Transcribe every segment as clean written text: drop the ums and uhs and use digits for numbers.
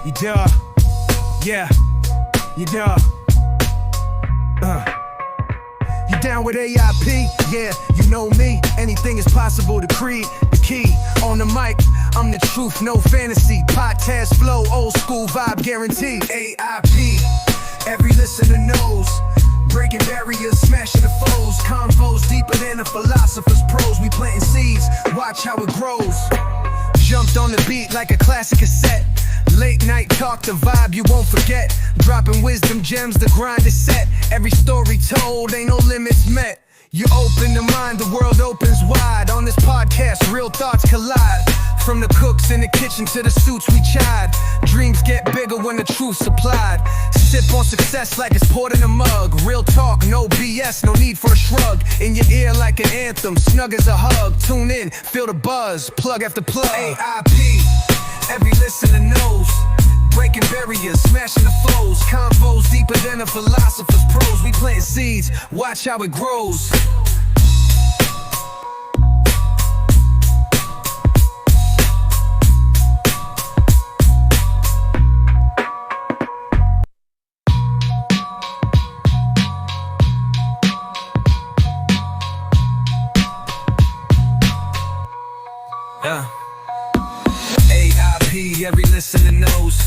You duh. Yeah. You duh. You down with AIP? Yeah, you know me. Anything is possible to creed. The key on the mic. I'm the truth, no fantasy. Podcast flow, old school vibe guaranteed. AIP. Every listener knows. Breaking barriers, smashing the foes. Convos deeper than a philosopher's prose. We planting seeds, watch how it grows. Jumped on the beat like a classic cassette. Late night talk, the vibe you won't forget. Dropping wisdom gems, the grind is set. Every story told, ain't no limits met. You open the mind, the world opens wide. On this podcast, real thoughts collide. From the cooks in the kitchen to the suits we chide. Dreams get bigger when the truth's applied. Sip on success like it's poured in a mug. Real talk, no BS, no need for a shrug. In your ear like an anthem, snug as a hug. Tune in, feel the buzz, plug after plug. AIP, every listener knows. Breaking barriers, smashing the foes. Convos deeper than a philosopher's prose. We planting seeds, watch how it grows. AIP, every listener knows.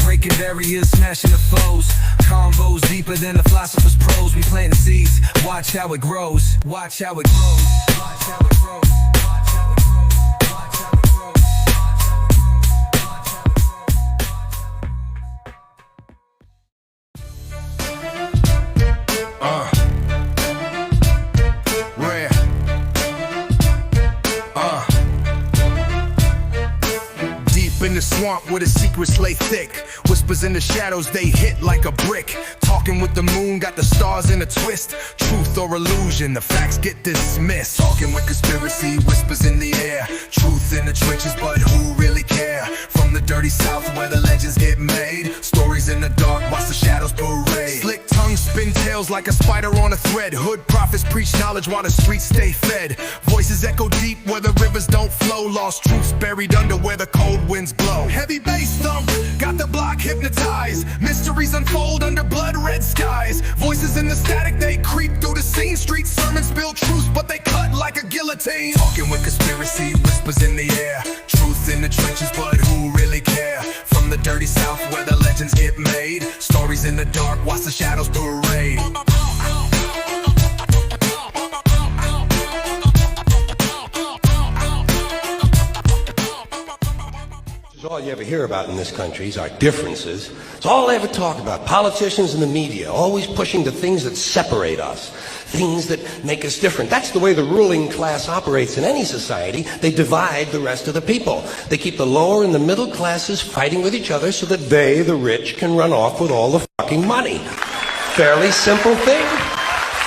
Breaking barriers, smashing the foes. Convos deeper than a philosopher's prose. We planting seeds, watch how it grows. Watch how it grows. Watch how it grows. Watch how it grows. Watch how it grows. Watch how In the swamp where the secrets lay thick. Whispers in the shadows, they hit like a brick. Talking with the moon, got the stars in a twist. Truth or illusion, the facts get dismissed. Talking with conspiracy, whispers in the air. Truth in the trenches, but who really care? From the dirty south where the legends get made. Stories in the dark, watch the shadows parade. Slick tongues spin tales like a spider on a thread. Hood prophets preach knowledge while the streets stay fed. Voices echo deep where the rivers don't flow. Lost truths buried under where the cold winds blow. Heavy bass thump, got the block hypnotized. Mysteries unfold under blood red skies. Voices in the static, they creep through the scene. Street sermons build truths, but they cut like a guillotine. Talking with conspiracy, whispers in the air. Truth in the trenches, but who really care? From the dirty south where the legends get made. Stories in the dark, watch the shadows parade. All you ever hear about in this country is our differences. It's all they ever talk about. Politicians and the media always pushing the things that separate us, things that make us different. That's the way the ruling class operates in any society. They divide the rest of the people. They keep the lower and the middle classes fighting with each other so that they, the rich, can run off with all the fucking money. Fairly simple thing.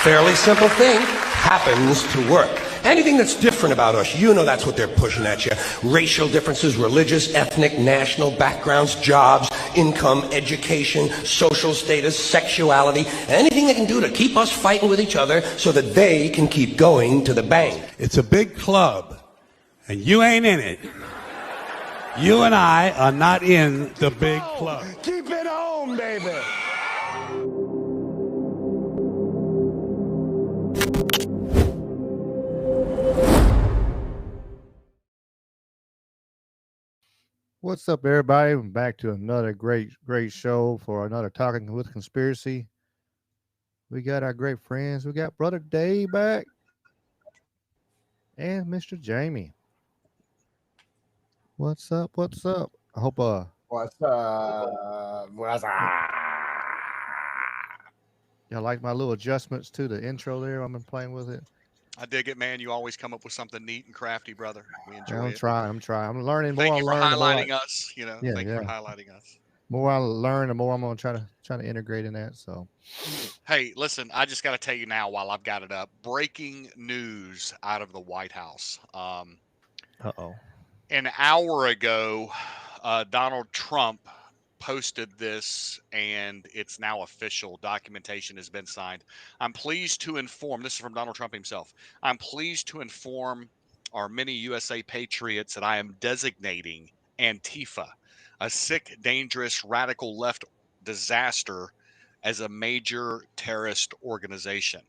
Fairly simple thing happens to work. Anything that's different about us, you know that's what they're pushing at you. Racial differences, religious, ethnic, national backgrounds, jobs, income, education, social status, sexuality, anything they can do to keep us fighting with each other so that they can keep going to the bank. It's a big club, and you ain't in it. You and I are not in the big club. Keep it home, baby. What's up, everybody? I'm back to another great show for another Talking with Conspiracy. We got our great friends. We got Brother Dave back and Mr. Jamie. What's up? What's up? I hope What's up? What's up? y'all like my little adjustments to the intro there. I've been playing with it. I dig it, man. You always come up with something neat and crafty, brother. We enjoy it. I'm trying. I'm learning more. Thank you for I learn, highlighting us. You know, Yeah, thank you yeah. for highlighting us. more I learn, the more I'm gonna try to integrate in that. So, Hey, listen, I just got to tell you now while I've got it up. Breaking news out of the White House. An hour ago, Donald Trump posted this, and it's now official. Documentation has been signed. I'm pleased to inform, this is from Donald Trump himself, I'm pleased to inform our many USA patriots that I am designating Antifa a sick, dangerous, radical left disaster as a major terrorist organization.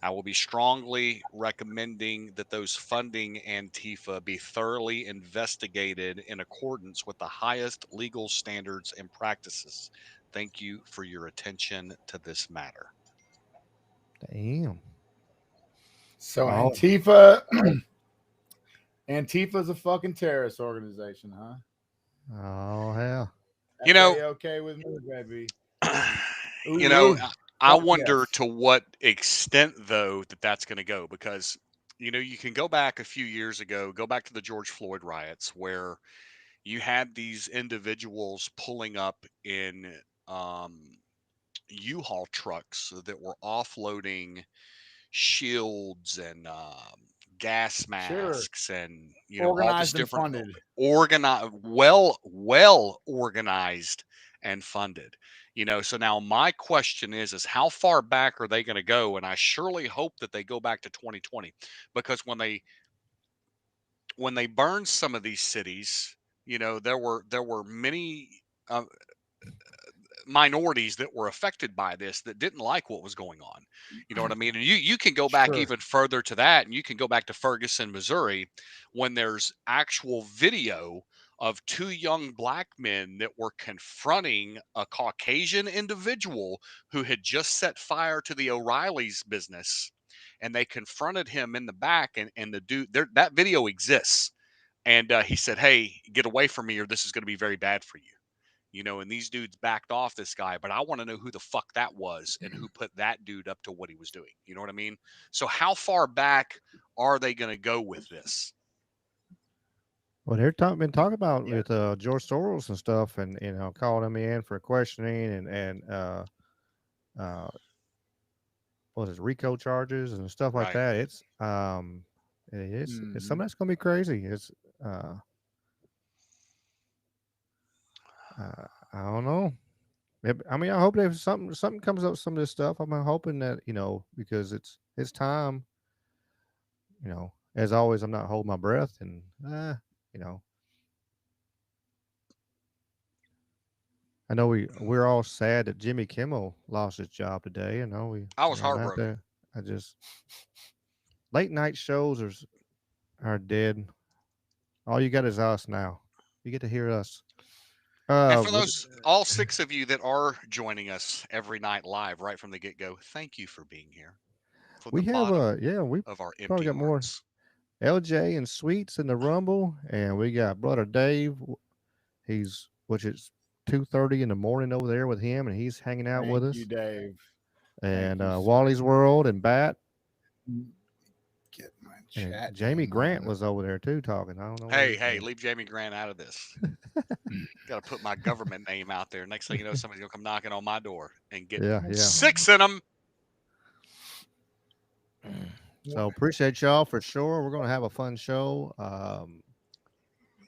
I will be strongly recommending that those funding Antifa be thoroughly investigated in accordance with the highest legal standards and practices. Thank you for your attention to this matter. Damn. So Oh. Antifa's a fucking terrorist organization, huh? Oh hell. That's You know, okay with me, baby. you know, I Fuck wonder yes. to what extent, though, that's going to go, because, you can go back a few years ago, go back to the George Floyd riots, where you had these individuals pulling up in U-Haul trucks that were offloading shields and gas Sure. masks and all this Organized and different funded. organized, well organized and funded. So now my question is how far back are they going to go? And I surely hope that they go back to 2020, because when they burned some of these cities, there were many minorities that were affected by this that didn't like what was going on. You know what I mean? And you can go back Sure. even further to that, and you can go back to Ferguson, Missouri, when there's actual video of two young black men that were confronting a Caucasian individual who had just set fire to the O'Reilly's business, and they confronted him in the back, and the dude there, that video exists, and he said, "Hey, get away from me, or this is going to be very bad for you." And these dudes backed off this guy, but I want to know who the fuck that was and who put that dude up to what he was doing. You know what I mean? So how far back are they going to go with this? Well, been talking about with George Soros and stuff, and calling him in for questioning and uh, what is it, RICO charges and stuff like Right. that. It's something that's gonna be crazy. Uh, I don't know. I mean, I hope that if something comes up with some of this stuff. I'm hoping that because it's time. As always, I'm not holding my breath, and you know, I know we're all sad that Jimmy Kimmel lost his job today. I was I'm out heartbroken. there. I just late night shows are dead. All you got is us now. You get to hear us. And for With those all six of you that are joining us every night live right from the get-go, thank you for being here from the we have bottom we of our probably empty got more hearts. LJ and Sweets in the Rumble, and we got brother Dave. He's which is 2:30 in the morning over there with him, and he's hanging out with Thank us. you, Dave. And Thank you, Wally's World and Bat. Get my And chat. Jamie name Grant on was over there too talking. I don't know. Hey, leave Jamie Grant out of this. Got to put my government name out there. Next thing you know, somebody's going to come knocking on my door and get Yeah. six in them. So appreciate y'all for sure. We're gonna have a fun show. I'm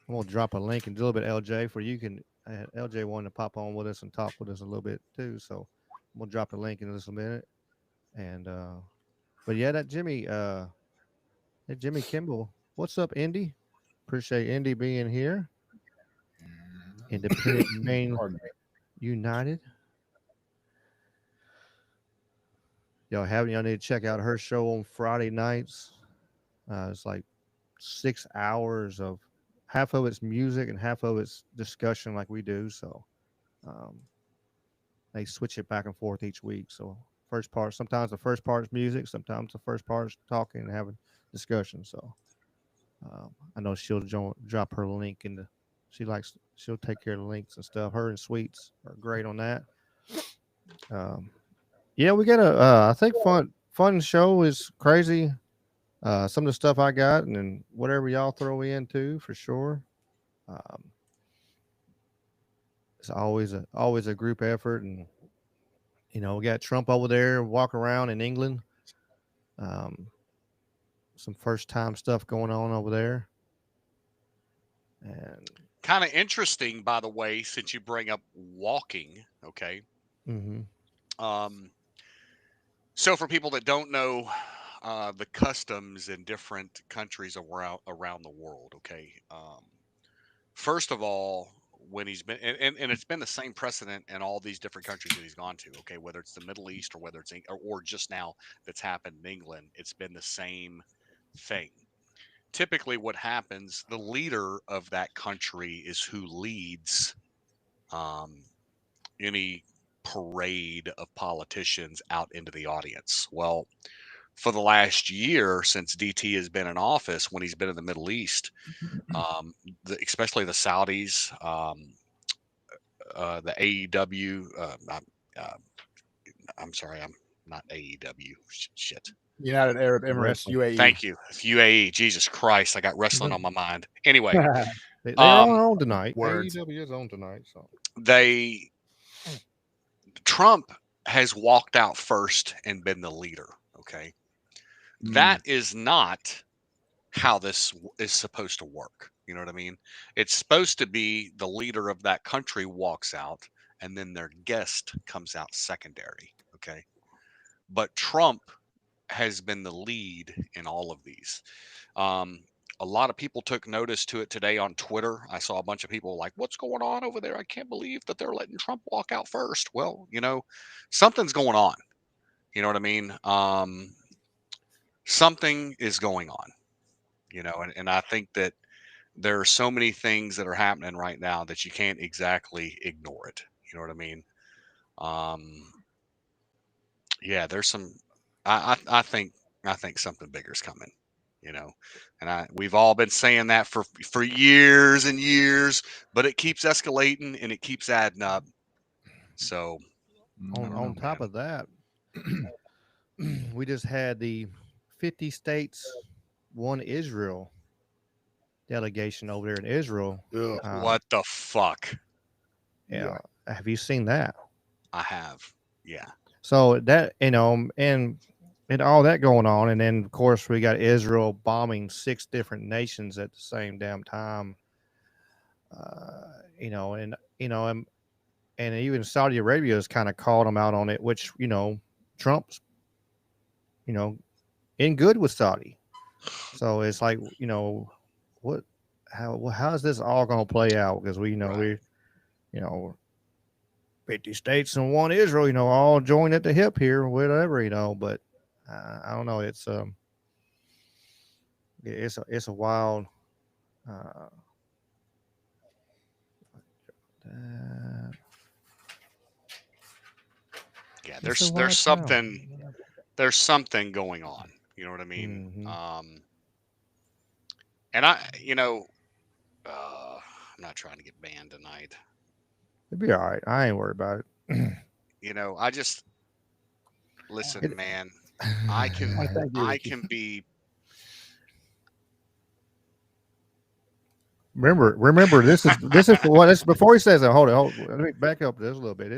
gonna drop a link in a little bit, LJ, for you can. LJ wanted to pop on with us and talk with us a little bit too. So I'm gonna drop the link in just a minute. And but yeah, that Jimmy Kimball. What's up, Indy? Appreciate Indy being here. Independent Maine Pardon me. United. Y'all need to check out her show on Friday nights. It's like 6 hours of half of it's music and half of it's discussion like we do. So they switch it back and forth each week. So sometimes the first part is music, sometimes the first part is talking and having discussion. So I know she'll drop her link in the. She'll take care of the links and stuff. Her and Sweets are great on that. Yeah, we got I think fun show is crazy. Some of the stuff I got, and then whatever y'all throw in too, for sure. It's always a group effort, and we got Trump over there walk around in England. Some first time stuff going on over there, and Kind of interesting, by the way, since you bring up walking. Okay. So for people that don't know the customs in different countries around the world, okay. First of all, when he's been, and it's been the same precedent in all these different countries that he's gone to. Okay, whether it's the Middle East or whether it's or just now that's happened in England, it's been the same thing. Typically, what happens, the leader of that country is who leads any parade of politicians out into the audience. Well, for the last year since DT has been in office, when he's been in the Middle East, especially the Saudis, the AEW, I'm sorry, I'm not AEW. Shit. United Arab Emirates, Wrestling. UAE. Thank you. UAE. Jesus Christ, I got wrestling on my mind. Anyway, They're on tonight. Words. AEW is on tonight. So Trump has walked out first and been the leader. Okay. That is not how this is supposed to work. You know what I mean? It's supposed to be the leader of that country walks out and then their guest comes out secondary. Okay. But Trump has been the lead in all of these. A lot of people took notice to it today on Twitter. I saw a bunch of people like, what's going on over there? I can't believe that they're letting Trump walk out first. Well, something's going on. You know what I mean? Something is going on, and I think that there are so many things that are happening right now that you can't exactly ignore it. You know what I mean? Yeah, there's some, I think something bigger is coming, and we've all been saying that for years and years, but it keeps escalating and it keeps adding up. So on top of that, we just had the 50 states, one Israel delegation over there in Israel. what the fuck? Yeah. Have you seen that? I have. Yeah. So that, and all that going on. And then, of course, we got Israel bombing 6 different nations at the same damn time. And even Saudi Arabia has kind of called them out on it, which, Trump's, in good with Saudi. So it's like, how is this all going to play out? Because we know, 50 states and one Israel, all joined at the hip here, whatever, but I don't know. It's a wild, yeah, there's something going on. You know what I mean? Mm-hmm. And I'm not trying to get banned tonight. It'd be all right. I ain't worried about it. I just listen, man. I can be. Remember, this is for what. This before he says that. Hold on. Let me back up this a little bit.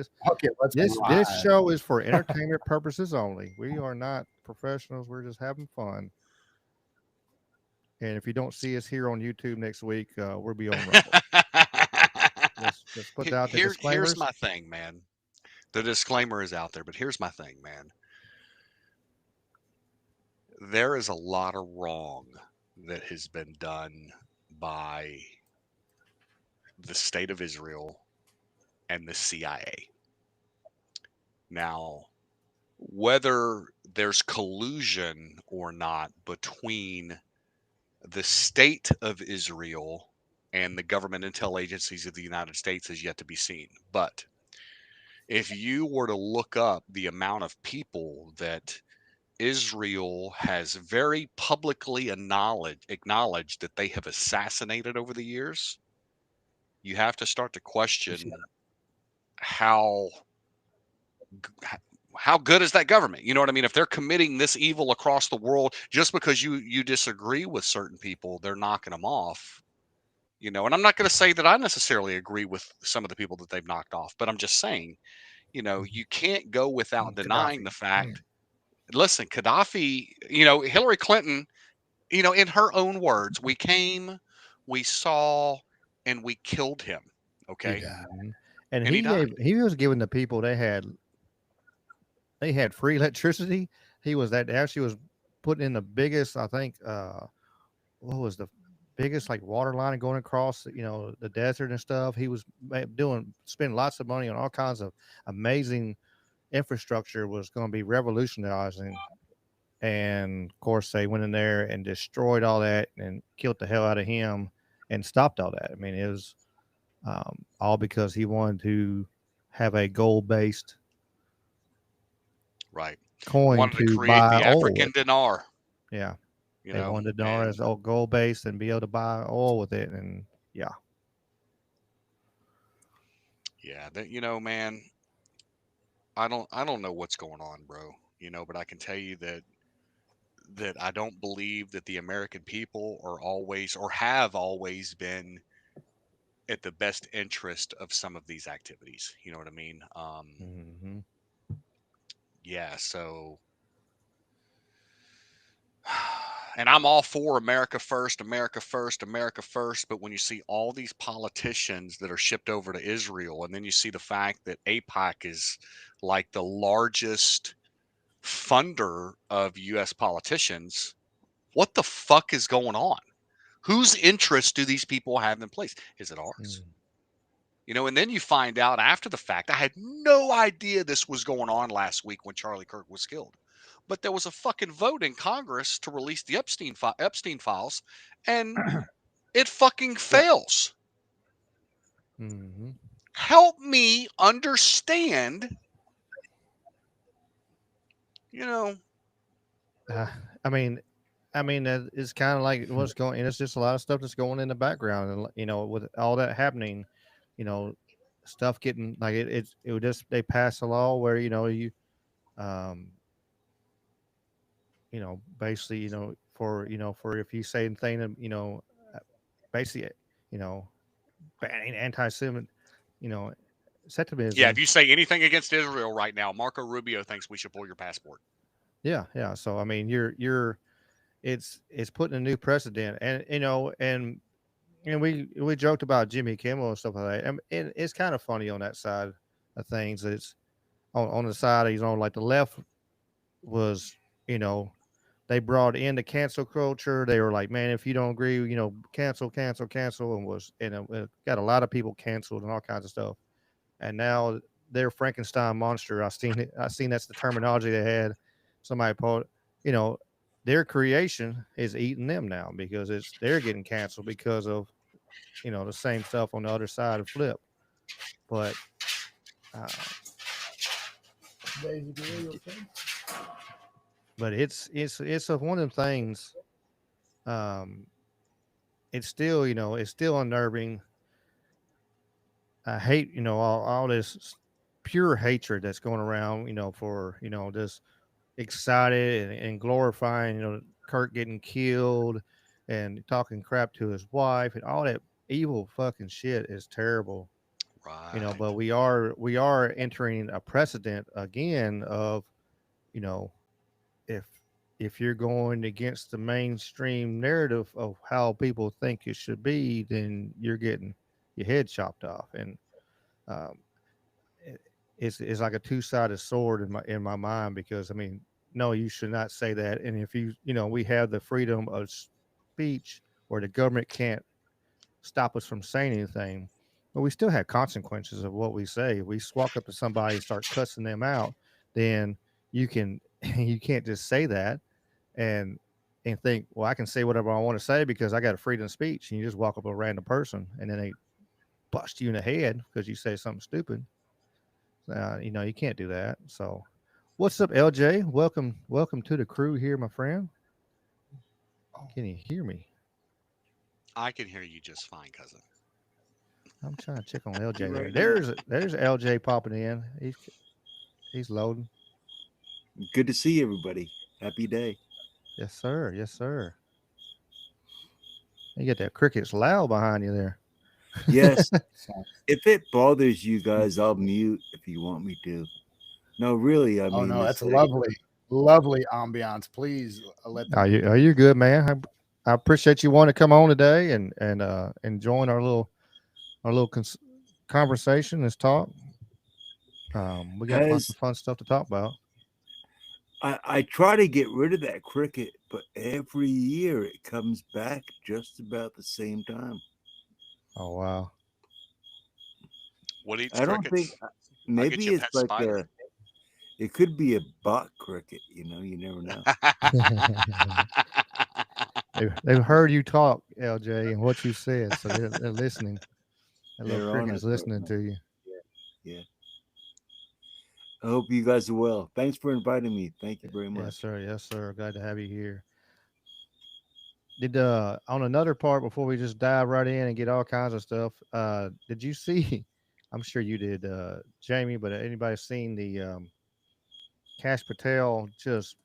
This show is for entertainment purposes only. We are not professionals. We're just having fun. And if you don't see us here on YouTube next week, we'll be on Rumble. Let's put out the disclaimers. Here's my thing, man. The disclaimer is out there, but here's my thing, man. There is a lot of wrong that has been done by the state of Israel and the CIA. Now, whether there's collusion or not between the state of Israel and the government intel agencies of the United States is yet to be seen. But if you were to look up the amount of people that Israel has very publicly acknowledged that they have assassinated over the years, you have to start to question how good is that government? You know what I mean? If they're committing this evil across the world, just because you disagree with certain people, they're knocking them off. And I'm not going to say that I necessarily agree with some of the people that they've knocked off, but I'm just saying, you can't go without denying the fact. Listen, Gaddafi, Hillary Clinton, in her own words, we came, we saw, and we killed him. Okay. And he was giving the people they had free electricity. He was putting in the biggest, I think, what was the biggest like water line going across, the desert and stuff. He was spending lots of money on all kinds of amazing infrastructure, was going to be revolutionizing. And of course, they went in there and destroyed all that and killed the hell out of him and stopped all that. I mean, it was all because he wanted to have a gold based Right. coin Wanted to to create buy the oil African with. dinar. Yeah. You They know, wanted the dinar as all gold based and be able to buy oil with it. And yeah. yeah, that man, I don't know what's going on, bro. But I can tell you that I don't believe that the American people are always or have always been at the best interest of some of these activities. You know what I mean? Mm-hmm. Yeah, so and I'm all for America first, America first, America first. But when you see all these politicians that are shipped over to Israel, and then you see the fact that AIPAC is like the largest funder of U.S. politicians, what the fuck is going on? Whose interests do these people have in place? Is it ours? And then you find out after the fact, I had no idea this was going on last week when Charlie Kirk was killed. But there was a fucking vote in Congress to release the Epstein files, and it fucking fails. Mm-hmm. Help me understand, you know. Uh, I mean, it's kind of like what's going, and it's just a lot of stuff that's going in the background, and with all that happening, you know, stuff getting like it would just they pass a law where um, basically, for if you say anything, basically, you know, banning anti-Semitic, you know, Yeah, setimism. if you say anything against Israel right now, Marco Rubio thinks we should pull your passport. Yeah, yeah. So I mean, it's putting a new precedent, and we joked about Jimmy Kimmel and stuff like that. And it's kind of funny on that side of things. It's on the side, like the left was, they brought in the cancel culture. They were like, man, if you don't agree, cancel, cancel, cancel, and it got a lot of people canceled and all kinds of stuff. And now they're Frankenstein monster. I seen that's the terminology they had. Somebody put, you know, their creation is eating them now because they're getting canceled because of the same stuff on the other side of flip. But uh, but it's one of them things. Um, it's still it's still unnerving. I hate all this pure hatred that's going around for this excited and glorifying Kurt getting killed and talking crap to his wife and all that evil fucking shit is terrible. Right. But we are entering a precedent again of you know if you're going against the mainstream narrative of how people think it should be, then you're getting your head chopped off. And um, it's like a two-sided sword in my mind, because I mean, no, you should not say that. And if we have the freedom of speech where the government can't stop us from saying anything, but we still have consequences of what we say. If we walk up to somebody and start cussing them out, then you can you can't just say that and think, well, I can say whatever I want to say because I got a freedom of speech. And you just walk up to a random person and then they bust you in the head because you say something stupid. You can't do that. So, what's up, LJ? Welcome to the crew here, my friend. Can you hear me? I can hear you just fine, cousin. I'm trying to check on LJ there. There's LJ popping in. He's loading. Good to see everybody. Happy day. Yes, sir. Yes, sir. You get that crickets loud behind you there. Yes. If it bothers you guys, I'll mute if you want me to. No, really. I mean, no, that's like, lovely ambiance. Please let them. Are you good, man? I appreciate you wanting to come on today and join our little conversation, this talk. We got lots of fun stuff to talk about. I try to get rid of that cricket, but every year it comes back just about the same time. Oh wow. What eats I don't think crickets? I'll get maybe you a it's pet like spider. it could be a bot cricket. You never know. They've heard you talk, LJ, and what you said, so they're listening. That little They're on cricket it. is listening to you. Yeah. I hope you guys are well. Thanks for inviting me. Thank you very Yes, much. sir. Yes, sir. Glad to have you here. Did on another part before we just dive right in and get all kinds of stuff? Did you see? I'm sure you did, Jamie. But anybody seen the Cash Patel just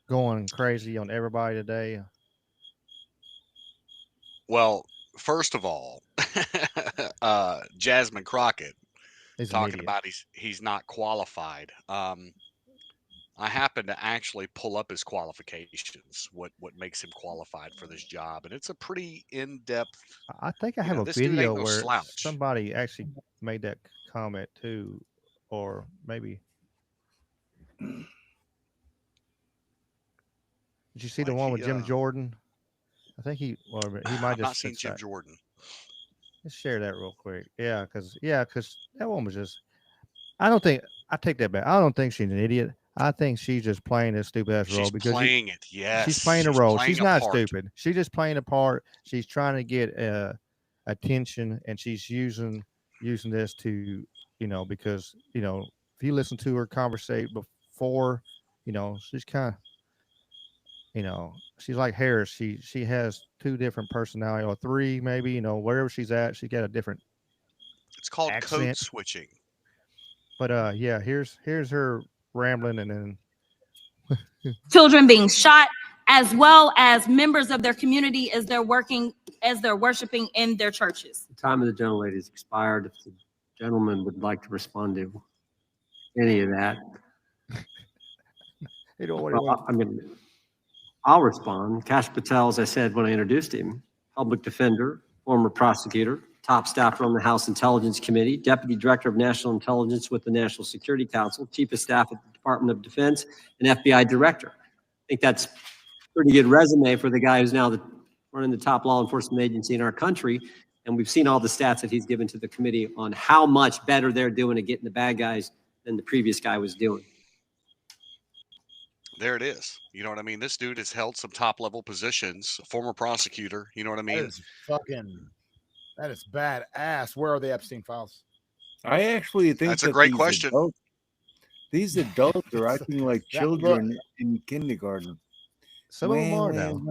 going crazy on everybody today? Well, first of all, Jasmine Crockett He's an talking idiot. about he's not qualified. I happen to actually pull up his qualifications, what makes him qualified for this job, and it's a pretty in-depth. I think I have a This dude ain't video no where slouch. somebody actually made that comment too, or maybe did you see the Like one with Jim Jordan? I think he might I've not just seen said Jim that. Jordan. Let's share that real quick. Because that one was just. I don't think I take that back. I don't think she's an idiot. I think she's just playing this stupid ass role She's because playing it. she's Yes, playing a she's role. playing She's a not part. stupid. She's just playing a part. She's trying to get attention, and she's using this to because if you listen to her conversate before, she's kind of she's like Harris. She has two different personality or three maybe. Wherever she's at, she got a different It's called code accent. switching. But yeah, here's her rambling, and then children being shot, as well as members of their community as they're worshiping in their churches. The time of the gentlelady has expired. If the gentleman would like to respond to any of that, I'll respond. Cash Patel, as I said when I introduced him, public defender, former prosecutor, top staffer on the House Intelligence Committee, deputy director of national intelligence with the National Security Council, chief of staff at the Department of Defense, and FBI director. I think that's a pretty good resume for the guy who's now running the top law enforcement agency in our country. And we've seen all the stats that he's given to the committee on how much better they're doing at getting the bad guys than the previous guy was doing. There it is. You know what I mean? This dude has held some top level positions, former prosecutor. You know what I mean? That is badass. Where are the Epstein files? I actually think that's a great question. These adults are acting like children in kindergarten. Some of them are now.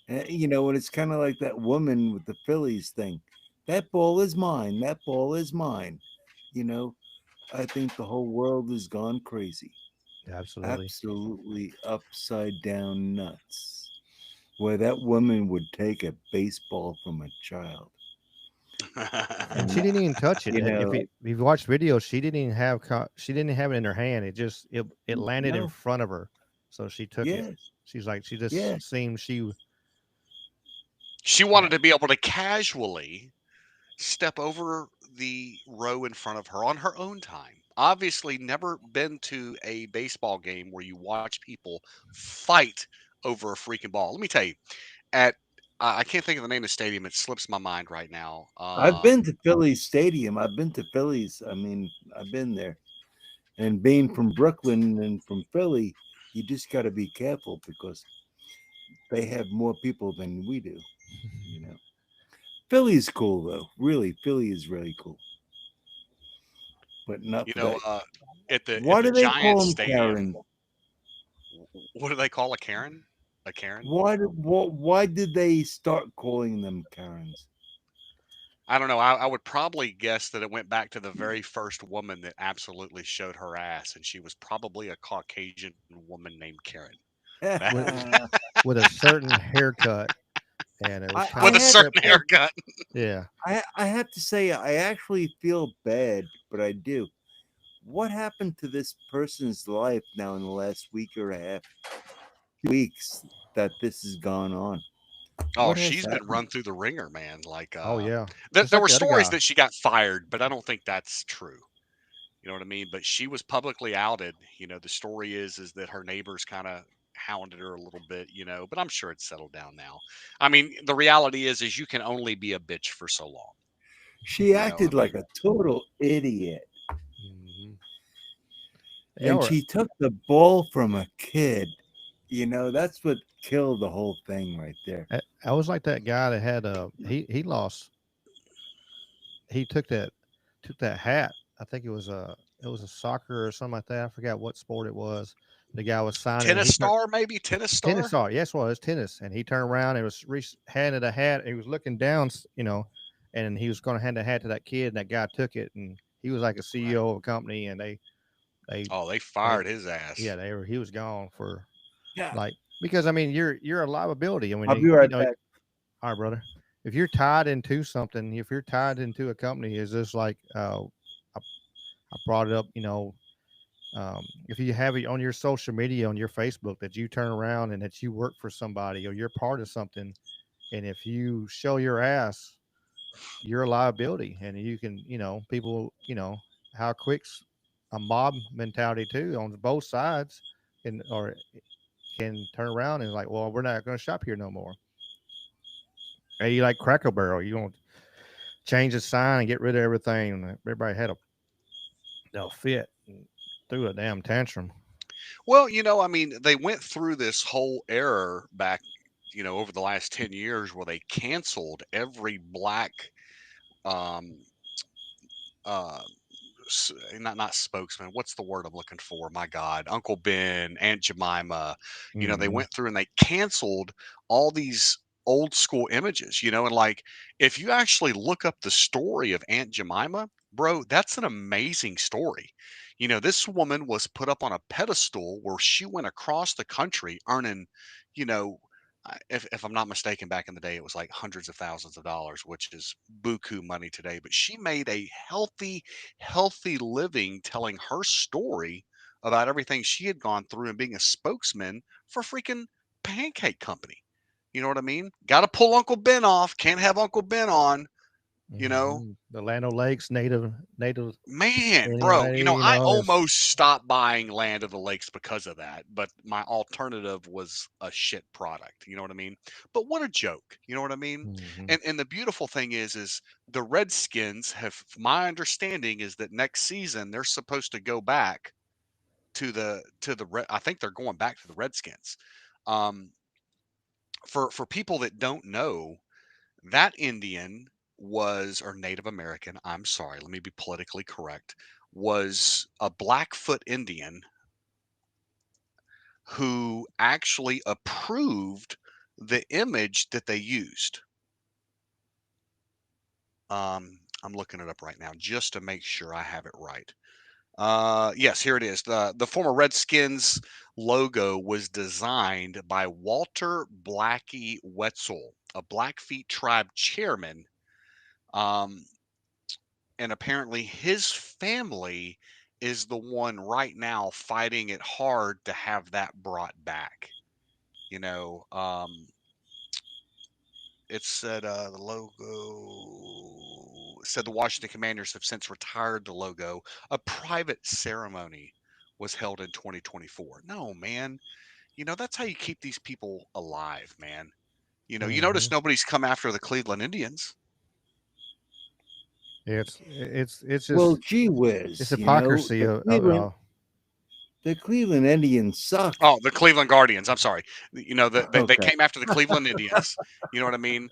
And it's kind of like that woman with the Phillies thing. That ball is mine. That ball is mine. I think the whole world has gone crazy. Absolutely upside down nuts. Where that woman would take a baseball from a child. And she didn't even touch it. If you've watched videos, she didn't even have it in her hand. It landed in front of her, so she took it. She's like seemed she wanted to be able to casually step over the row in front of her on her own time. Obviously never been to a baseball game where you watch people fight over a freaking ball. Let me tell you, I can't think of the name of the stadium. It slips my mind right now. I've been to Phillies Stadium. I've been to Phillies. I mean, I've been there. And being from Brooklyn and from Philly, you just got to be careful because they have more people than we do. Philly's cool, though. Really, Philly is really cool. But not at the Giants call stadium. Karen? What do they call a Karen? A Karen? Why did they start calling them Karens? I don't know. I would probably guess that it went back to the very first woman that absolutely showed her ass, and she was probably a Caucasian woman named Karen. with a certain haircut. And it was with a certain haircut. Yeah. I have to say, I actually feel bad, but I do. What happened to this person's life now in the last week or a half, weeks that this has gone on? Oh, she's been run through the ringer, man. Like, oh yeah. There were stories that she got fired, but I don't think that's true. You know what I mean? But she was publicly outed. The story is that her neighbors kind of hounded her a little bit, but I'm sure it's settled down now. I mean, the reality is you can only be a bitch for so long. She acted like a total idiot. Mhm. And she took the ball from a kid. That's what killed the whole thing right there. I was like that guy that had he lost. He took that hat. I think it was a soccer or something like that. I forgot what sport it was. The guy was signing. Tennis star, maybe tennis star. Tennis star, yes, well, it's tennis. And he turned around and was handed a hat. And he was looking down, and he was going to hand the hat to that kid. And that guy took it, and he was like a CEO of a company. And they fired his ass. Yeah, he was gone for Yeah. Because I mean you're a liability. I mean, I'll be right back. All right, brother. If you're tied into something, if you're tied into a company, is this like I brought it up, if you have it on your social media, on your Facebook, that you turn around and that you work for somebody or you're part of something, and if you show your ass, you're a liability, and you can, people, how quick's a mob mentality too on both sides, or can turn around and like, well, we're not going to shop here no more. Hey, you like Cracker Barrel? You don't change the sign and get rid of everything. Everybody had a fit and threw a damn tantrum. Well, I mean, they went through this whole era back, over the last 10 years where they canceled every black, not spokesman. What's the word I'm looking for? My God, Uncle Ben, Aunt Jemima. They went through and they canceled all these old school images, and like if you actually look up the story of Aunt Jemima, bro, that's an amazing story. This woman was put up on a pedestal where she went across the country earning, you know, if I'm not mistaken, back in the day, it was like hundreds of thousands of dollars, which is buku money today. But she made a healthy living telling her story about everything she had gone through and being a spokesman for freaking pancake company. You know what I mean? Got to pull Uncle Ben off. Can't have Uncle Ben on. The Land O'Lakes native Man, bro, I almost stopped buying Land of the Lakes because of that, but my alternative was a shit product. You know what I mean? But what a joke. You know what I mean? And the beautiful thing is the Redskins have, my understanding is that next season they're supposed to go back to the I think they're going back to the Redskins. For people that don't know, that Indian was, or Native American, I'm sorry, let me be politically correct, was a Blackfoot Indian who actually approved the image that they used. I'm looking it up right now just to make sure I have it right. Yes, here it is. The former Redskins logo was designed by Walter Blackie Wetzel, a Blackfeet tribe chairman. And apparently his family is the one right now fighting it hard to have that brought back. It said the logo said the Washington Commanders have since retired the logo. A private ceremony was held in 2024. No, man. That's how you keep these people alive, man. You notice nobody's come after the Cleveland Indians. It's just, well, gee whiz, it's hypocrisy the Cleveland Indians suck. Oh, the Cleveland Guardians. I'm sorry. They came after the Cleveland Indians. You know what I mean?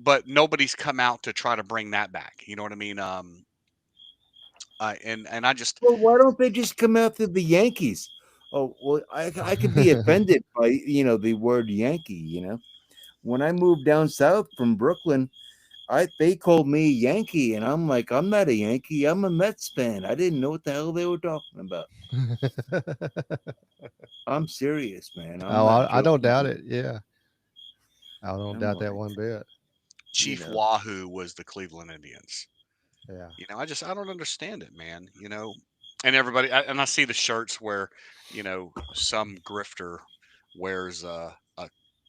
But nobody's come out to try to bring that back. You know what I mean? And I just. Well, why don't they just come after the Yankees? Oh, well, I could be offended by the word Yankee. When I moved down south from Brooklyn, they called me Yankee, and I'm like, I'm not a Yankee. I'm a Mets fan. I didn't know what the hell they were talking about. I'm serious, man. I don't doubt it. Yeah, I don't doubt that one bit. Chief Wahoo was the Cleveland Indians. Yeah. I don't understand it, man. And everybody, and I see the shirts where, some grifter wears a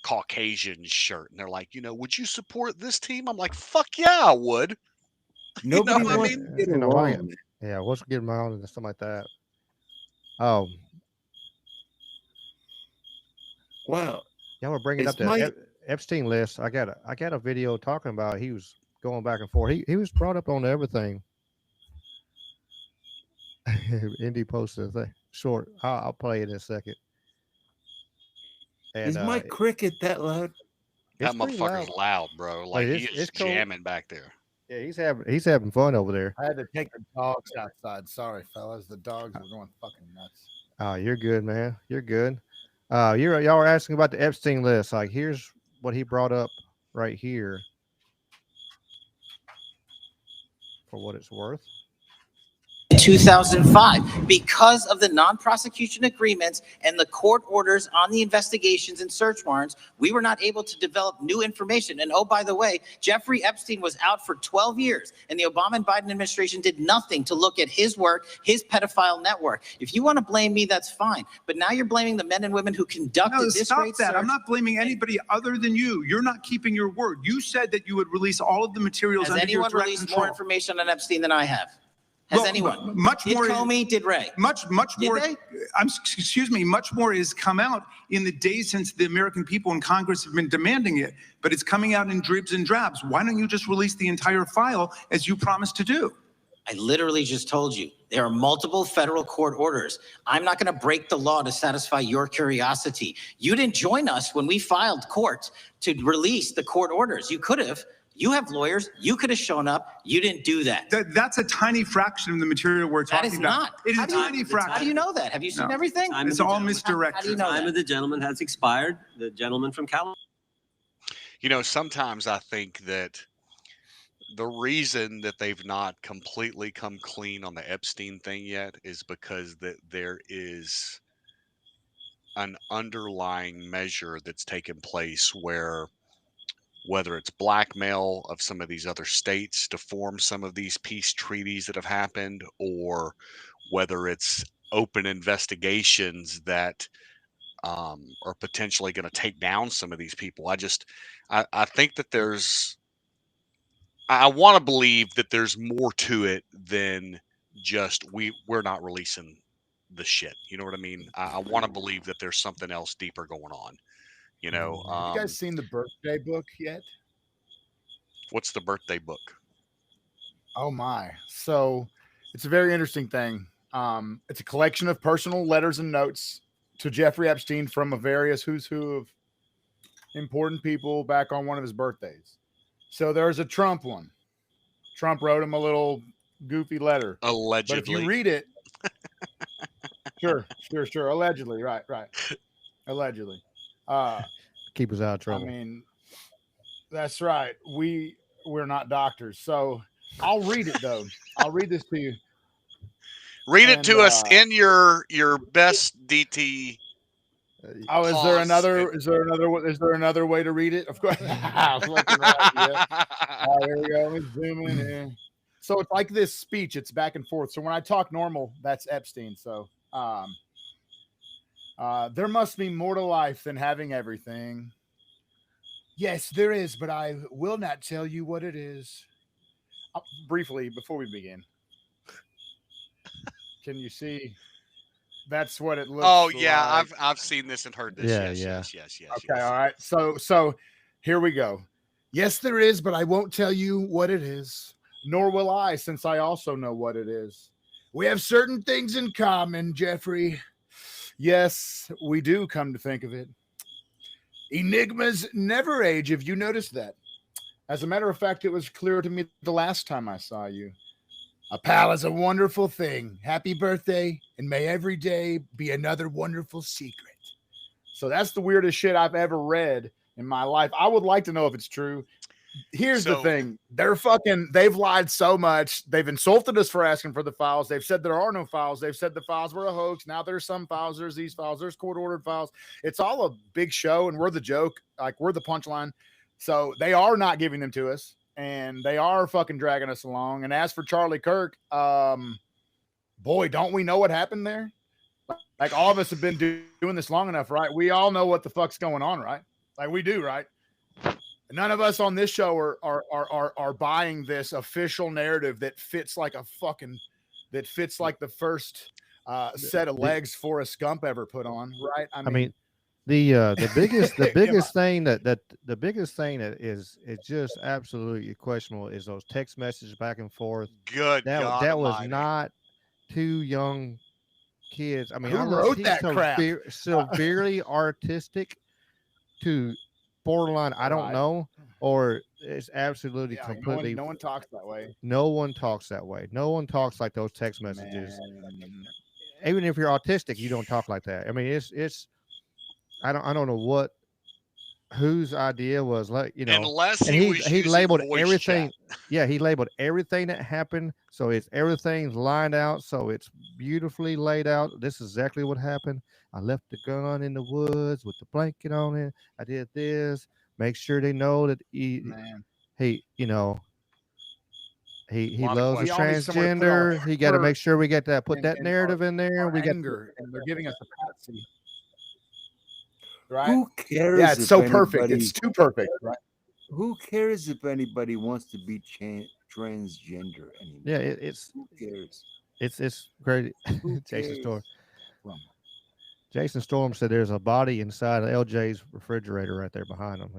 Caucasian shirt, and they're like, would you support this team? I'm like, fuck yeah, I would. Nobody wants to get along. Yeah, let's get him on and something like that. Oh, Wow. y'all were bringing It's up the my Epstein list. I got a video talking about he was going back and forth. He was brought up on everything. Indy posted a thing. Short. I'll play it in a second. And is my cricket that loud? That it's pretty motherfucker's loud. loud, bro. Like he is It's cool. jamming back there. Yeah, he's having fun over there. I had to take the dogs outside. Sorry, fellas. The dogs were going fucking nuts. Oh, you're good, man. You're good. Y'all were asking about the Epstein list. Like, here's what he brought up right here. For what it's worth. 2005, because of the non-prosecution agreements and the court orders on the investigations and search warrants, we were not able to develop new information. And oh, by the way, Jeffrey Epstein was out for 12 years, and the Obama and Biden administration did nothing to look at his work, his pedophile network. If you want to blame me, that's fine. But now you're blaming the men and women who conducted this stop great that. search. I'm not blaming anybody other than you. You're not keeping your word. You said that you would release all of the materials Has under your anyone direct released control. more information on Epstein than I have? Has Well, anyone? Much Did more. Comey? Did Ray? Much Did more. they? Excuse me. Much more has come out in the days since the American people in Congress have been demanding it. But it's coming out in dribs and drabs. Why don't you just release the entire file as you promised to do? I literally just told you there are multiple federal court orders. I'm not going to break the law to satisfy your curiosity. You didn't join us when we filed court to release the court orders. You could have. You have lawyers. You could have shown up. You didn't do that. That's a tiny fraction of the material we're That talking is about. not. It is How a do you- tiny fraction. How do you know that? Have you seen No. everything? It's all misdirection. How do you know Time that? of the gentleman has expired. The gentleman from California. You know, sometimes I think that the reason that they've not completely come clean on the Epstein thing yet is because that there is an underlying measure that's taken place where whether it's blackmail of some of these other states to form some of these peace treaties that have happened, or whether it's open investigations that are potentially going to take down some of these people. I think that I want to believe that there's more to it than just we're not releasing the shit. You know what I mean? I want to believe that there's something else deeper going on. You know, Have you guys seen the birthday book yet? what's the birthday book? Oh my. So it's a very interesting thing. It's a collection of personal letters and notes to Jeffrey Epstein from a various who's who of important people back on one of his birthdays. So there's a Trump one. Trump wrote him a little goofy letter. Allegedly. But if you read it, sure. Allegedly, right. Allegedly. Keep us out of trouble. I mean, that's right. We're not doctors. So I'll read it though. I'll read this to you. Read it to us in your best DT. Oh, is there another way to read it? Of course. I was looking right, yeah. There we go. Let's zoom in here. So it's like this speech. It's back and forth. So when I talk normal, that's Epstein. So there must be more to life than having everything. Yes, there is, but I will not tell you what it is. Briefly, before we begin, can you see? That's what it looks like. Oh yeah, I've seen this and heard this. Yeah, Yes. Okay, yes. all right. So here we go. Yes, there is, but I won't tell you what it is, nor will I, since I also know what it is. We have certain things in common, Jeffrey. Yes, we do, come to think of it. Enigmas never age, if you noticed that. As a matter of fact, it was clear to me the last time I saw you. A pal is a wonderful thing. Happy birthday, and may every day be another wonderful secret. So that's the weirdest shit I've ever read in my life. I would like to know if it's true. Here's the thing. They've lied so much. They've insulted us for asking for the files. They've said there are no files. They've said the files were a hoax. Now there's some files. There's these files. There's court-ordered files. It's all a big show, and we're the joke. Like, we're the punchline. So they are not giving them to us, and they are fucking dragging us along. And as for Charlie Kirk, boy, don't we know what happened there? Like, all of us have been doing this long enough, right? We all know what the fuck's going on, right? Like, we do, right? None of us on this show are buying this official narrative that fits like a fucking that fits like the first set of legs Forrest Gump ever put on, right? I mean the biggest thing that is just absolutely questionable is those text messages back and forth. Good God That was Almighty. not two young kids. I mean, Who wrote that crap? Severely artistic to borderline, I don't know, or it's absolutely completely. No one talks that way. No one talks that way. No one talks like those text messages. Even if you're autistic, you don't talk like that. I mean, it's. I don't know whose idea was, like, unless and he labeled everything. Chat. Yeah, he labeled everything that happened, so it's everything's lined out, so it's beautifully laid out. This is exactly what happened. I left the gun in the woods with the blanket on it. I did this. Make sure they know that he loves the transgender. He got to make sure we get that, put that narrative in there. We got anger, and they're giving us a patsy. Right? Who cares? Yeah, it's so perfect. It's too perfect. Right? Who cares if anybody wants to be transgender anymore? Yeah, who cares? It's great. Jason Storm said there's a body inside of LJ's refrigerator right there behind him.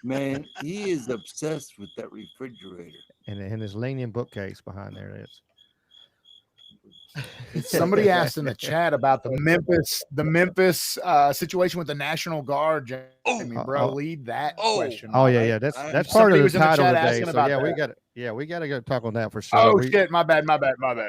Man, he is obsessed with that refrigerator. And his leaning bookcase behind there is. Somebody asked in the chat about the Memphis situation with the National Guard. Lead that question. Oh yeah, that's part of the title today. So we got to go talk on that for sure. Oh shit, my bad.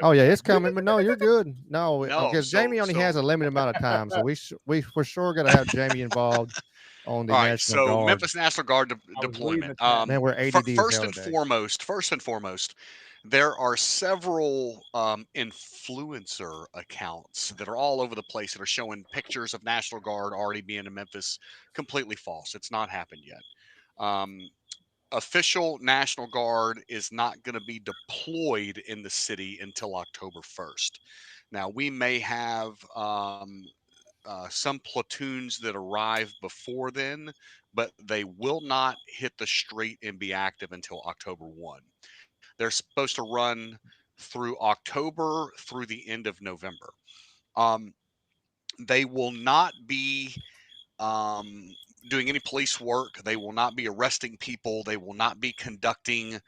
Oh yeah, it's coming, but no, you're good. No, because Jamie only has a limited amount of time, so we for sure got to have Jamie involved on the National Guard. Memphis National Guard deployment. Man, we're ADD. First and foremost, there are several influencer accounts that are all over the place that are showing pictures of National Guard already being in Memphis. Completely false. It's not happened yet. Official National Guard is not going to be deployed in the city until October 1st. Now, we may have some platoons that arrive before then, but they will not hit the street and be active until October 1. They're supposed to run through October through the end of November. They will not be doing any police work. They will not be arresting people. They will not be conducting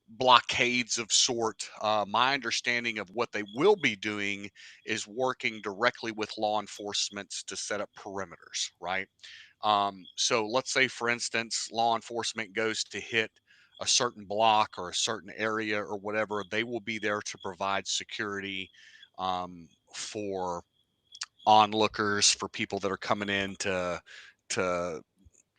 blockades of sort. My understanding of what they will be doing is working directly with law enforcement to set up perimeters, right? So let's say, for instance, law enforcement goes to hit a certain block or a certain area or whatever. They will be there to provide security for onlookers, for people that are coming in to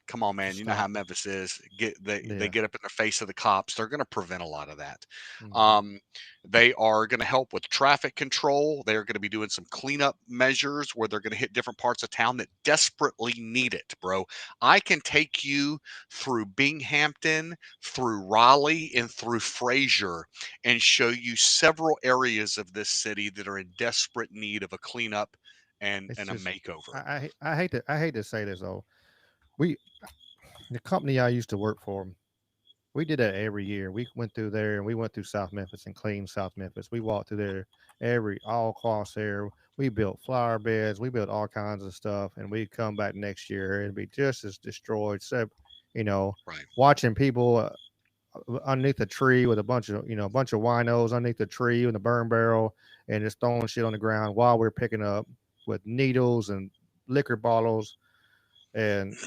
come on, man. You know how Memphis is. They get up in the face of the cops. They're going to prevent a lot of that. Mm-hmm. They are going to help with traffic control. They're going to be doing some cleanup measures where they're going to hit different parts of town that desperately need it, bro. I can take you through Binghamton, through Raleigh, and through Fraser and show you several areas of this city that are in desperate need of a cleanup and a makeover. I hate to say this though. The company I used to work for, we did that every year. We went through there and we went through South Memphis and cleaned South Memphis. We walked through there all across there. We built flower beds. We built all kinds of stuff. And we'd come back next year and be just as destroyed. So, watching people underneath a tree with a bunch of winos underneath the tree in the burn barrel and just throwing shit on the ground while we're picking up with needles and liquor bottles. And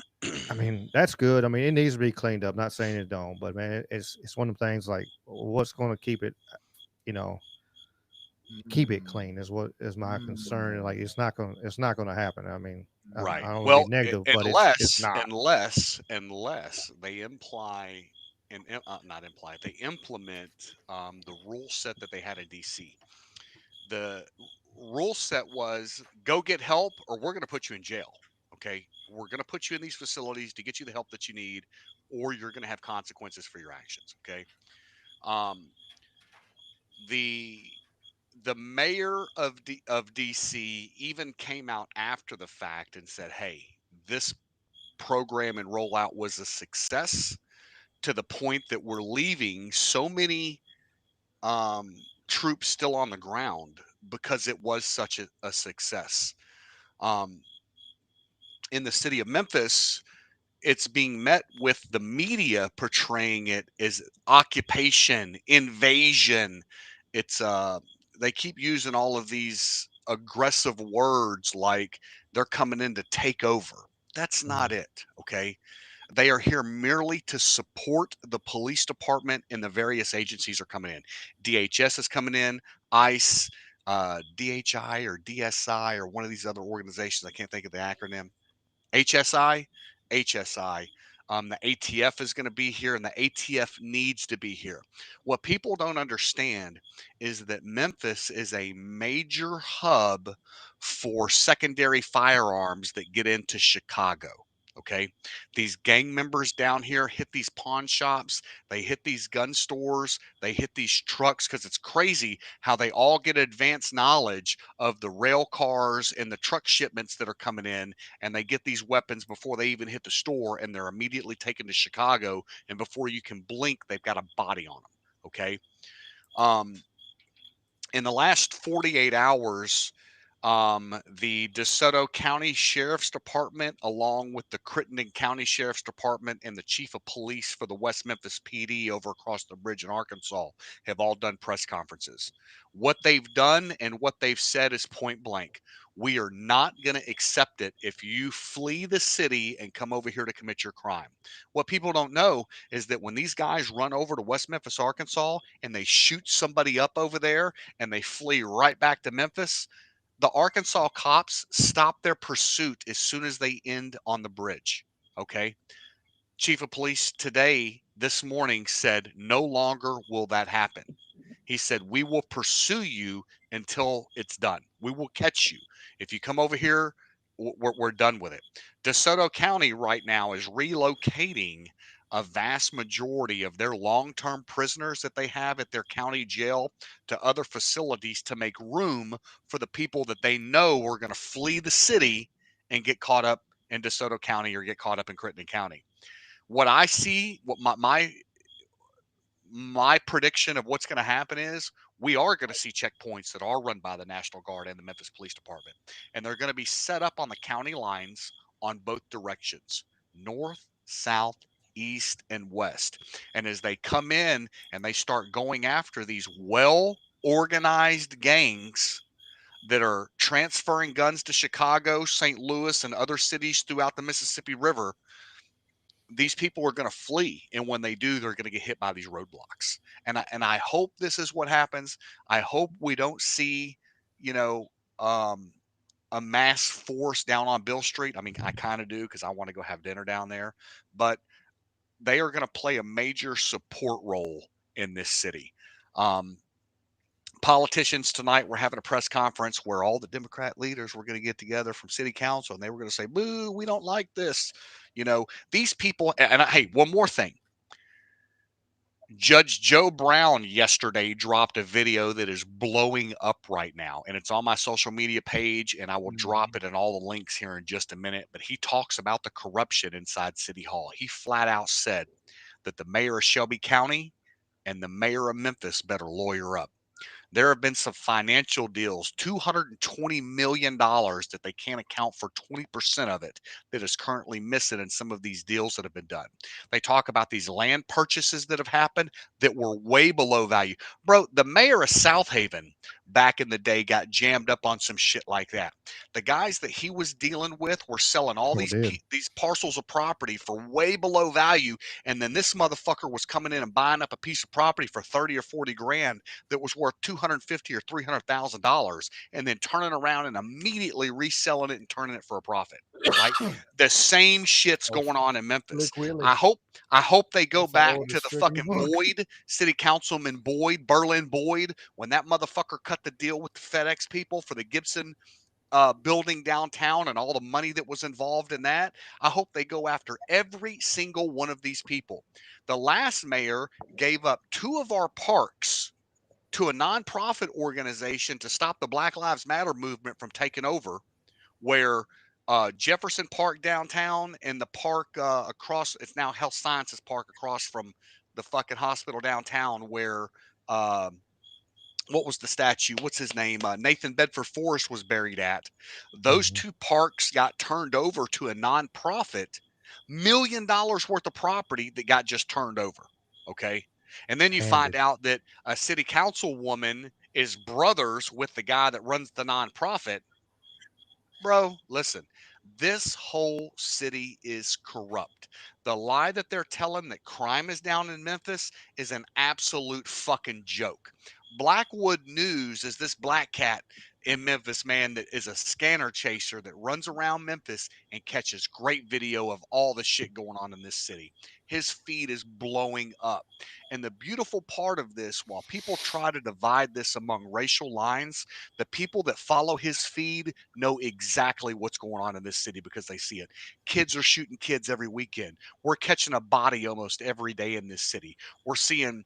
I mean, that's good. I mean, it needs to be cleaned up. Not saying it don't, but man, it's one of the things like what's going to keep it, keep it clean is what is my concern. Like it's not going to happen. I mean, right. I don't want to be negative, but it's not. Unless they imply and not imply, they implement the rule set that they had in DC. The rule set was go get help or we're going to put you in jail. Okay. We're going to put you in these facilities to get you the help that you need, or you're going to have consequences for your actions. Okay. The mayor of DC even came out after the fact and said, hey, this program and rollout was a success to the point that we're leaving so many troops still on the ground because it was such a success. In the city of Memphis, it's being met with the media portraying it as occupation, invasion. It's they keep using all of these aggressive words like they're coming in to take over. That's not it, okay? They are here merely to support the police department, and the various agencies are coming in. DHS is coming in, ICE, DHI or DSI or one of these other organizations. I can't think of the acronym. HSI, HSI. The ATF is going to be here, and the ATF needs to be here. What people don't understand is that Memphis is a major hub for secondary firearms that get into Chicago. Okay. These gang members down here hit these pawn shops, they hit these gun stores, they hit these trucks, because it's crazy how they all get advanced knowledge of the rail cars and the truck shipments that are coming in, and they get these weapons before they even hit the store, and they're immediately taken to Chicago, and before you can blink, they've got a body on them. Okay. In the last 48 hours, the DeSoto County Sheriff's Department, along with the Crittenden County Sheriff's Department and the Chief of Police for the West Memphis PD over across the bridge in Arkansas, have all done press conferences. What they've done and what they've said is point blank: we are not going to accept it if you flee the city and come over here to commit your crime. What people don't know is that when these guys run over to West Memphis, Arkansas, and they shoot somebody up over there and they flee right back to Memphis, the Arkansas cops stop their pursuit as soon as they end on the bridge. Okay. Chief of Police today, this morning, said no longer will that happen. He said, we will pursue you until it's done. We will catch you. If you come over here, we're done with it. DeSoto County right now is relocating a vast majority of their long-term prisoners that they have at their county jail to other facilities to make room for the people that they know are going to flee the city and get caught up in DeSoto County or get caught up in Crittenden County. What I see, what my prediction of what's going to happen is we are going to see checkpoints that are run by the National Guard and the Memphis Police Department, and they're going to be set up on the county lines on both directions, north, south, east, and west. And as they come in and they start going after these well organized gangs that are transferring guns to Chicago, St. Louis, and other cities throughout the Mississippi River, these people are going to flee, and when they do, they're going to get hit by these roadblocks. And I hope this is what happens. I hope we don't see, you know, a mass force down on Bill Street. I mean, I kind of do, because I want to go have dinner down there, but they are going to play a major support role in this city. Politicians tonight were having a press conference where all the Democrat leaders were going to get together from city council, and they were going to say, boo, we don't like this. You know, these people, hey, one more thing. Judge Joe Brown yesterday dropped a video that is blowing up right now, and it's on my social media page, and I will drop it in all the links here in just a minute. But he talks about the corruption inside City Hall. He flat out said that the mayor of Shelby County and the mayor of Memphis better lawyer up. There have been some financial deals, $220 million that they can't account for 20% of it, that is currently missing in some of these deals that have been done. They talk about these land purchases that have happened that were way below value. Bro, the mayor of South Haven back in the day got jammed up on some shit like that. The guys that he was dealing with were selling all these parcels of property for way below value, and then this motherfucker was coming in and buying up a piece of property for 30 or 40 grand that was worth $250,000 or $300,000, and then turning around and immediately reselling it and turning it for a profit. Right? The same shit's going on in Memphis. I hope they go back to the fucking Boyd, City Councilman Boyd, Berlin Boyd, when that motherfucker cut the deal with the FedEx people for the Gibson building downtown and all the money that was involved in that. I hope they go after every single one of these people. The last mayor gave up 2 of our parks to a nonprofit organization to stop the Black Lives Matter movement from taking over, where Jefferson Park downtown and the park across, it's now Health Sciences Park across from the fucking hospital downtown, where what was the statue? What's his name? Nathan Bedford Forrest was buried at. Those two parks got turned over to a nonprofit, $1 million worth of property that got just turned over. Okay. And then you find out that a city council woman is brothers with the guy that runs the nonprofit. Bro, listen, this whole city is corrupt. The lie that they're telling that crime is down in Memphis is an absolute fucking joke. Blackwood News is this black cat in Memphis, man, that is a scanner chaser that runs around Memphis and catches great video of all the shit going on in this city. His feed is blowing up. And the beautiful part of this, while people try to divide this among racial lines, the people that follow his feed know exactly what's going on in this city because they see it. Kids are shooting kids every weekend. We're catching a body almost every day in this city. We're seeing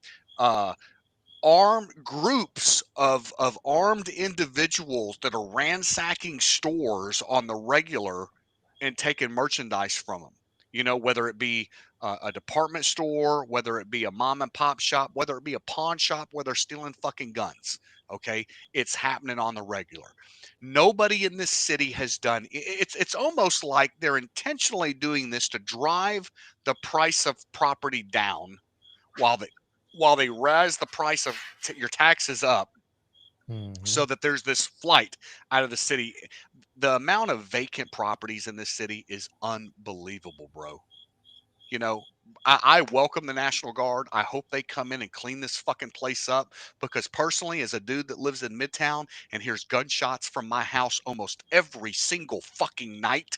armed groups of armed individuals that are ransacking stores on the regular and taking merchandise from them. You know, whether it be a department store, whether it be a mom and pop shop, whether it be a pawn shop where they're stealing fucking guns. Okay, it's happening on the regular. Nobody in this city has done. It's almost like they're intentionally doing this to drive the price of property down, while they raise the price of your taxes up, so that there's this flight out of the city. The amount of vacant properties in this city is unbelievable, bro. You know, I welcome the National Guard. I hope they come in and clean this fucking place up, because personally, as a dude that lives in Midtown and hears gunshots from my house almost every single fucking night,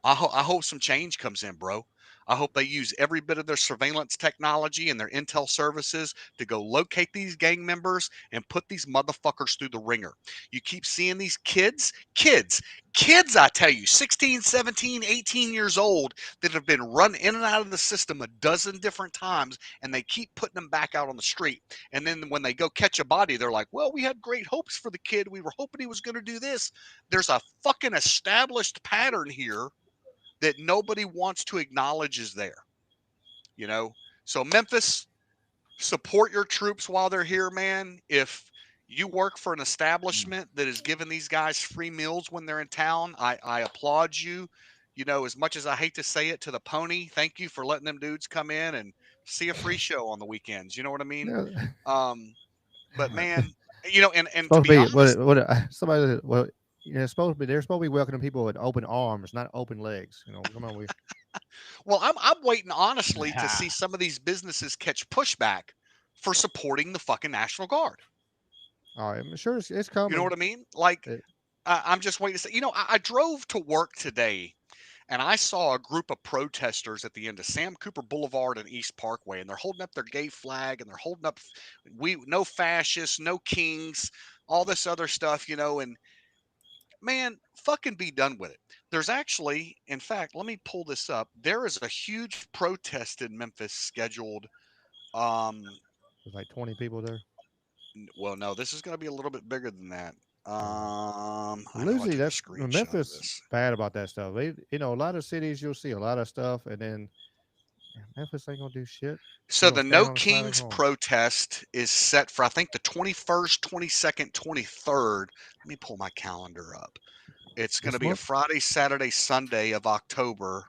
I hope some change comes in, bro. I hope they use every bit of their surveillance technology and their intel services to go locate these gang members and put these motherfuckers through the ringer. You keep seeing these kids, I tell you, 16, 17, 18 years old that have been run in and out of the system a dozen different times, and they keep putting them back out on the street. And then when they go catch a body, they're like, well, we had great hopes for the kid. We were hoping he was going to do this. There's a fucking established pattern here that nobody wants to acknowledge is there, you know? So Memphis, support your troops while they're here, man. If you work for an establishment that is giving these guys free meals when they're in town, I applaud you. You know, as much as I hate to say it to the pony, thank you for letting them dudes come in and see a free show on the weekends. You know what I mean? But man, you know, and to supposed be to be honest, somebody, well, you know, they're supposed to be welcoming people with open arms, not open legs. You know, come on, well, I'm waiting honestly to see some of these businesses catch pushback for supporting the fucking National Guard. all right, I'm sure it's coming. You know what I mean? Like, I'm just waiting to say. You know, I drove to work today, and I saw a group of protesters at the end of Sam Cooper Boulevard and East Parkway, and they're holding up their gay flag, and they're holding up, we no fascists, no kings, all this other stuff, you know. And man, fucking be done with it. There's actually, in fact, let me pull this up. There is a huge protest in Memphis scheduled. There's like 20 people there. Well, no, this is going to be a little bit bigger than that. Usually that's Memphis bad about that stuff. You know, a lot of cities you'll see a lot of stuff, and then Memphis ain't gonna do shit. So the No Kings protest is set for, I think, the 21st, 22nd, 23rd. Let me pull my calendar up. It's going to be a Friday, Saturday, Sunday of October.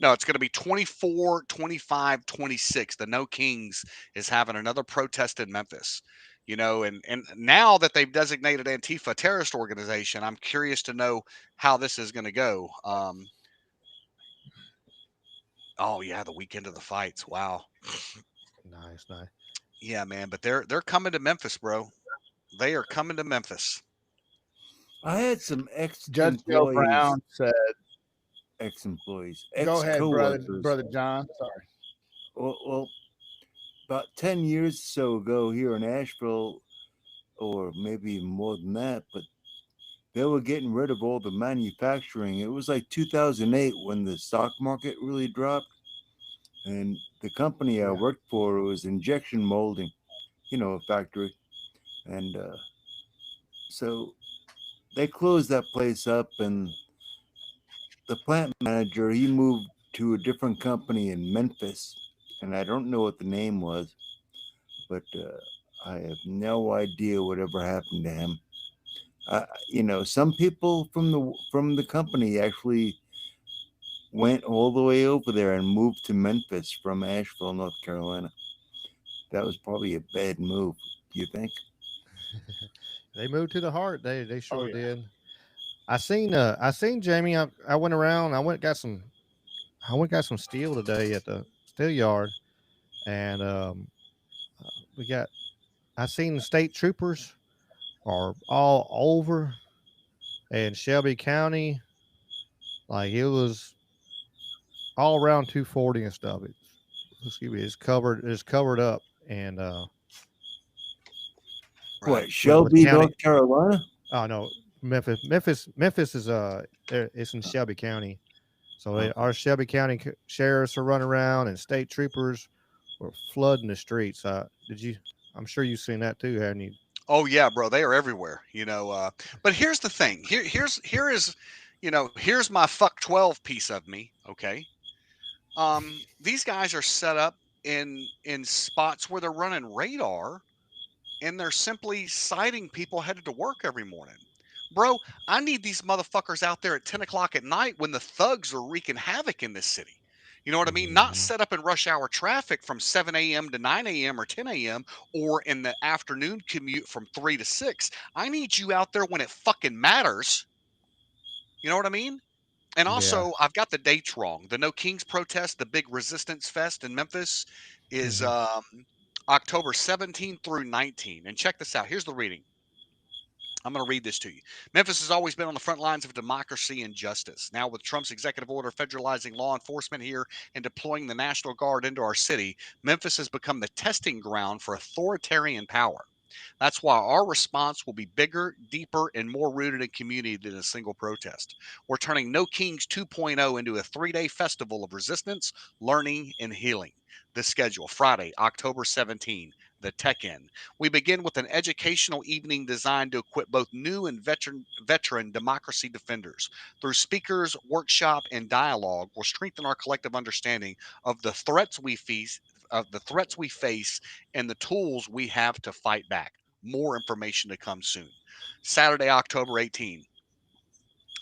No, it's going to be 24, 25, 26. The No Kings is having another protest in Memphis. You know, and now that they've designated Antifa a terrorist organization, I'm curious to know how this is going to go. Oh yeah, the weekend of the fights. Wow. Nice. Yeah, man, but they're coming to Memphis, bro. They are coming to Memphis. I had some Judge Joe Brown said, ex-employees. Go ahead, brother John. Sorry. Well, about 10 years or so ago here in Asheville, or maybe even more than that, but they were getting rid of all the manufacturing. It was like 2008 when the stock market really dropped. And the company I worked for was injection molding, you know, a factory. And so they closed that place up, and the plant manager, he moved to a different company in Memphis. And I don't know what the name was, but I have no idea whatever happened to him. Some people from the company actually went all the way over there and moved to Memphis from Asheville, North Carolina. That was probably a bad move. Do you think? They moved to the heart. They sure yeah. did. I seen Jamie. I went around. I went got some steel today at the steel yard, and we got. I seen the state troopers are all over in Shelby County. Like it was all around 240 and stuff. Excuse me, it's covered up and What, Right. with Shelby, county. North Carolina? Oh no, Memphis is it's in Shelby County. So Okay. our Shelby County sheriffs are running around and state troopers were flooding the streets. I'm sure you've seen that too, haven't you? Oh yeah, bro, they are everywhere, but here's the thing. Here's my fuck 12 piece of me, okay? These guys are set up in spots where they're running radar and they're simply sighting people headed to work every morning. Bro, I need these motherfuckers out there at 10 o'clock at night when the thugs are wreaking havoc in this city. You know what I mean? Not set up in rush hour traffic from 7 a.m. to 9 a.m. or 10 a.m. or in the afternoon commute from 3 to 6. I need you out there when it fucking matters. You know what I mean? And Yeah. also, I've got the dates wrong. The No Kings protest, the big resistance fest in Memphis, is Mhm. October 17 through 19. And check this out. Here's the reading. I'm going to read this to you. Memphis has always been on the front lines of democracy and justice. Now, with Trump's executive order federalizing law enforcement here and deploying the National Guard into our city, Memphis has become the testing ground for authoritarian power. That's why our response will be bigger, deeper, and more rooted in community than a single protest. We're turning No Kings 2.0 into a 3-day festival of resistance, learning, and healing. The schedule: Friday, October 17, the Tech In. We begin with an educational evening designed to equip both new and veteran democracy defenders. Through speakers, workshop, and dialogue, we'll strengthen our collective understanding of the threats we face, and the tools we have to fight back. More information to come soon. Saturday, October 18,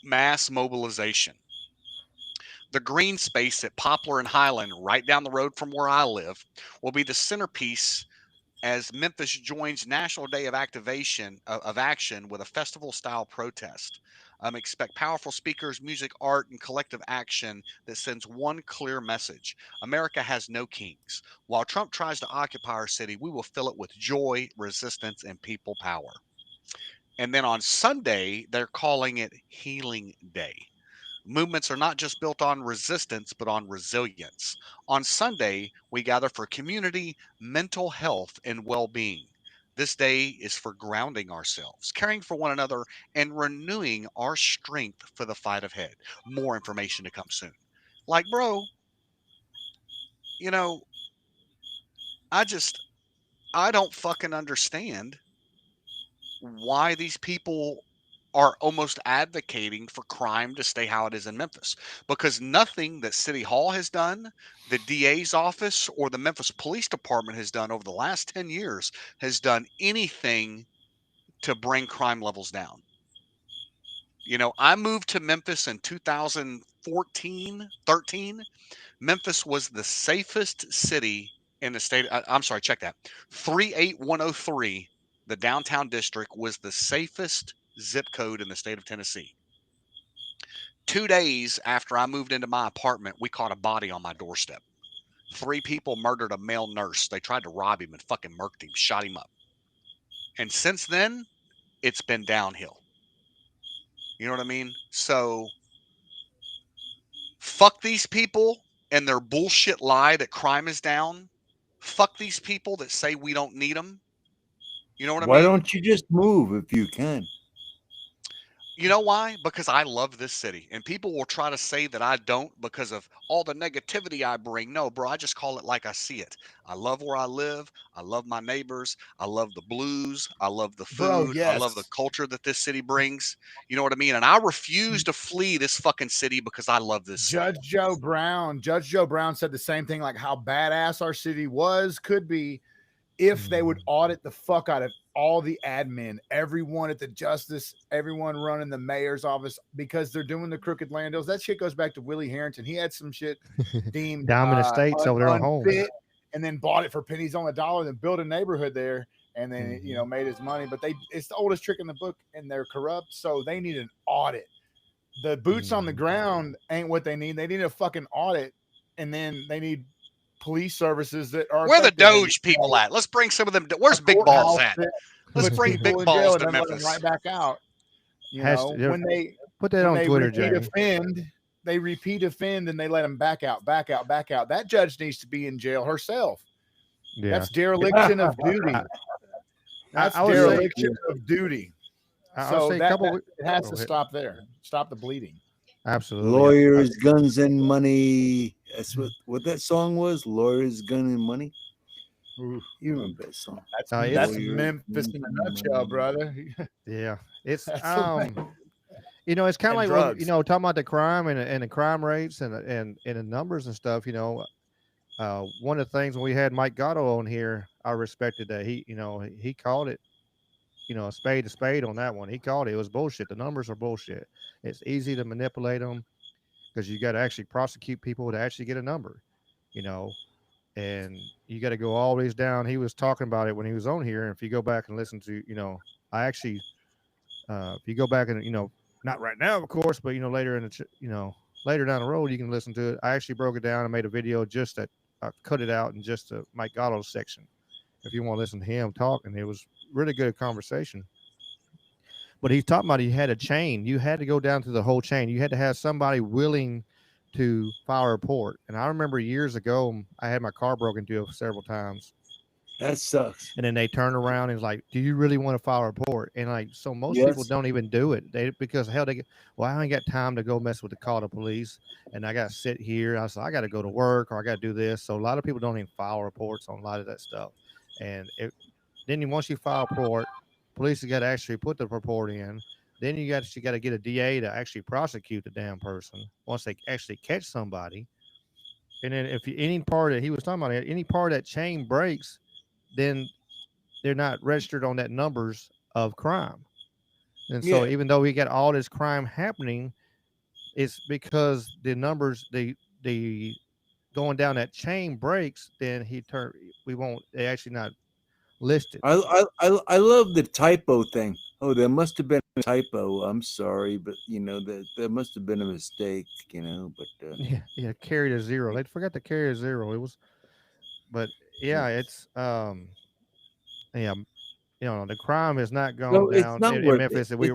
mass mobilization. The green space at Poplar and Highland, right down the road from where I live, will be the centerpiece as Memphis joins National Day of Action with a festival style protest. Expect powerful speakers, music, art, and collective action that sends one clear message: America has no kings. While Trump tries to occupy our city, we will fill it with joy, resistance, and people power. And then on Sunday, they're calling it Healing Day. Movements are not just built on resistance, but on resilience. On Sunday, we gather for community, mental health, and well being. This day is for grounding ourselves, caring for one another, and renewing our strength for the fight ahead. More information to come soon. Like, bro, you know, I just, I don't fucking understand why these people are almost advocating for crime to stay how it is in Memphis, because nothing that City Hall has done, the DA's office, or the Memphis Police Department has done over the last 10 years has done anything to bring crime levels down. I moved to Memphis in 2014, 13. Memphis was the safest city in the state. I'm sorry, check that. 38103, the downtown district, was the safest zip code in the state of Tennessee. 2 days after I moved into my apartment, we caught a body on my doorstep. 3 people murdered a male nurse. They tried to rob him and fucking murked him, shot him up. And since then, it's been downhill. You know what I mean? So, fuck these people and their bullshit lie that crime is down. Fuck these people that say we don't need them. You know what I Why mean? don't you just move if you can? You know why? Because I love this city. And people will try to say that I don't because of all the negativity I bring. No, bro, I just call it like I see it. I love where I live. I love my neighbors. I love the blues. I love the Bro, food. I love the yes. culture that this city brings. You know what I mean? And I refuse to flee this fucking city because I love this city. Judge Joe Brown said the same thing, like how badass our city could be if they would audit the fuck out of all the admin, everyone at the justice, everyone running the mayor's office, because they're doing the crooked land deals. That shit goes back to Willie Harrington. He had some shit deemed Diamond Estates over there on home, unfit, and then bought it for pennies on the dollar, then built a neighborhood there, and then made his money. But it's the oldest trick in the book, and they're corrupt, so they need an audit. The boots on the ground ain't what they need. They need a fucking audit, and then they need police services that are. Where the Doge people at? Let's bring some of them. Where's Big Balls at? Let's bring Big Balls to Memphis. Right back out. When they put that on Twitter, Jamie. They repeat offend, and they let them back out. That judge needs to be in jail herself. Yeah. That's dereliction of duty. That's dereliction of duty. So it has to stop there. Stop the bleeding. Absolutely. Lawyers, guns, and money. That's what that song was. Lawyers, gun, and money. You remember that song? That's Memphis in a nutshell, brother. Yeah, it's it's kind of like drugs. talking about the crime and the crime rates and the numbers and stuff. One of the things when we had Mike Gatto on here, I respected that he called it. A spade to spade on that one. He called it. It was bullshit. The numbers are bullshit. It's easy to manipulate them because you got to actually prosecute people to actually get a number, and you got to go all these down. He was talking about it when he was on here. And if you go back and listen to, I actually, if you go back and, not right now, of course, but, later in the, later down the road, you can listen to it. I actually broke it down and made a video just that I cut it out in just the Mike Gatto's section. If you want to listen to him talking, it was really good conversation. But he's talking about he had a chain. You had to go down through the whole chain. You had to have somebody willing to file a report. And I remember years ago, I had my car broken into several times. That sucks. And then they turn around and like, do you really want to file a report? And so most people don't even do it. Because hell, I ain't got time to go mess with the call the police. And I got to sit here. I got to go to work or I got to do this. So a lot of people don't even file reports on a lot of that stuff. And then once you file a report, police have got to actually put the report in. Then you got to get a DA to actually prosecute the damn person once they actually catch somebody. And then if any part that he was talking about, any part of that chain breaks, then they're not registered on that numbers of crime. And so even though we got all this crime happening, it's because the numbers, the going down that chain breaks, then they actually not listed. I love the typo thing. Oh, there must have been a typo. I'm sorry, but there must have been a mistake. But carried a zero. They forgot to carry a zero. It was, but it's the crime is not going down in Memphis. We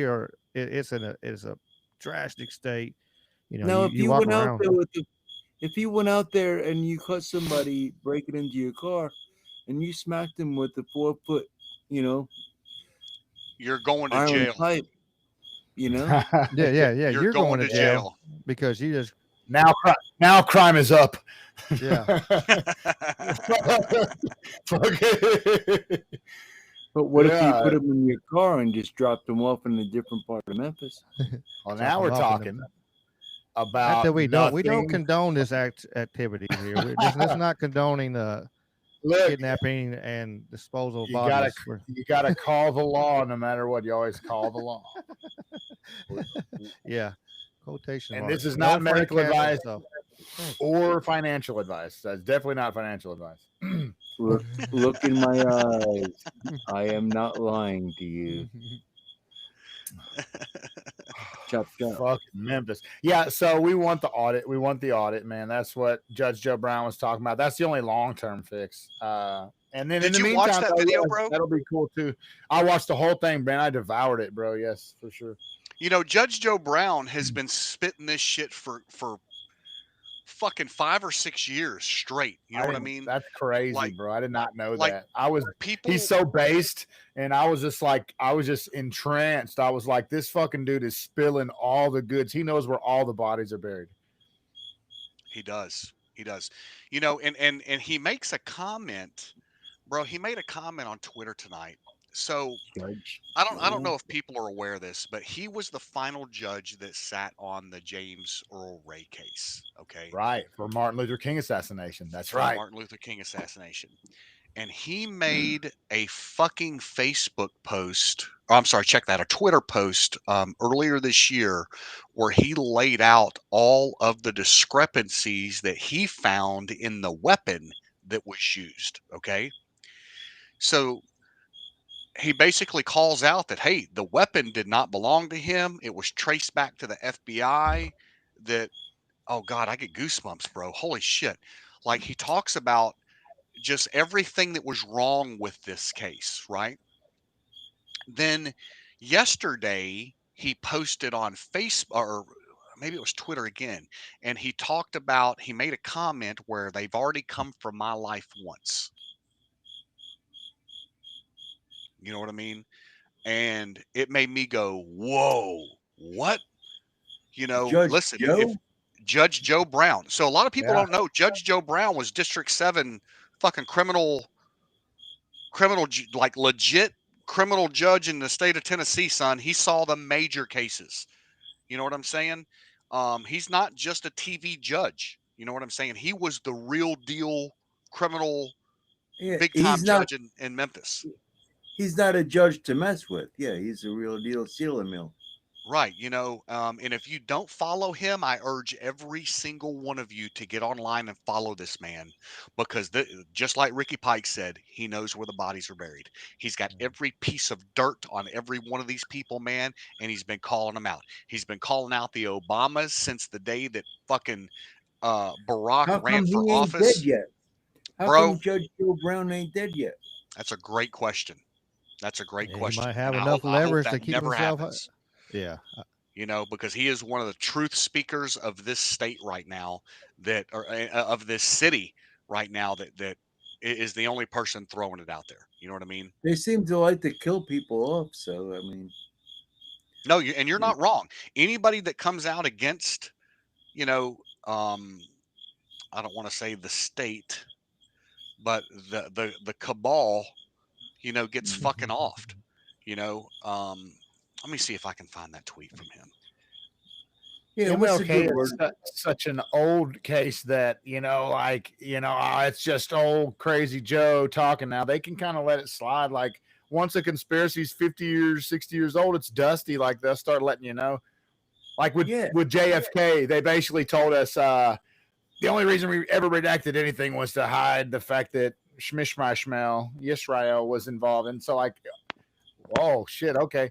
are. It's a drastic state. Now, if you went out there if you went out there and you caught somebody breaking into your car, and you smacked him with the 4-foot, you're going to jail. Pipe, yeah. You're going to jail because you just now crime is up. Yeah. But what if you put him in your car and just dropped him off in a different part of Memphis? Well, now we're talking about we don't condone this activity here. It's not condoning kidnapping and disposal of bodies. You gotta call the law no matter what. You always call the law. Yeah. Quotation. And this is not medical advice or financial advice. That's definitely not financial advice. Look in my eyes. I am not lying to you. Chop. Fucking Memphis. Yeah, so we want the audit. We want the audit, man. That's what Judge Joe Brown was talking about. That's the only long-term fix. And then Did in the you meantime, watch that video, bro? That'll be cool too. I watched the whole thing, man. I devoured it, bro. Yes, for sure. Judge Joe Brown has been spitting this shit for fucking 5 or 6 years straight. You know what I mean? That's crazy, bro. I did not know that. He's so so based, and I was just entranced. I was like, this fucking dude is spilling all the goods. He knows where all the bodies are buried. He does. And he makes a comment, bro. He made a comment on Twitter tonight. So I don't know if people are aware of this, but he was the final judge that sat on the James Earl Ray case. Okay. Right. For Martin Luther King assassination. That's right. Martin Luther King assassination. and he made a fucking Facebook post. Or I'm sorry, check that, a Twitter post earlier this year where he laid out all of the discrepancies that he found in the weapon that was used. Okay. So he basically calls out that, hey, the weapon did not belong to him. It was traced back to the FBI. That, oh God, I get goosebumps, bro. Holy shit. Like, he talks about just everything that was wrong with this case, right? Then yesterday he posted on Facebook, or maybe it was Twitter again, and he talked about, he made a comment where they've already come for my life once. You know what I mean? And it made me go, whoa, what? You know, Judge listen, if Joe? Judge Joe Brown. So a lot of people Yeah. don't know Judge Joe Brown was District 7 fucking criminal, like legit criminal judge in the state of Tennessee, son. He saw the major cases. You know what I'm saying? He's not just a TV judge. You know what I'm saying? He was the real deal criminal, Yeah, big time judge in Memphis. He's not a judge to mess with. Yeah, he's a real deal sealer mill. Right. You know, and if you don't follow him, I urge every single one of you to get online and follow this man, because just like Ricky Pike said, he knows where the bodies are buried. He's got every piece of dirt on every one of these people, man, and he's been calling them out. He's been calling out the Obamas since the day that fucking Barack How ran come for he ain't dead office. yet? How Bro, come Judge Joe Brown ain't dead yet? that's a great question. That's a great He question. might have And enough I hope leverage to that keep never himself. happens. Yeah. You know, because he is one of the truth speakers of this state right now, that, or of this city right now, that is the only person throwing it out there. You know what I mean? They seem to like to kill people off. So, I mean, No, and you're not wrong. Anybody that comes out against, you know, I don't want to say the state, but the cabal, you know, gets fucking offed. You know, let me see if I can find that tweet from him. yeah, what's the MLK good word? is such an old case that, it's just old crazy Joe talking now. They can kind of let it slide. Like, once a conspiracy's 50 years, 60 years old, it's dusty. Like, they'll start letting you know. Like with JFK, they basically told us the only reason we ever redacted anything was to hide the fact that Shmishmashmel, Yisrael, was involved. And so, like, oh, shit, okay.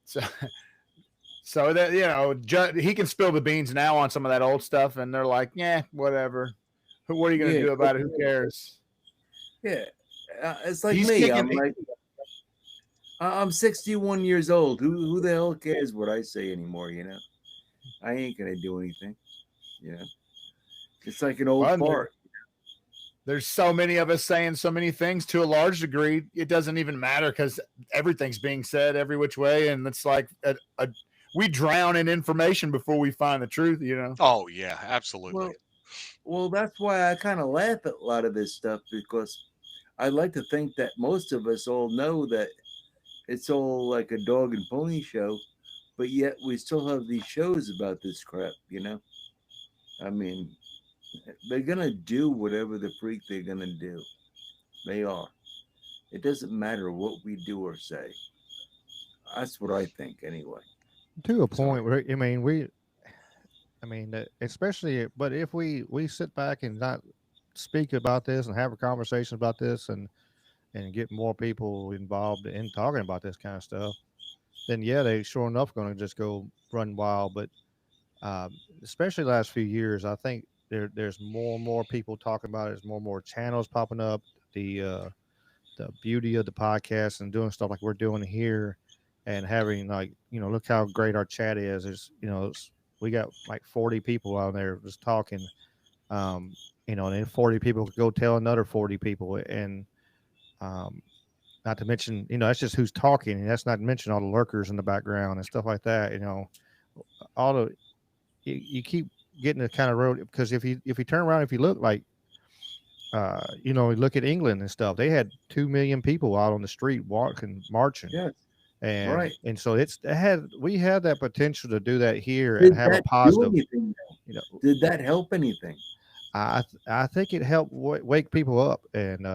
So that, you know, he can spill the beans now on some of that old stuff, and they're like, yeah, whatever. What are you going to do about it? Who cares? Yeah, it's like me. I'm 61 years old. Who the hell cares what I say anymore? You know, I ain't gonna do anything. You know, it's like an old fart. There's so many of us saying so many things. To a large degree, it doesn't even matter because everything's being said every which way, and it's like we drown in information before we find the truth, you know? Oh, yeah, absolutely. Well, that's why I kind of laugh at a lot of this stuff, because I like to think that most of us all know that it's all like a dog and pony show, but yet we still have these shows about this crap, you know? I mean, they're going to do whatever the freak they're going to do. They are. It doesn't matter what we do or say. That's what I think, anyway. To a point where, especially, but if we sit back and not speak about this and have a conversation about this and get more people involved in talking about this kind of stuff, then yeah, they sure enough going to just go run wild. But especially the last few years, I think there's more and more people talking about it. There's more and more channels popping up. The beauty of the podcast and doing stuff like we're doing here, and having, like, you know, look how great our chat is. There's, you know, we got like 40 people out there just talking, you know, and then 40 people could go tell another 40 people. And not to mention, you know, that's just who's talking. And that's not to mention all the lurkers in the background and stuff like that. You know, you keep getting the kind of road, because if you turn around, if you look like, you know, look at England and stuff, they had 2 million people out on the street walking, marching. Yes. And right. And so we had that potential to do that here and have a positive. You know, did that help anything? I think it helped wake people up, and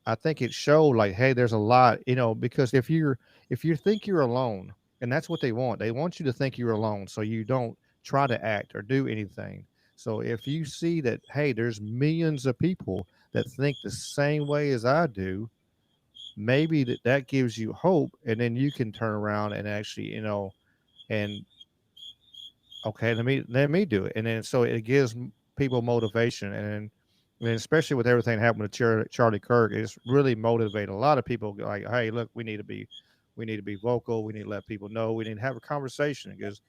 I think it showed like, hey, there's a lot, because if you think you're alone, and that's what they want you to think you're alone, so you don't try to act or do anything. So if you see that, hey, there's millions of people that think the same way as I do, maybe that gives you hope, and then you can turn around and actually, and okay, let me do it, and then so it gives people motivation, and especially with everything happening with Charlie Kirk, it's really motivated a lot of people. Like, hey, look, we need to be vocal. We need to let people know. We need to have a conversation because,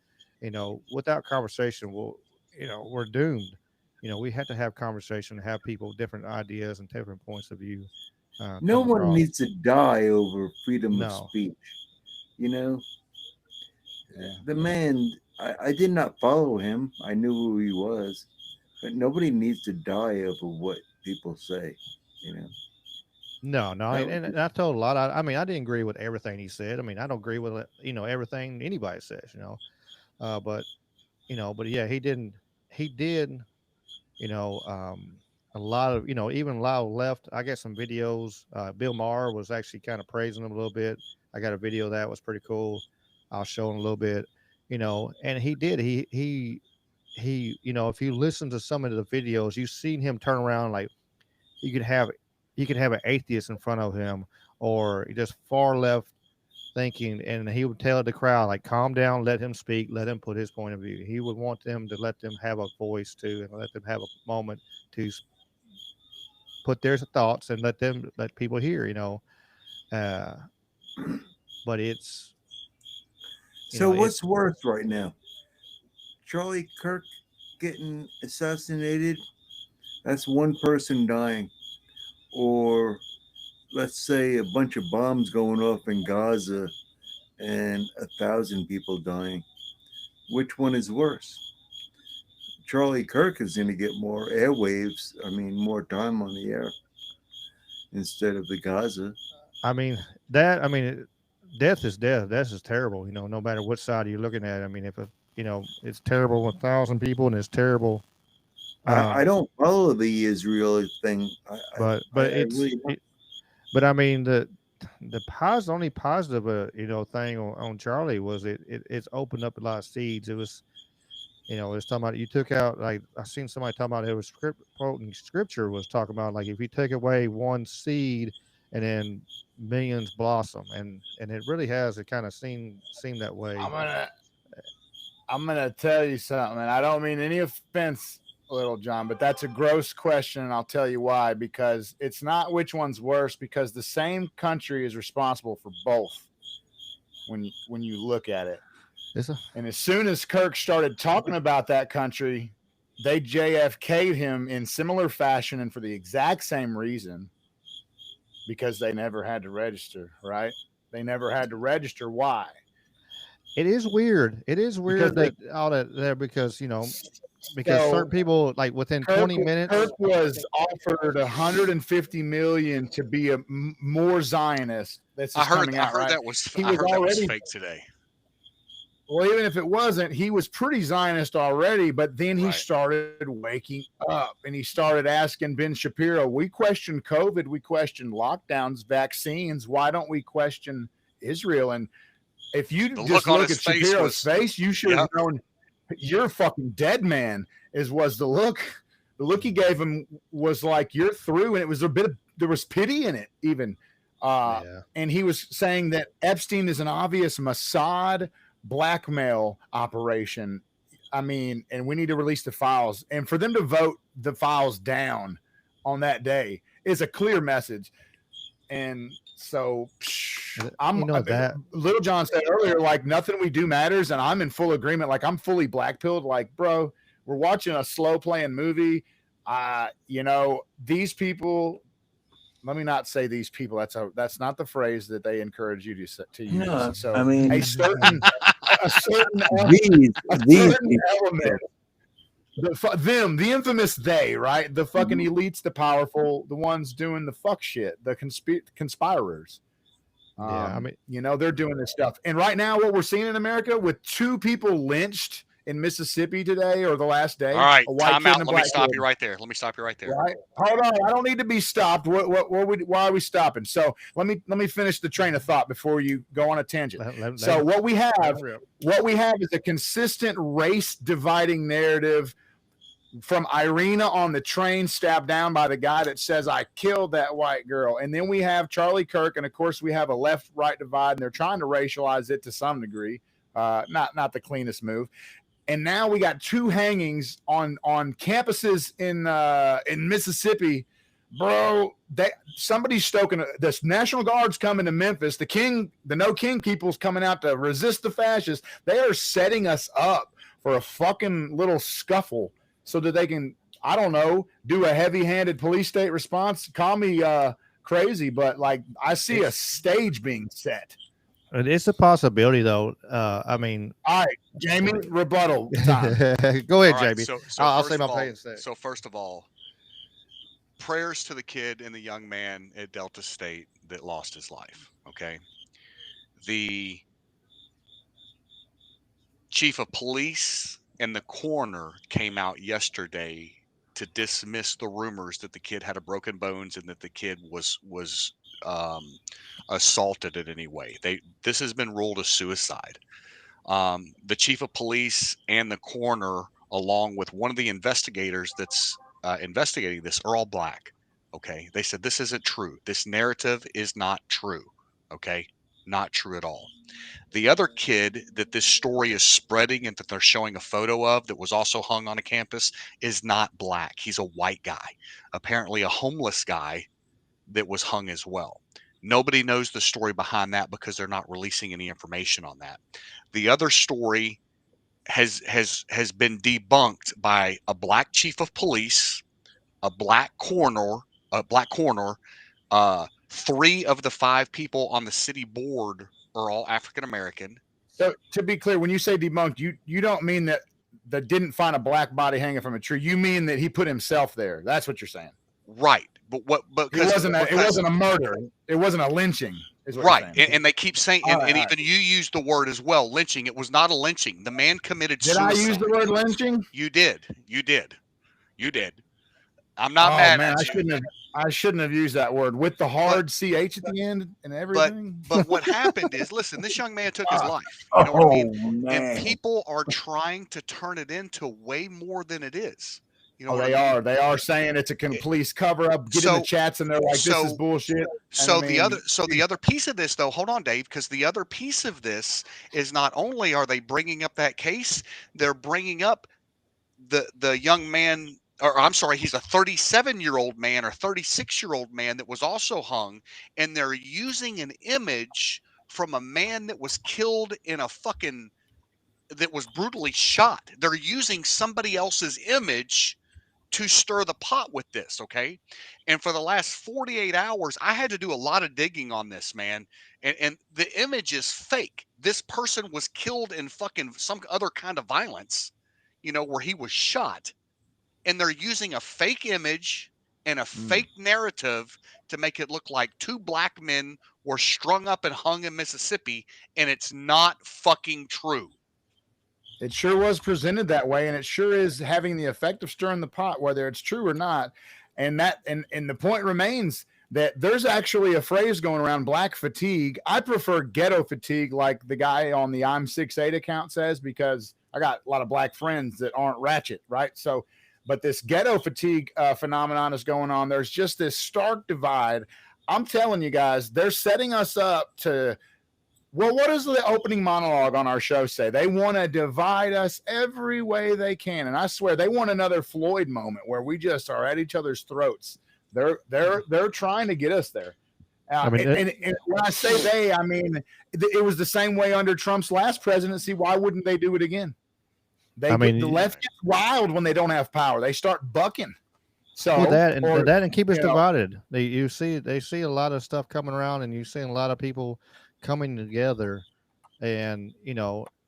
without conversation, we're doomed. We have to have conversation, have people different ideas and different points of view. No Come one across. needs to die over freedom of No. speech. Yeah. The man, I did not follow him. I knew who he was, but nobody needs to die over what people say. No, That would and I told a lot. I mean, I didn't agree with everything he said. I mean, I don't agree with everything anybody says. But but yeah, he didn't. He did. You know, a lot of even a lot of left. I got some videos. Bill Maher was actually kind of praising him a little bit. I got a video that was pretty cool. I'll show him a little bit. And he did. He. If you listen to some of the videos, you've seen him turn around like you could have an atheist in front of him or just far left thinking, and he would tell the crowd like, calm down, let him speak, let him put his point of view. He would want them to let them have a voice too, and let them have a moment to put their thoughts and let people hear. uh but it's So what's worse right now? Charlie Kirk getting assassinated? That's one person dying. Or let's say a bunch of bombs going off in Gaza and 1,000 people dying. Which one is worse? Charlie Kirk is going to get more airwaves, more time on the air instead of the Gaza. Death is death. Death is terrible, no matter what side you're looking at. If it's terrible with 1,000 people, and it's terrible. I don't follow the Israel thing. But the only positive thing on Charlie was it's opened up a lot of seeds. It was it's talking about, you took out, like I seen somebody talking about, it was quoting scripture, was talking about like if you take away one seed and then millions blossom, and it really has. It kind of seemed that way. I'm gonna tell you something, and I don't mean any offense, Little John, but that's a gross question, and I'll tell you why. Because it's not which one's worse, because the same country is responsible for both when you look at it. And as soon as Kirk started talking about that country, they JFK'd him in similar fashion and for the exact same reason, because they never had to register, right? They never had to register. Why? It is weird. It is weird that all that there, because because certain people, like within 20 minutes, Kirk was offered $150 million to be a more Zionist. I heard that was fake today. Well, even if it wasn't, he was pretty Zionist already, but then he started waking up and he started asking Ben Shapiro, we question COVID, we question lockdowns, vaccines. Why don't we question Israel? And if you just look at Shapiro's face, you should have known you're a fucking dead man, was the look. The look he gave him was like, you're through. And it was there was pity in it even. And he was saying that Epstein is an obvious Mossad blackmail operation. And we need to release the files, and for them to vote the files down on that day is a clear message. And so Little John said earlier, like, nothing we do matters, and I'm in full agreement. Like, I'm fully black-pilled. Like, bro, we're watching a slow playing movie. These people, let me not say these people. That's not the phrase that they encourage you to use. No, so a certain element. The infamous they, right? The fucking elites, the powerful, the ones doing the fuck shit, the conspirers. They're doing this stuff. And right now, what we're seeing in America with 2 people lynched in Mississippi today or the last day. All right, A white time kid out. and a Let me black stop kid. you right there. Let me stop you right there. Right. Hold on. I don't need to be stopped. Why are we stopping? So let me finish the train of thought before you go on a tangent. So what we have is a consistent race dividing narrative from Irina on the train stabbed down by the guy that says, I killed that white girl. And then we have Charlie Kirk. And of course we have a left-right divide, and they're trying to racialize it to some degree. Not the cleanest move. And now we got 2 hangings on campuses in Mississippi, bro. Somebody's stoking this National Guard's coming to Memphis. The No King people's coming out to resist the fascists. They are setting us up for a fucking little scuffle so that they can, I don't know, do a heavy-handed police state response. Call me crazy, but like I see a stage being set. It's a possibility, though. I mean, all right, Jamie, rebuttal time. Go ahead, All right, Jamie. so I'll first say my of all- play instead. So first of all, prayers to the kid and the young man at Delta State that lost his life. Okay, the chief of police and the coroner came out yesterday to dismiss the rumors that the kid had a broken bones and that the kid was assaulted in any way. This has been ruled a suicide. The chief of police and the coroner, along with one of the investigators that's investigating this, are all black. Okay, they said this isn't true. This narrative is not true. Okay, not true at all. The other kid that this story is spreading and that they're showing a photo of that was also hung on a campus is not black. He's a white guy, apparently a homeless guy that was hung as well. Nobody knows the story behind that because they're not releasing any information on that. The other story has been debunked by a black chief of police, a black coroner, 3 of the 5 people on the city board are all African American. So to be clear, when you say debunked, you don't mean that didn't find a black body hanging from a tree. You mean that he put himself there. That's what you're saying. Right. But it wasn't a murder. It wasn't a lynching. Is what right. You're saying. And they keep saying, and even you used the word as well, lynching. It was not a lynching. The man committed suicide. Did I use the word lynching? You did. I'm not mad man, at you. I shouldn't have used that word with the hard CH at the end and everything. But what happened is, listen, this young man took his life. You know what I mean? Man. And people are trying to turn it into way more than it is. You know, they are. They are saying it's a complete cover up. Get in the chats and they're like, "This is bullshit." The other piece of this, though, hold on, Dave, because the other piece of this is not only are they bringing up that case, they're bringing up the young man. Or I'm sorry, he's a 37-year-old man or 36-year-old man that was also hung, and they're using an image from a man that was killed in that was brutally shot. They're using somebody else's image to stir the pot with this, okay? And for the last 48 hours, I had to do a lot of digging on this, man. And the image is fake. This person was killed in some other kind of violence, where he was shot. And they're using a fake image and a fake narrative to make it look like 2 black men were strung up and hung in Mississippi, and it's not fucking true. It sure was presented that way, and it sure is having the effect of stirring the pot, whether it's true or not. And the point remains that there's actually a phrase going around, black fatigue. I prefer ghetto fatigue, like the guy on the I'm 6'8" account says, because I got a lot of black friends that aren't ratchet, right? So, but this ghetto fatigue phenomenon is going on. There's just this stark divide. I'm telling you guys, they're setting us up to, well, what does the opening monologue on our show say? They want to divide us every way they can. And I swear they want another Floyd moment where we just are at each other's throats. They're trying to get us there. And when I say they, I mean, it was the same way under Trump's last presidency. Why wouldn't they do it again? The left gets wild when they don't have power. They start bucking. So that keep us divided. They see a lot of stuff coming around, and you see a lot of people coming together, and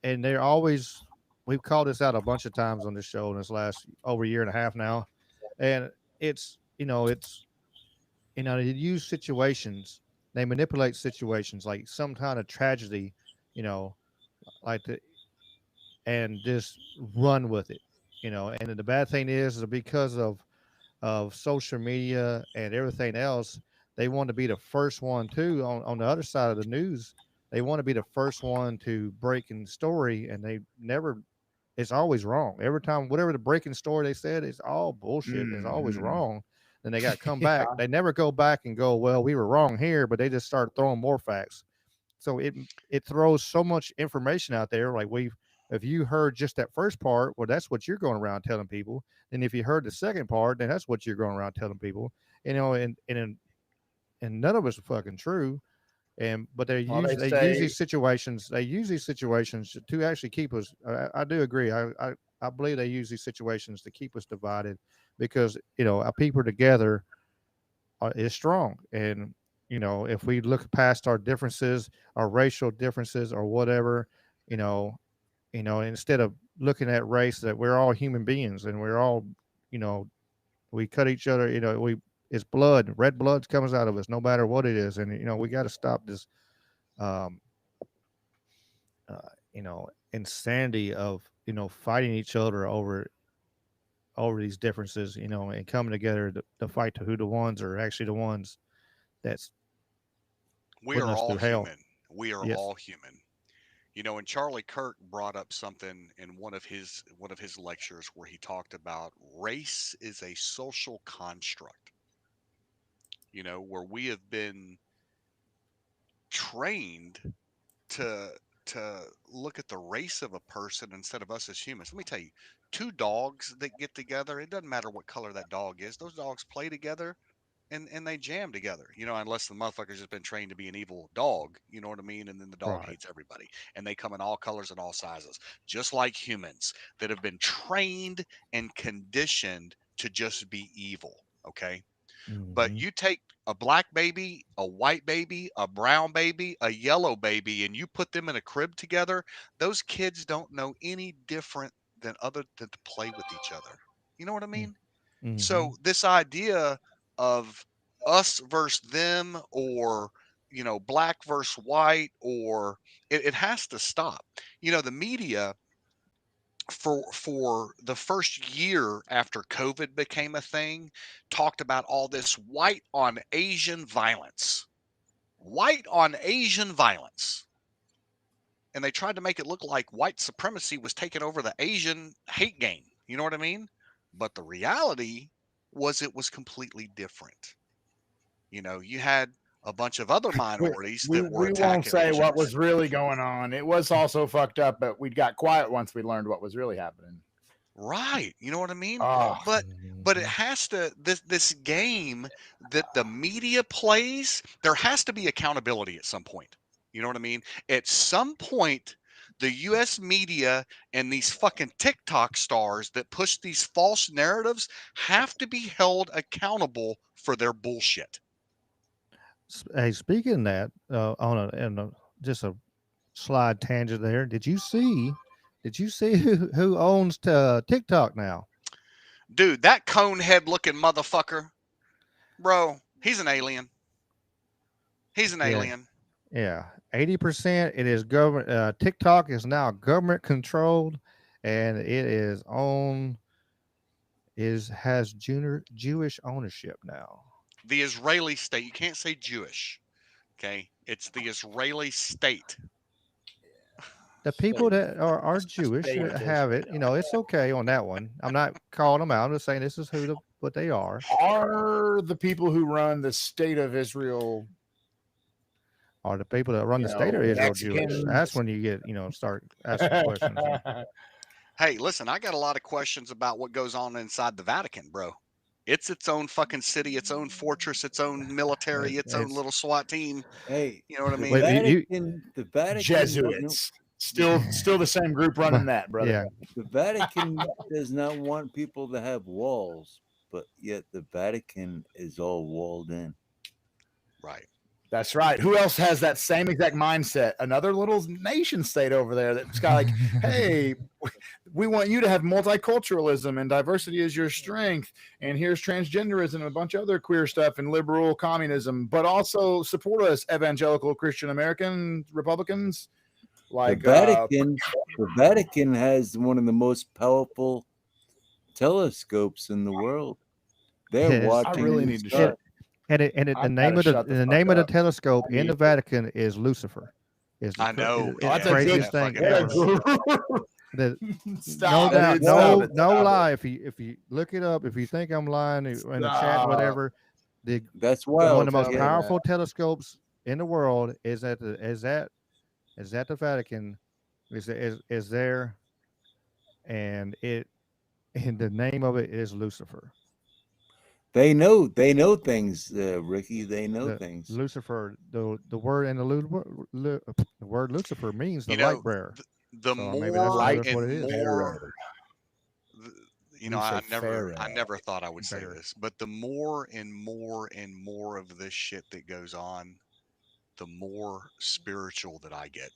and they're always. We've called this out a bunch of times on this show in this last over a year and a half now, and it's they use situations, they manipulate situations like some kind of tragedy, and just run with it, you know. And the bad thing is because of social media and everything else, they want to be the first one too on the other side of the news. They want to be the first one to break in story, and they never. It's always wrong every time. Whatever the breaking story they said, it's all bullshit. It's always wrong. Then they got to come back. They never go back and go, well, we were wrong here, but they just start throwing more facts. So it throws so much information out there. Like if you heard just that first part, well, that's what you're going around telling people. And if you heard the second part, then that's what you're going around telling people. You know, and none of us are fucking true. But they use these situations. They use these situations to actually keep us. I do agree. I believe they use these situations to keep us divided, because you know our people together is strong. And you know, if we look past our differences, our racial differences, or whatever, you know, instead of looking at race, that we're all human beings and we're all, you know, we cut each other. You know, it's blood. Red blood comes out of us, no matter what it is. And you know, we got to stop this, you know, insanity of fighting each other over these differences. You know, and coming together to fight to who the ones are actually the ones that's we are all human. We are Yes. all human. You know, and Charlie Kirk brought up something in one of his lectures where he talked about race is a social construct. You know, where we have been trained to look at the race of a person instead of us as humans. Let me tell you, two dogs that get together, it doesn't matter what color that dog is. Those dogs play together and they jam together, you know, unless the motherfucker's just been trained to be an evil dog, you know what I mean? And then the dog Right. hates everybody. And they come in all colors and all sizes, just like humans that have been trained and conditioned to just be evil. Okay. But Mhm. you take a black baby, a white baby, a brown baby, a yellow baby, and you put them in a crib together, those kids don't know any different than to play with each other. You know what I mean? So Mhm. this idea of us versus them, or you know, black versus white, or it has to stop. You know, the media for the first year after COVID became a thing, talked about all this white on Asian violence. White on Asian violence. And they tried to make it look like white supremacy was taking over the Asian hate game. You know what I mean? But the reality was it was completely different. You know, you had a bunch of other minorities that were We won't attacking say what Asians. was really going on. It was also fucked up, but we got quiet once we learned what was really happening. Right. You know what I mean? Oh, But it has to, this game that the media plays, there has to be accountability at some point. You know what I mean? At some point, the US media and these fucking TikTok stars that push these false narratives have to be held accountable for their bullshit. Hey, speaking of that, just a slide tangent there. Did you see who owns TikTok now? Dude, that cone head looking motherfucker, bro, he's an alien. He's an Yeah, alien. yeah. 80% it is government. TikTok is now government controlled, and it is has Jewish ownership now. The Israeli state, you can't say Jewish. Okay, it's the Israeli state. The people that are Jewish have it. You know, it's okay on that one. I'm not calling them out. I'm just saying this is what they are. are the people who run the state of Israel Are the people that run the state of Israel Jewish? Mexicans? That's when you get, start asking questions. Hey, listen, I got a lot of questions about what goes on inside the Vatican, bro. It's its own fucking city, its own fortress, its own military, its own little SWAT team. Hey, You know what I mean? The Vatican Jesuits. Still the same group running that, brother. Yeah. The Vatican does not want people to have walls, but yet the Vatican is all walled in. Right. That's right. Who else has that same exact mindset? Another little nation state over there that's got like, hey, we want you to have multiculturalism and diversity is your strength. And here's transgenderism and a bunch of other queer stuff and liberal communism, but also support us, evangelical Christian American Republicans. Like the Vatican has one of the most powerful telescopes in the world. They're Yes. watching. I really need to shut. The name of the telescope in the Vatican is Lucifer. I know. It's a craziest good- thing ever. Stop, no doubt, dude, stop it, no stop it. lie. If you look it up, if you think I'm lying in the chat, whatever, that's why one of the most powerful telescopes in the world is at the Vatican, is there, and the name of it is Lucifer. They know things, Ricky. They know things. Lucifer, the word in the word Lucifer means the light bearer. The So more maybe that's what it is. I never thought I would say this, but the more and more and more of this shit that goes on, the more spiritual that I get.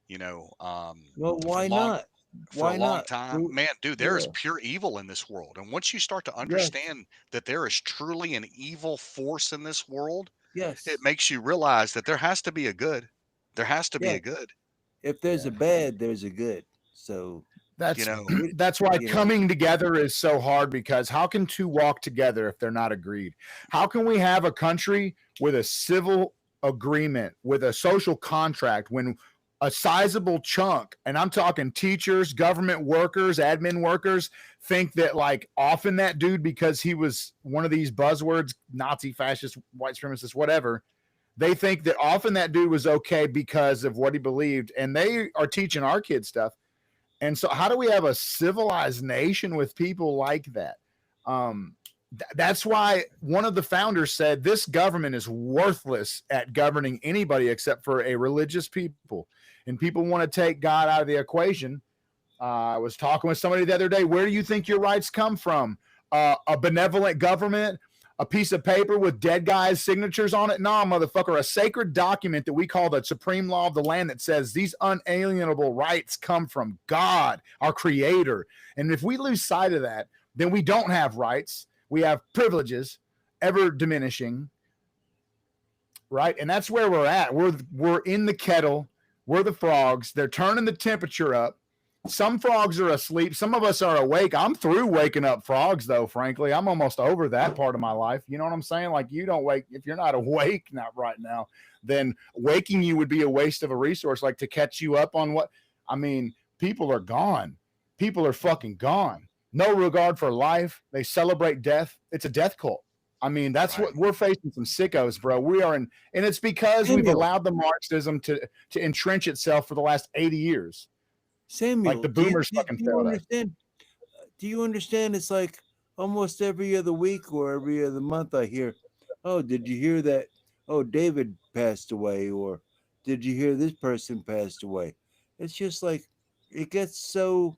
Well, why not? For a long time, man, dude, there is pure evil in this world, and once you start to understand that there is truly an evil force in this world, it makes you realize that there has to be a good. There has to be a good. If there's a bad, there's a good. So that's why coming together is so hard, because how can two walk together if they're not agreed? How can we have a country with a civil agreement, with a social contract, when a sizable chunk, and I'm talking teachers, government workers, admin workers, think that like often that dude, because he was one of these buzzwords, Nazi, fascist, white supremacist, whatever, they think that often that dude was okay because of what he believed, and they are teaching our kids stuff. And so how do we have a civilized nation with people like that? That's why one of the founders said this government is worthless at governing anybody except for a religious people. And people want to take God out of the equation. I was talking with somebody the other day. Where do you think your rights come from? A benevolent government? A piece of paper with dead guys' signatures on it? Nah, motherfucker. A sacred document that we call the supreme law of the land that says these unalienable rights come from God, our creator. And if we lose sight of that, then we don't have rights. We have privileges, ever diminishing, right? And that's where we're at. We're in the kettle. We're the frogs. They're turning the temperature up. Some frogs are asleep. Some of us are awake. I'm through waking up frogs, though, frankly. I'm almost over that part of my life. You know what I'm saying? Like, you don't wake. If you're not awake, not right now, then waking you would be a waste of a resource, like to catch you up on what, I mean, people are gone. People are fucking gone. No regard for life. They celebrate death. It's a death cult. I mean, that's what we're facing, some sickos, bro. We are in, and it's because we've allowed the Marxism to entrench itself for the last 80 years. Samuel, like the boomers fucking failed us. Do you understand? It's like almost every other week or every other month I hear, oh, did you hear that? Oh, David passed away, or did you hear this person passed away? It's just like, it gets so,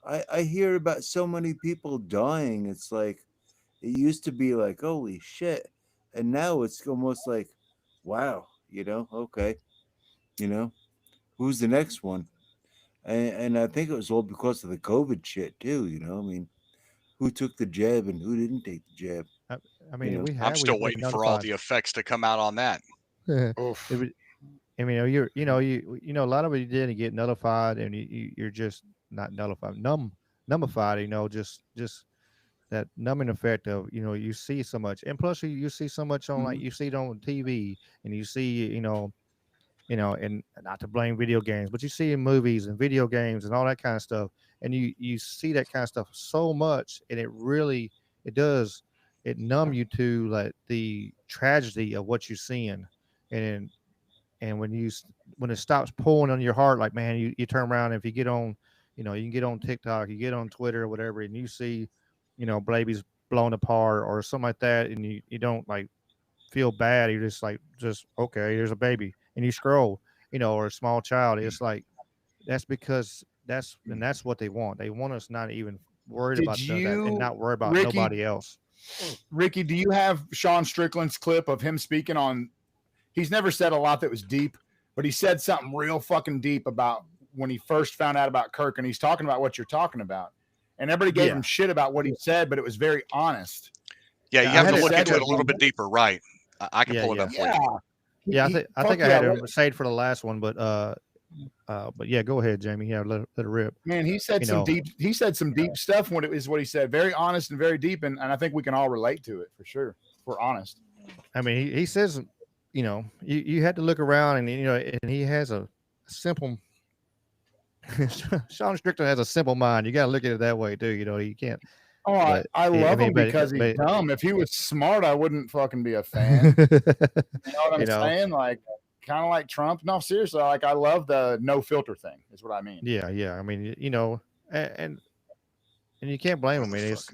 I hear about so many people dying. It's like, it used to be like, holy shit. And now it's almost like, wow, okay. Who's the next one? And I think it was all because of the COVID shit too. I mean, who took the jab and who didn't take the jab? I mean, I'm still waiting for all the effects to come out on that. I mean, a lot of it didn't get nullified, and you're just not nullified, numbified. Just that numbing effect of you see so much, and plus you see so much on like you see it on TV, and you see and not to blame video games, but you see in movies and video games and all that kind of stuff, and you see that kind of stuff so much, and it numb you to like the tragedy of what you're seeing, and when it stops pulling on your heart, like, man, you turn around, and if you get on, you can get on TikTok, you get on Twitter or whatever, and you see, babies blown apart or something like that, and you don't like feel bad. You're just like, okay, here's a baby, and you scroll, or a small child. It's like, that's because that's what they want. They want us not even worried about that and not worry about nobody else. Ricky, do you have Sean Strickland's clip of him speaking on? He's never said a lot that was deep, but he said something real fucking deep about when he first found out about Kirk, and he's talking about what you're talking about. And everybody gave him shit about what he said, but it was very honest. Yeah, you have to look into it a little bit deeper, right? I can pull it up for you. Yeah, I think I had it saved for the last one, but But yeah, go ahead, Jamie. Yeah, let it rip. Man, he said You some know, deep. He said some deep stuff when it is what he said. Very honest and very deep, and I think we can all relate to it for sure. If we're honest. I mean, he says, you know, you had to look around, and you know, and he has a simple. Sean Strickland has a simple mind. You got to look at it that way too. You know, you can't. Oh, But I I love mean, him because he's dumb. If he was smart, I wouldn't fucking be a fan. You know what I'm you know, saying? Like, kind of like Trump. No, seriously, like I love the no filter thing. Is what I mean. yeah, yeah. I mean, you know, and you can't blame him. I mean, it's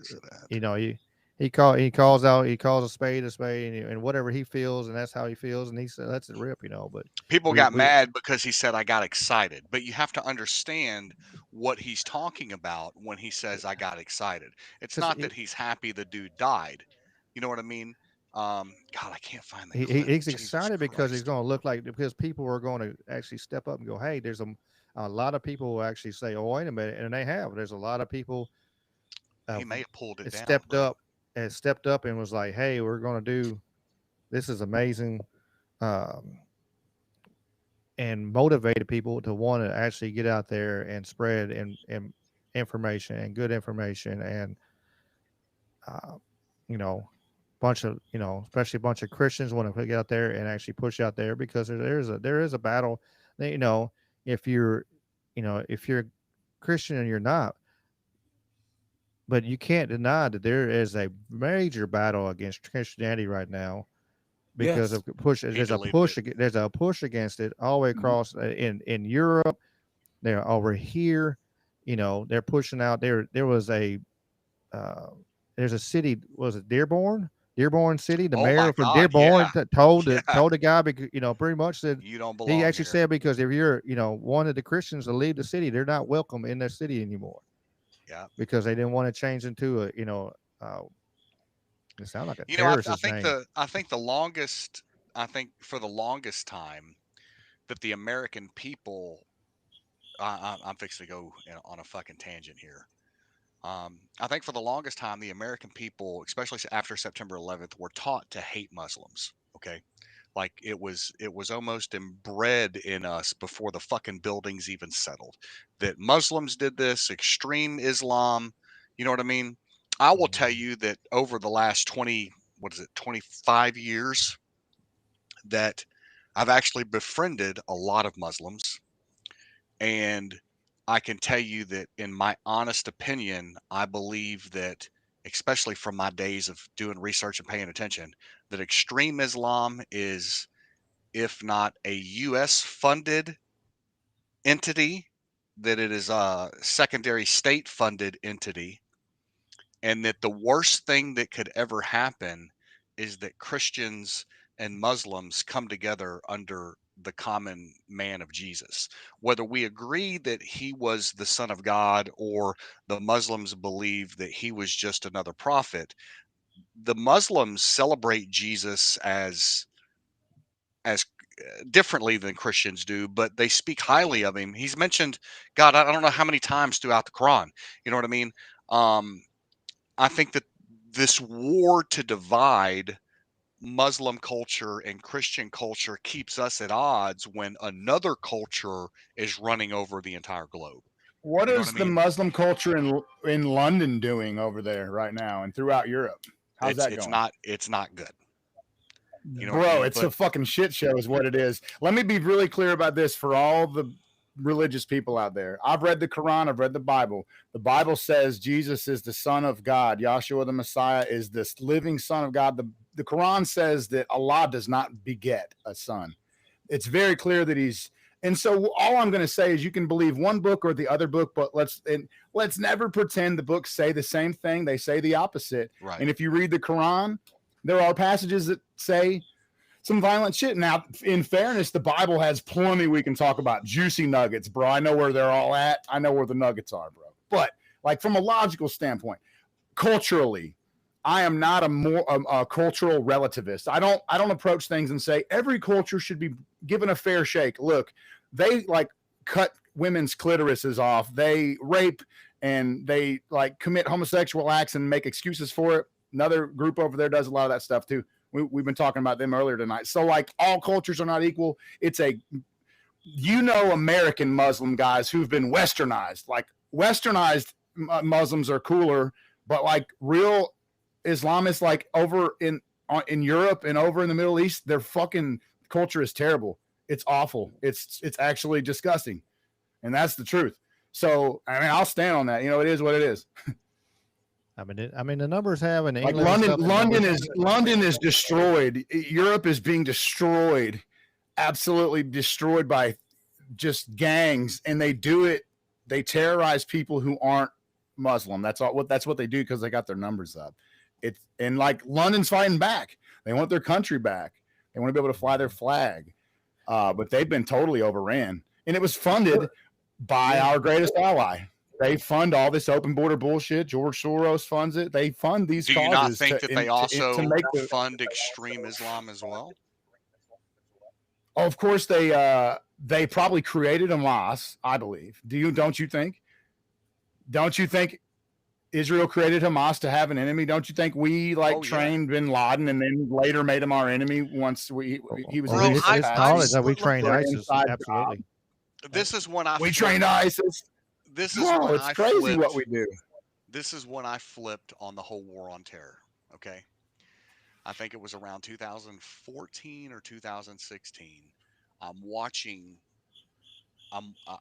you know, he calls a spade, and whatever he feels, and that's how he feels, and he said lets it rip, you know. But People got mad because he said I got excited, but you have to understand what he's talking about when he says I got excited. It's not that he's happy the dude died. You know what I mean? God, I can't find the clip. he's Jesus excited because he's Christ. going to look like, because people are going to actually step up and go, hey, there's a lot of people who actually say, oh, wait a minute, and they have. There's a lot of people. He may have pulled it down. Stepped up and was like, hey, we're going to do. This is amazing. And motivated people to want to actually get out there and spread and information and good information, and you know, bunch of, you know, especially a bunch of Christians want to get out there and actually push out there, because there is a battle. You know, if you're Christian and you're not, but you can't deny that there is a major battle against Christianity right now. Because of push, there's a push against it all the way across in Europe. They're over here, you know. They're pushing out there. There was there's a city, was it Dearborn City? The mayor from Dearborn told the guy, because, you know, pretty much said you don't belong. He actually said, because if you're, you know, wanted the Christians to leave the city, they're not welcome in their city anymore. Yeah, because they didn't want to change into a, you know. It sounds like a terrorist name. I think for the longest time that the American people, I'm fixing to go on a fucking tangent here. I think for the longest time, the American people, especially after September 11th, were taught to hate Muslims. Okay. Like it was almost inbred in us before the fucking buildings even settled, that Muslims did this, extreme Islam. You know what I mean? I will tell you that over the last 25 years, that I've actually befriended a lot of Muslims. And I can tell you that, in my honest opinion, I believe that, especially from my days of doing research and paying attention, that extreme Islam is, if not a U.S. funded entity, that it is a secondary state funded entity. And that the worst thing that could ever happen is that Christians and Muslims come together under the common man of Jesus. Whether we agree that he was the Son of God, or the Muslims believe that he was just another prophet, the Muslims celebrate Jesus as differently than Christians do, but they speak highly of him. He's mentioned, God, I don't know how many times throughout the Quran. You know what I mean? I think that this war to divide Muslim culture and Christian culture keeps us at odds when another culture is running over the entire globe. What is the Muslim culture in London doing over there right now and throughout Europe? How's that going? It's not good. You know, bro, it's a fucking shit show is what it is. Let me be really clear about this for all the religious people out there. I've read the Quran, I've read the Bible. The Bible says Jesus is the Son of God. Yahshua the Messiah is this living Son of God. The Quran says that Allah does not beget a son. It's very clear that he's, and so all I'm going to say is you can believe one book or the other book, but let's never pretend the books say the same thing. They say the opposite. Right. And if you read the Quran, there are passages that say some violent shit. Now, in fairness, the Bible has plenty we can talk about. Juicy nuggets, bro. I know where they're all at. I know where the nuggets are, bro. But like from a logical standpoint, culturally, I am not a cultural relativist. I don't approach things and say every culture should be given a fair shake. Look, they like cut women's clitorises off. They rape and they like commit homosexual acts and make excuses for it. Another group over there does a lot of that stuff too. We've been talking about them earlier tonight. So like all cultures are not equal. It's a American Muslim guys who've been westernized. Like westernized Muslims are cooler, but like real Islamists, like over in Europe and over in the Middle East, their fucking culture is terrible. It's awful. It's actually disgusting, and that's the truth. So I mean, I'll stand on that. It is what it is. I mean, the numbers have an like London is destroyed. Europe is being destroyed, absolutely destroyed by just gangs, and they do it. They terrorize people who aren't Muslim. That's what they do because they got their numbers up. And like London's fighting back. They want their country back. They want to be able to fly their flag. But they've been totally overran, and it was funded by our greatest ally. They fund all this open border bullshit. George Soros funds it. They fund these causes. Do you not think that they also fund extreme Islam as well? Oh, of course, they probably created Hamas, I believe. Don't you think? Don't you think Israel created Hamas to have an enemy? Don't you think we trained bin Laden and then later made him our enemy once he was? We trained ISIS. Absolutely. This is when we trained ISIS. This is when it's crazy what we do. This is when I flipped on the whole war on terror. Okay. I think it was around 2014 or 2016.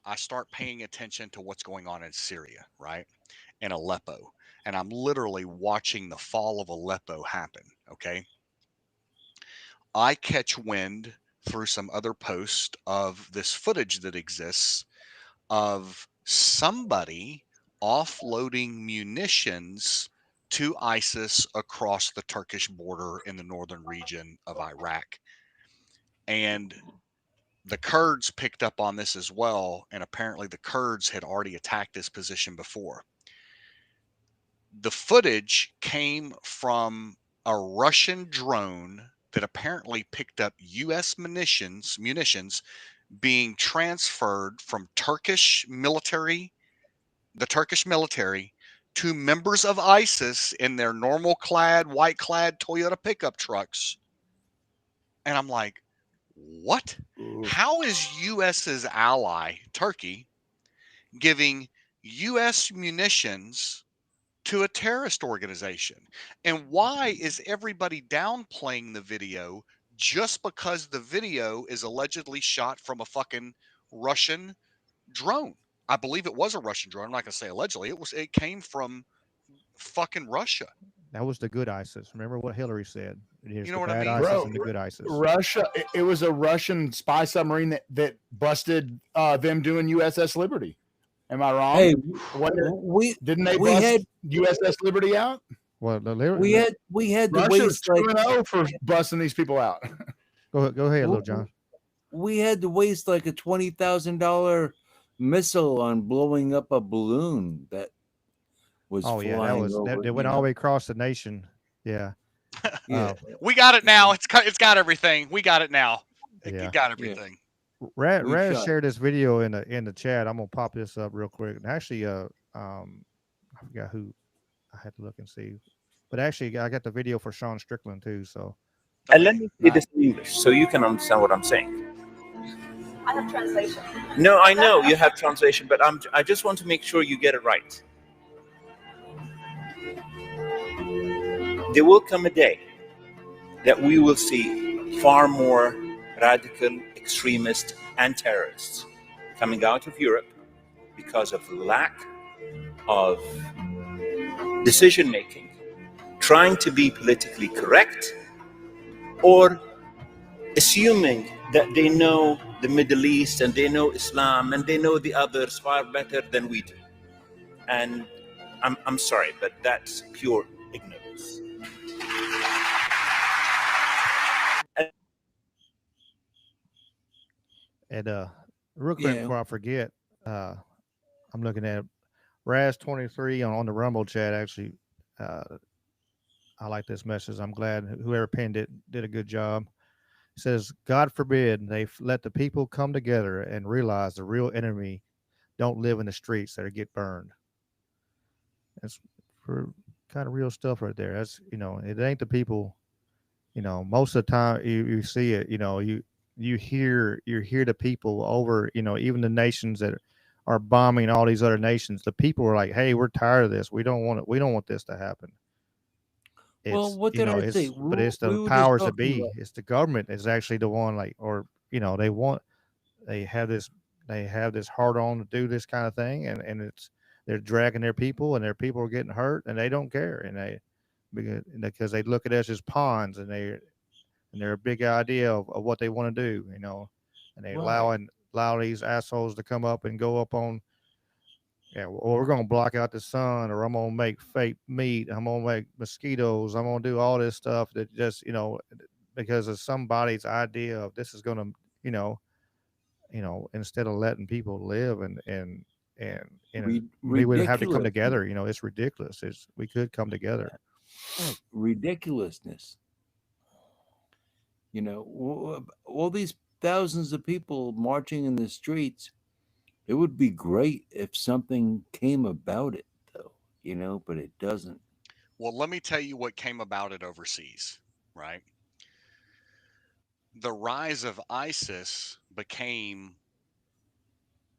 I start paying attention to what's going on in Syria, right? And Aleppo. And I'm literally watching the fall of Aleppo happen. Okay. I catch wind through some other post of this footage that exists of somebody offloading munitions to ISIS across the Turkish border in the northern region of Iraq. And the Kurds picked up on this as well. And apparently the Kurds had already attacked this position before. The footage came from a Russian drone that apparently picked up U.S. munitions being transferred from the Turkish military to members of ISIS in their white clad Toyota pickup trucks. And I'm like, what? Ooh. How is U.S.'s ally, Turkey, giving U.S. munitions to a terrorist organization? And why is everybody downplaying the video just because the video is allegedly shot from a fucking Russian drone? I believe it was a Russian drone. I'm not going to say allegedly. It came from fucking Russia. That was the good ISIS. Remember what Hillary said? You know what I mean? ISIS and the good ISIS. Russia. It was a Russian spy submarine that busted them doing USS Liberty. Am I wrong? Hey, didn't they bust USS Liberty out? Well, we had to Russia's waste 2-0 for busting these people out. Go ahead, Little John. We had to waste like a $20,000 missile on blowing up a balloon that was that went all the way across the nation. Yeah. We got it now. It's got everything. We got it now. Yeah. It got everything. Raz shared this video in the chat. I'm gonna pop this up real quick. And actually, I forgot who. I had to look and see, but actually, I got the video for Sean Strickland too. So, and let me say this in English so you can understand what I'm saying. I have translation. No, I know you have translation, but I just want to make sure you get it right. There will come a day that we will see far more radical extremists and terrorists coming out of Europe because of lack of decision making, trying to be politically correct, or assuming that they know the Middle East and they know Islam and they know the others far better than we do. And I'm sorry, but that's pure ignorance. And real quick before I forget, I'm looking at Raz23 on the Rumble chat. Actually, I like this message. I'm glad whoever pinned it did a good job. It says, God forbid they let the people come together and realize the real enemy don't live in the streets that get burned. That's for kind of real stuff right there. That's, it ain't the people, most of the time you see it, you hear the people over, even the nations that are bombing all these other nations. The people are like, hey, we're tired of this. We don't want it. We don't want this to happen. Well, what did I say? But it's We the were just powers that talking be. about. It's the government is actually the one, like, or they have this hard on to do this kind of thing, and they're dragging their people, and their people are getting hurt, and they don't care, and because they look at us as pawns, and they're a big idea of what they want to do, and they Right. allow these assholes to come up and go up on. Yeah, well, we're gonna block out the sun, or I'm gonna make fake meat. I'm gonna make mosquitoes. I'm gonna do all this stuff that just, because of somebody's idea of this is gonna, you know, instead of letting people live and we would have to come Ridiculous. together. It's ridiculous. We could come together. Ridiculousness. All these thousands of people marching in the streets. It would be great if something came about it, though, but it doesn't. Well, let me tell you what came about it overseas, right? The rise of ISIS became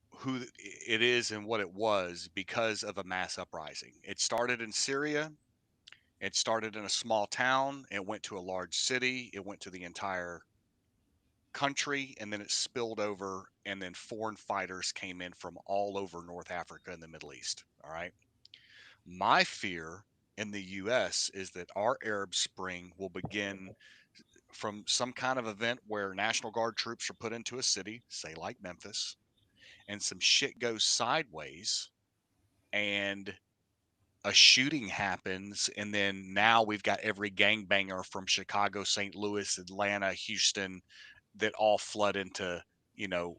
who it is and what it was because of a mass uprising. It started in Syria. It started in a small town. It went to a large city. It went to the entire country, and then it spilled over, and then foreign fighters came in from all over North Africa and the Middle East. All right. My fear in the US is that our Arab Spring will begin from some kind of event where National Guard troops are put into a city, say like Memphis, and some shit goes sideways and a shooting happens, and then now we've got every gangbanger from Chicago, St. Louis, Atlanta, Houston that all flood into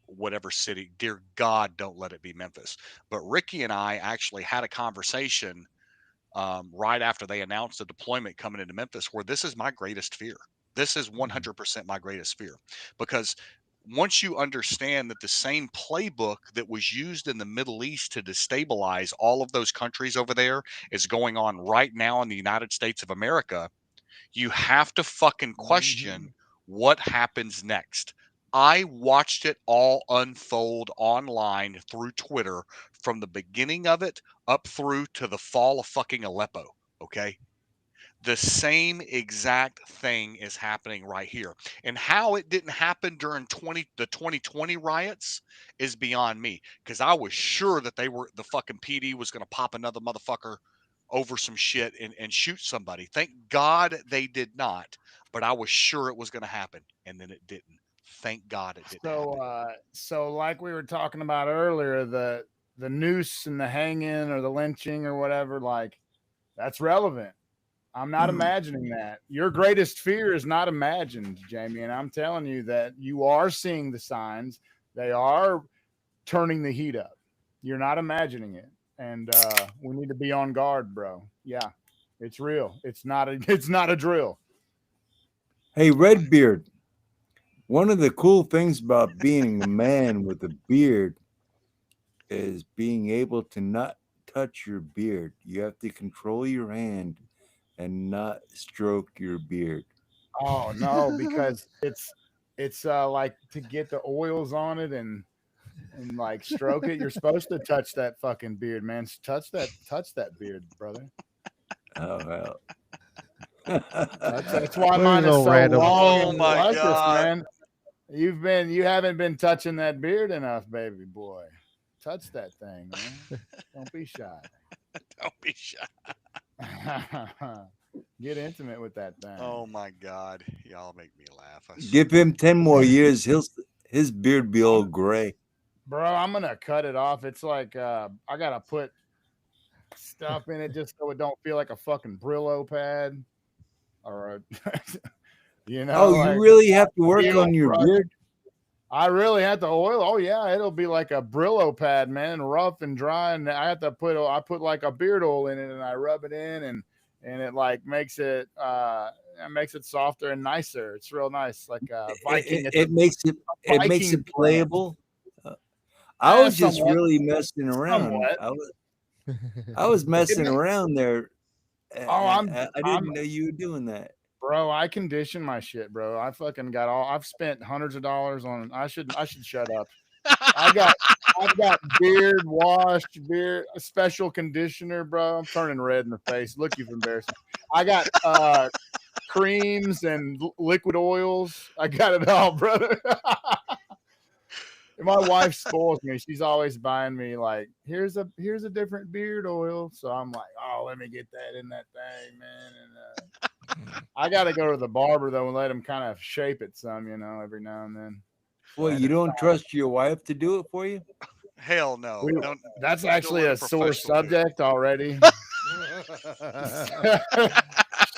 whatever city. Dear God, don't let it be Memphis. But Ricky and I actually had a conversation right after they announced the deployment coming into Memphis, where this is my greatest fear. This is 100% my greatest fear, because once you understand that the same playbook that was used in the Middle East to destabilize all of those countries over there is going on right now in the United States of America, you have to fucking question what happens next. I watched it all unfold online through Twitter from the beginning of it up through to the fall of fucking Aleppo. Okay. The same exact thing is happening right here. And how it didn't happen during the 2020 riots is beyond me, because I was sure that the fucking PD was going to pop another motherfucker over some shit and shoot somebody. Thank God they did not, but I was sure it was going to happen, and then it didn't. Thank God it didn't happen. So like we were talking about earlier, the noose and the hanging or the lynching or whatever, like that's relevant. I'm not imagining that. Your greatest fear is not imagined, Jamie. And I'm telling you that you are seeing the signs. They are turning the heat up. You're not imagining it. And we need to be on guard, bro. Yeah, it's real. It's not a drill. Hey, Redbeard, one of the cool things about being a man with a beard is being able to not touch your beard. You have to control your hand and not stroke your beard. Oh no, because it's like to get the oils on it and like stroke it. You're supposed to touch that fucking beard, man. Touch that beard, brother. Oh well. That's why mine is so random. long Oh and my luscious, God. man. You haven't been touching that beard enough, baby boy. Touch that thing, man. Don't be shy. Don't be shy. Get intimate with that thing. Oh my God. Y'all make me laugh. Give him 10 more years, his beard be all gray. Bro, I'm gonna cut it off. It's like I gotta put stuff in it just so it don't feel like a fucking Brillo pad or you know. Oh, like, you really have to work on your beard? I really have to oil. Oh yeah, it'll be like a Brillo pad, man, rough and dry. And I put like a beard oil in it, and I rub it in, and it like makes it softer and nicer. It's real nice, like Viking. It makes it playable. I was just somewhat. really messing around. I was messing around there. I didn't know you were doing that. Bro, I condition my shit, bro. I fucking got I've spent hundreds of dollars on. I should shut up. I've got beard wash, beard special conditioner, bro. I'm turning red in the face. Look, you've embarrassing. I got creams and liquid oils. I got it all, brother. My wife spoils me. She's always buying me like, here's a different beard oil. So I'm like, oh, let me get that in that thing, man. And I got to go to the barber though and let him kind of shape it some, every now and then. Well, you don't trust your wife to do it for you? Hell no. That's actually a sore subject already.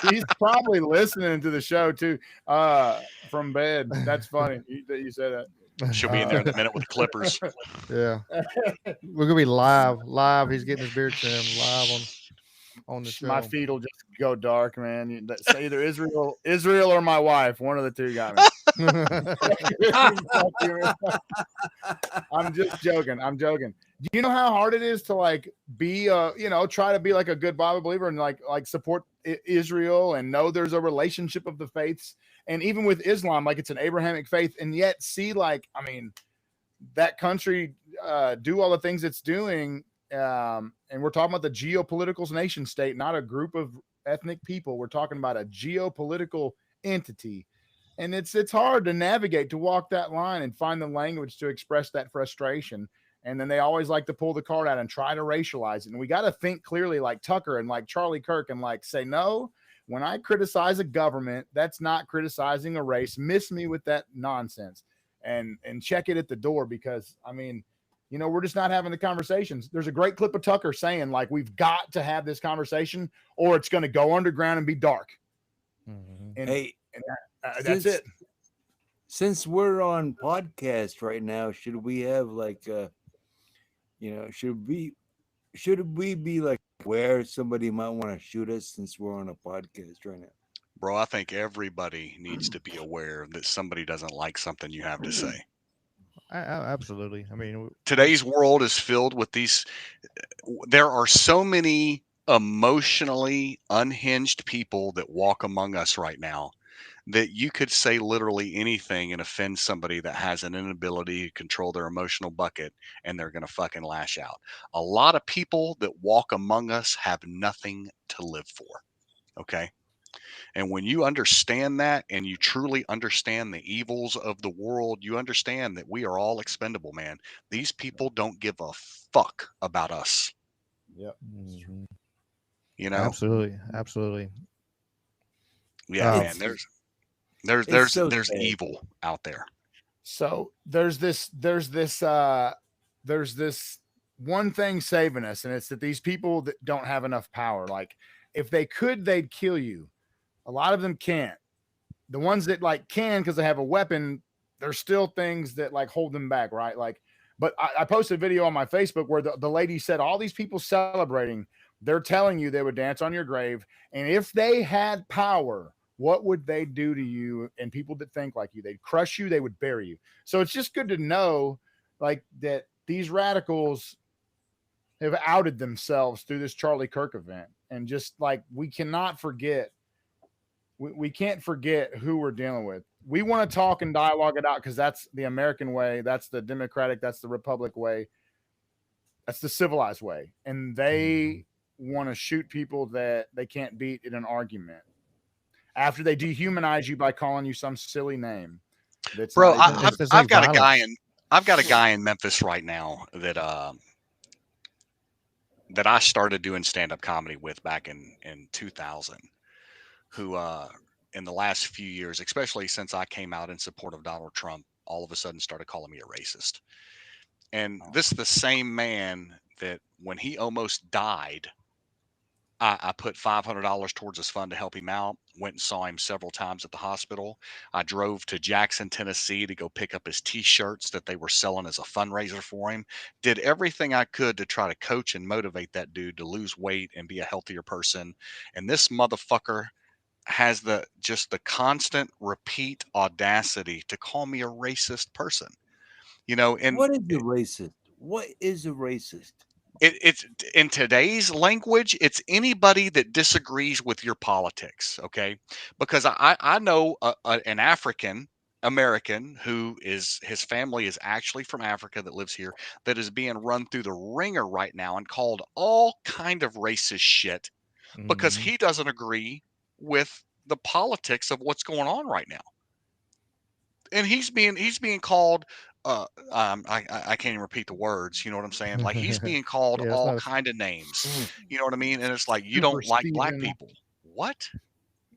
She's probably listening to the show too, from bed. That's funny that you said that. She'll be in there in a minute with the clippers. Yeah, we're gonna be live. He's getting his beard trimmed live on the show. My feet will just go dark, man. It's either Israel or my wife. One of the two got me. I'm just joking. Do you know how hard it is to like be try to be like a good Bible believer and like support Israel and know there's a relationship of the faiths, and even with Islam, like it's an Abrahamic faith, and yet see that country do all the things it's doing, and we're talking about the geopolitical nation state, not a group of ethnic people. We're talking about a geopolitical entity. And it's hard to navigate, to walk that line and find the language to express that frustration. And then they always like to pull the card out and try to racialize it. And we got to think clearly, like Tucker and like Charlie Kirk, and like say, no, when I criticize a government, that's not criticizing a race. Miss me with that nonsense and check it at the door, because we're just not having the conversations. There's a great clip of Tucker saying like, we've got to have this conversation or it's going to go underground and be dark. Mm-hmm. That's it. Since we're on podcast right now, should we have like should we be like where somebody might want to shoot us since we're on a podcast right now? Bro, I think everybody needs to be aware that somebody doesn't like something you have to say. Absolutely. Today's world is filled with these. There are so many emotionally unhinged people that walk among us right now that you could say literally anything and offend somebody that has an inability to control their emotional bucket, and they're going to fucking lash out. A lot of people that walk among us have nothing to live for. Okay. And when you understand that, and you truly understand the evils of the world, you understand that we are all expendable, man. These people don't give a fuck about us. Yep. Absolutely. Yeah, man. There's evil out there. So there's this one thing saving us, and it's that these people that don't have enough power, like if they could, they'd kill you. A lot of them can't. The ones that like can because they have a weapon, there's still things that like hold them back, right? Like, but I posted a video on my Facebook where the lady said all these people celebrating, they're telling you they would dance on your grave, and if they had power, what would they do to you? And people that think like you, they'd crush you, they would bury you. So it's just good to know like that these radicals have outed themselves through this Charlie Kirk event. And just like, we cannot forget, we can't forget who we're dealing with. We want to talk and dialogue it out because that's the American way. That's the democratic, that's the republic way. That's the civilized way. And they want to shoot people that they can't beat in an argument after they dehumanize you by calling you some silly name. Bro, I've got a guy in Memphis right now that I started doing stand-up comedy with back in 2000, who in the last few years, especially since I came out in support of Donald Trump, all of a sudden started calling me a racist. And this is the same man that when he almost died, I put $500 towards his fund to help him out, went and saw him several times at the hospital. I drove to Jackson, Tennessee to go pick up his t-shirts that they were selling as a fundraiser for him. Did everything I could to try to coach and motivate that dude to lose weight and be a healthier person. And this motherfucker has the constant repeat audacity to call me a racist person. And what is a racist? What is a racist? it's in today's language, it's anybody that disagrees with your politics. Okay, because I know an African American who is his family is actually from Africa that lives here that is being run through the ringer right now and called all kind of racist shit because Mhm. he doesn't agree with the politics of what's going on right now. And he's being called I can't even repeat the words, you know what I'm saying? Like he's being called Yeah, it's all not. kind of names. You know what I mean? And it's like you Super don't like black Steven. people. What?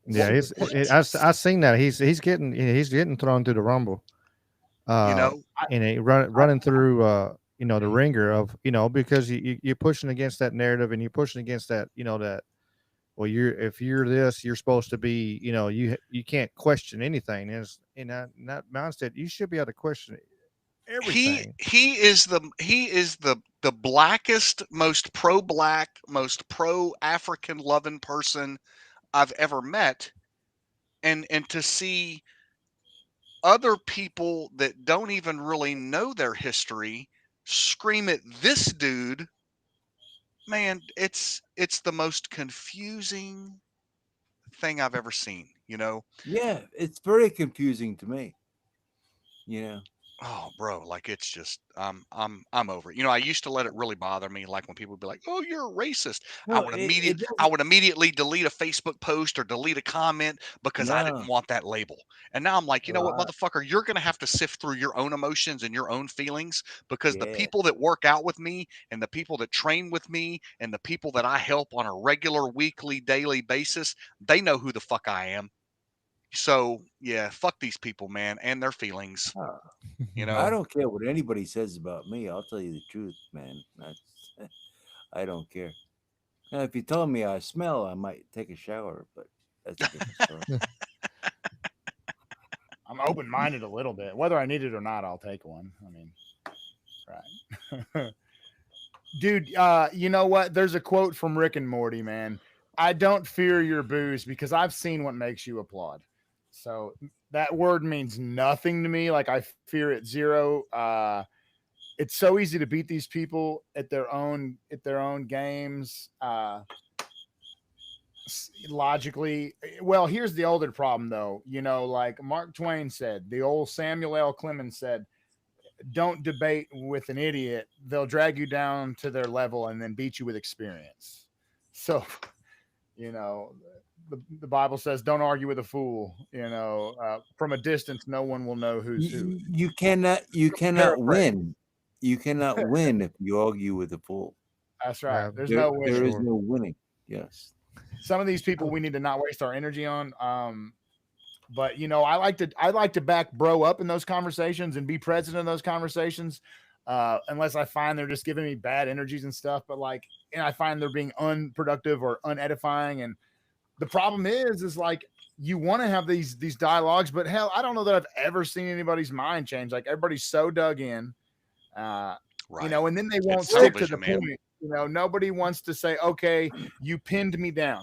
Yeah, Super I seen that he's getting thrown through the rumble. You know? And running through the ringer of because you're pushing against that narrative and you're pushing against that that well if you're this you're supposed to be you can't question anything in that mindset you should be able to question everything. He is the blackest, most pro-black, most pro-African loving person I've ever met. And to see other people that don't even really know their history scream at this dude, man, it's the most confusing thing I've ever seen. Yeah, it's very confusing to me. You know, Oh, bro, like it's just I'm over it. I used to let it really bother me, like when people would be like, "Oh, you're a racist." I well, would it I doesn't. would immediately delete a Facebook post or delete a comment because I didn't No, want that label. And now I'm like, you know what, uh, motherfucker, you're gonna have to sift through your own emotions and your own feelings because the yeah. people that work out with me and the people that train with me and the people that I help on a regular, weekly, daily basis, they know who the fuck I am. So yeah, fuck these people, man, and their feelings. uh, You I know, don't care what anybody says about me. I'll tell you the truth, man. That's I don't care. Now, if you tell me I smell, I might take a shower, but that's a different story. I'm open minded a little bit. Whether I need it or not, I'll take one. I mean, right. Dude, you know what? There's a quote from Rick and Morty, man. I don't fear your booze because I've seen what makes you applaud. So that word means nothing to me. Like I fear it zero. It's so easy to beat these people at their own games. Logically, well, here's the older problem though. Like Mark Twain said, the old Samuel L. Clemens said, don't debate with an idiot. They'll drag you down to their level and then beat you with experience. So, you know, the Bible says, don't argue with a fool. From a distance, no one will know who's who. You cannot Paraphrase. win. You cannot win if you argue with a fool. That's right. There's There, no there winning. is no winning. Yes. Some of these people we need to not waste our energy on. But I like to back bro up in those conversations and be present in those conversations. Unless I find they're just giving me bad energies and stuff, but I find they're being unproductive or unedifying. And the problem is like you want to have these dialogues, but hell, I don't know that I've ever seen anybody's mind change. Like everybody's so dug in, right? And then they won't It's stick to the television, man. point. Nobody wants to say, okay, you pinned me down.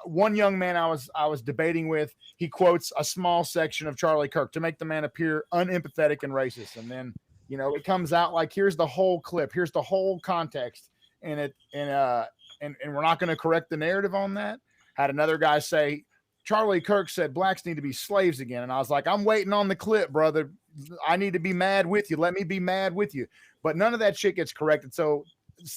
One young man I was debating with, he quotes a small section of Charlie Kirk to make the man appear unempathetic and racist, and then it comes out like here's the whole clip, here's the whole context, and we're not going to correct the narrative on that. Had another guy say Charlie Kirk said blacks need to be slaves again, and I was like, I'm waiting on the clip, brother. I need to be mad with you. Let me be mad with you. But none of that shit gets corrected. So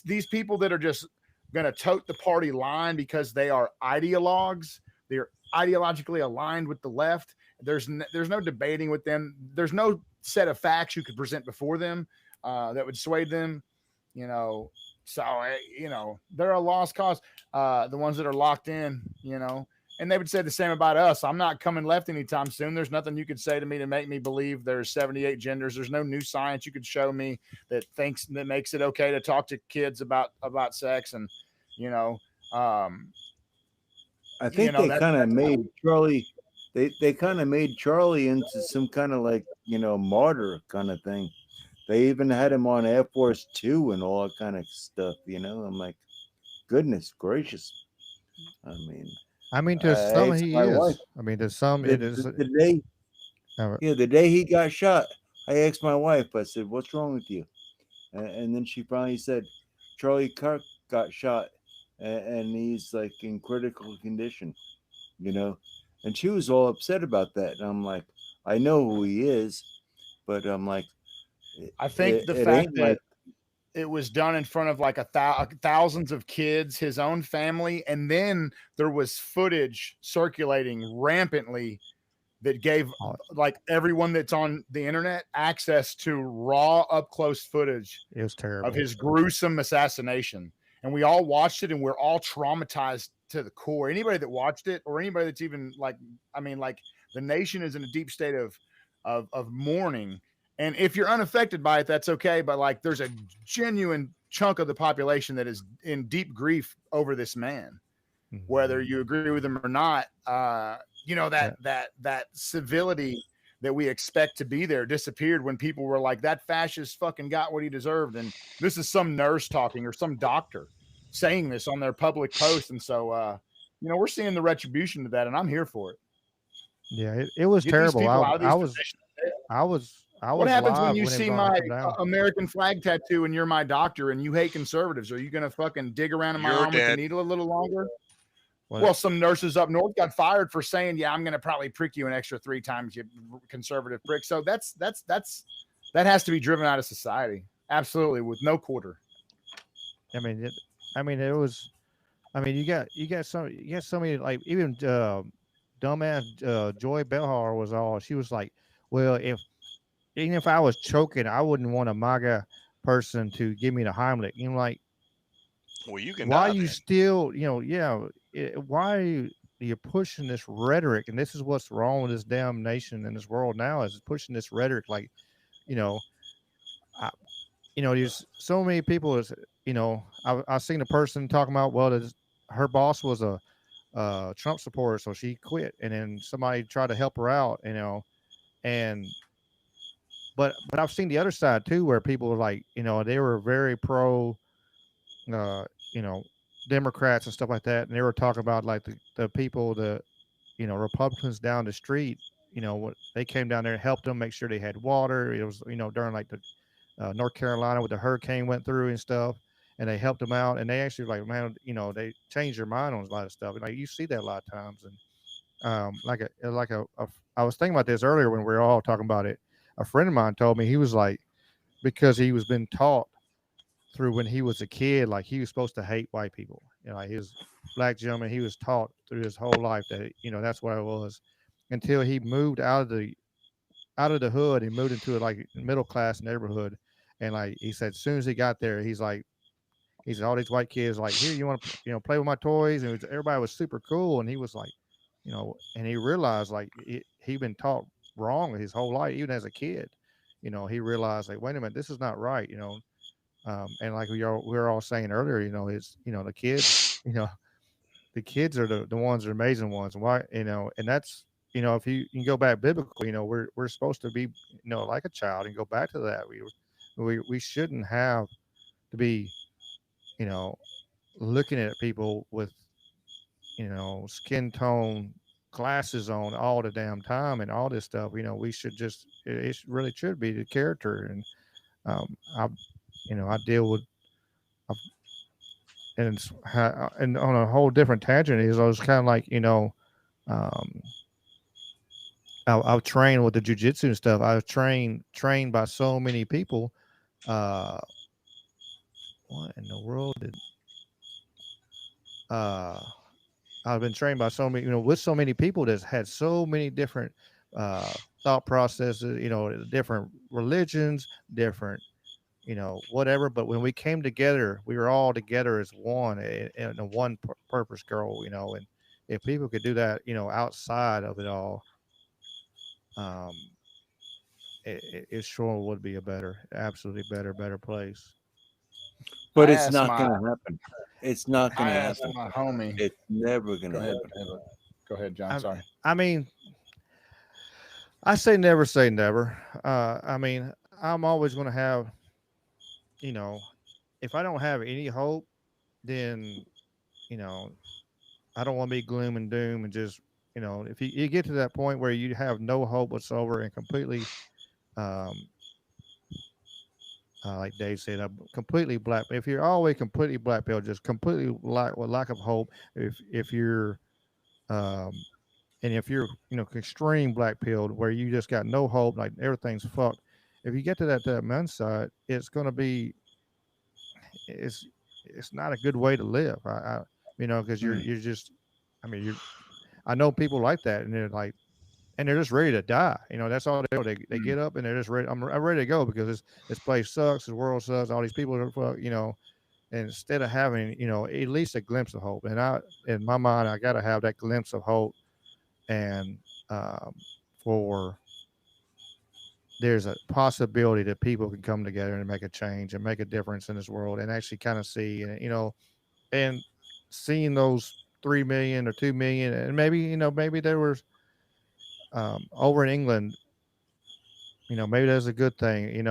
these people that are just going to tote the party line because they are ideologues, they're ideologically aligned with the left. There's no debating with them. There's no set of facts you could present before them that would sway them. So they're a lost cause. The ones that are locked in, and they would say the same about us. I'm not coming left anytime soon. There's nothing you could say to me to make me believe there's 78 genders. There's no new science you could show me that makes it okay to talk to kids about sex. And, I think they kind of made Charlie. They kind of made Charlie into some kind of like martyr kind of thing. They even had him on Air Force 2 and all that kind of stuff. I'm like, goodness gracious. I mean, to some he is. Wife, I mean, to some it is. The day he got shot, I asked my wife. I said, "What's wrong with you?" And then she finally said, Charlie Kirk got shot, and he's like in critical condition, you know. And she was all upset about that. And I'm like, I know who he is, but I'm like, I think the it fact ain't that like it was done in front of like thousands of kids, his own family, and then there was footage circulating rampantly that gave like everyone that's on the internet access to raw up close footage It was terrible. of his gruesome assassination. And we all watched it and we're all traumatized to the core. Anybody that watched it, or anybody that's even like, I mean, like the nation is in a deep state of mourning. And if you're unaffected by it, that's okay. But like there's a genuine chunk of the population that is in deep grief over this man, whether you agree with him or not. You know, that civility that we expect to be there disappeared when people were like, that fascist fucking got what he deserved. And this is some nurse talking or some doctor saying this on their public post. And so, you know, we're seeing the retribution to that, and I'm here for it. Yeah, it was Get these terrible. people out of these I was positions. What happens when you see my American flag tattoo and you're my doctor and you hate conservatives? Are you going to fucking dig around in my arm with the needle a little longer? Well, some nurses up north got fired for saying, "Yeah, I'm going to probably prick you an extra 3 times, you conservative prick." So that has to be driven out of society, absolutely, with no quarter. I mean, it was. I mean, you got so many, like, even dumbass Joy Behar was all. She was like, "Well, even if I was choking, I wouldn't want a MAGA person to give me the Heimlich." You know, like, well, you can. Why you still, you know, why are you're pushing this rhetoric? And this is what's wrong with this damn nation and this world now, is pushing this rhetoric. Like, you know, there's so many people. Is, you know, I seen a person talking about, well, her boss was a Trump supporter, so she quit, and then somebody tried to help her out, you know, but I've seen the other side too, where people were like, you know, they were very pro, you know, Democrats and stuff like that, and they were talking about like the people, you know, Republicans down the street, you know, what they came down there and helped them make sure they had water. It was, you know, during like the North Carolina with the hurricane went through and stuff, and they helped them out, and they actually, like, man, you know, they changed their mind on a lot of stuff, and like you see that a lot of times. And I was thinking about this earlier when we were all talking about it. A friend of mine told me, he was like, because he was been taught through when he was a kid, like he was supposed to hate white people. You know, like he was black gentleman. He was taught through his whole life that, you know, that's what it was, until he moved out of the hood. He moved into a like middle class neighborhood, and like he said, as soon as he got there, he said all these white kids like, here, you want to, you know, play with my toys, and everybody was super cool, and he was like, you know, and he realized like he'd been taught wrong his whole life, even as a kid. You know, he realized like, wait a minute, this is not right. You know. And like we were all saying earlier, you know, you know, the kids, you know, the kids are the ones that are amazing ones. And why, you know, and that's, you know, if you can go back biblically, you know, we're supposed to be, you know, like a child, and go back to that. We shouldn't have to be, you know, looking at people with, you know, skin tone glasses on all the damn time and all this stuff. You know, we should just, it really should be the character. And I deal with, and on a whole different tangent is, I was kind of like, you know, I've trained with the jujitsu and stuff. I was trained by so many people. What in the world did? I've been trained by so many, you know, with so many people that's had so many different thought processes, you know, different religions, different, you know, whatever. But when we came together, we were all together as one, in a one purpose goal, you know. And if people could do that, you know, outside of it all, it sure would be a absolutely better place. But it's not going to happen. It's not going to happen. My homie. It's never going to happen. Go ahead, John. Sorry. I mean, I say never. I mean, I'm always going to have, you know, if I don't have any hope, then, you know, I don't want to be gloom and doom and just, you know, if you get to that point where you have no hope whatsoever and completely like Dave said, completely black. If you're always completely black pilled, just completely lack of hope. If you're and if you're extreme black pilled, where you just got no hope, like everything's fucked. If you get to that men's side, it's gonna be it's not a good way to live. Because you're just, I know people like that, and they're just ready to die. That's all they do. They get up and they're just ready. I'm ready to go because this place sucks. The world sucks. All these people are fuck. And instead of having at least a glimpse of hope, and in my mind, I got to have that glimpse of hope, and for there's a possibility that people can come together and make a change and make a difference in this world, and actually kind of see, and seeing those 3 million or 2 million, and maybe there was over in England, maybe that's a good thing,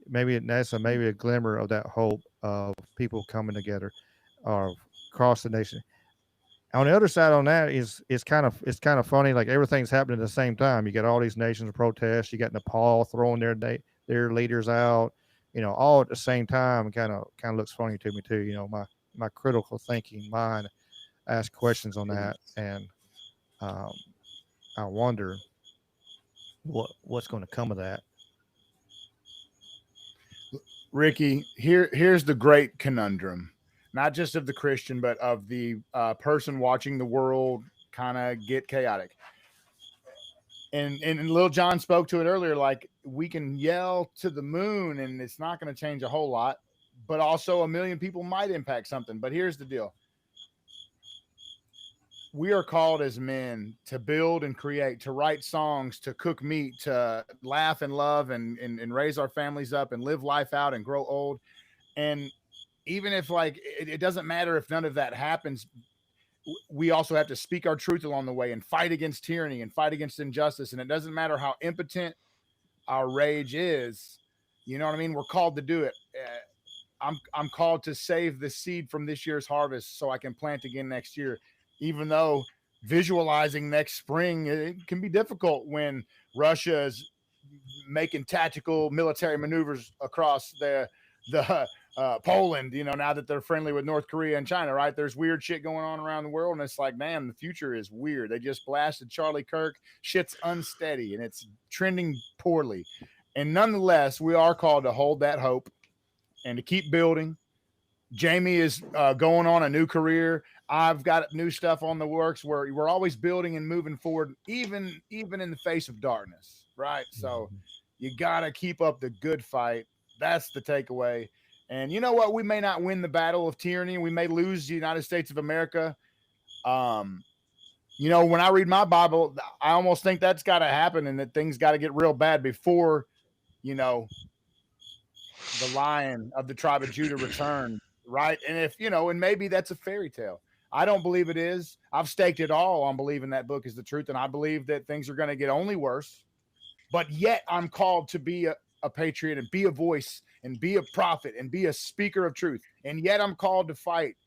maybe that's maybe a glimmer of that hope of people coming together or across the nation. On the other side on that is it's kind of funny, like everything's happening at the same time. You got all these nations protest, you got Nepal throwing their leaders out, all at the same time. Kind of looks funny to me too. My critical thinking mind asks questions on that, and I wonder what's going to come of that. Ricky, here's the great conundrum, not just of the Christian, but of the person watching the world kind of get chaotic. And Lil John spoke to it earlier, like we can yell to the moon and it's not going to change a whole lot, but also 1 million people might impact something. But here's the deal. We are called as men to build and create, to write songs, to cook meat, to laugh and love and raise our families up and live life out and grow old. And even if it doesn't matter if none of that happens, we also have to speak our truth along the way and fight against tyranny and fight against injustice. And it doesn't matter how impotent our rage is. You know what I mean? We're called to do it. I'm called to save the seed from this year's harvest so I can plant again next year. Even though visualizing next spring, it can be difficult when Russia is making tactical military maneuvers across the Poland, now that they're friendly with North Korea and China, right? There's weird shit going on around the world. And it's like, man, the future is weird. They just blasted Charlie Kirk. Shit's unsteady and it's trending poorly. And nonetheless, we are called to hold that hope and to keep building. Jamie is going on a new career. I've got new stuff on the works where we're always building and moving forward, even in the face of darkness, right? So you got to keep up the good fight. That's the takeaway. And you know what? We may not win the battle of tyranny. We may lose the United States of America. When I read my Bible, I almost think that's got to happen and that things got to get real bad before, the Lion of the tribe of Judah returns, right? And if, and maybe that's a fairy tale. I don't believe it is. I've staked it all on believing that book is the truth. And I believe that things are going to get only worse, but yet I'm called to be a patriot and be a voice and be a prophet and be a speaker of truth. And yet I'm called to fight,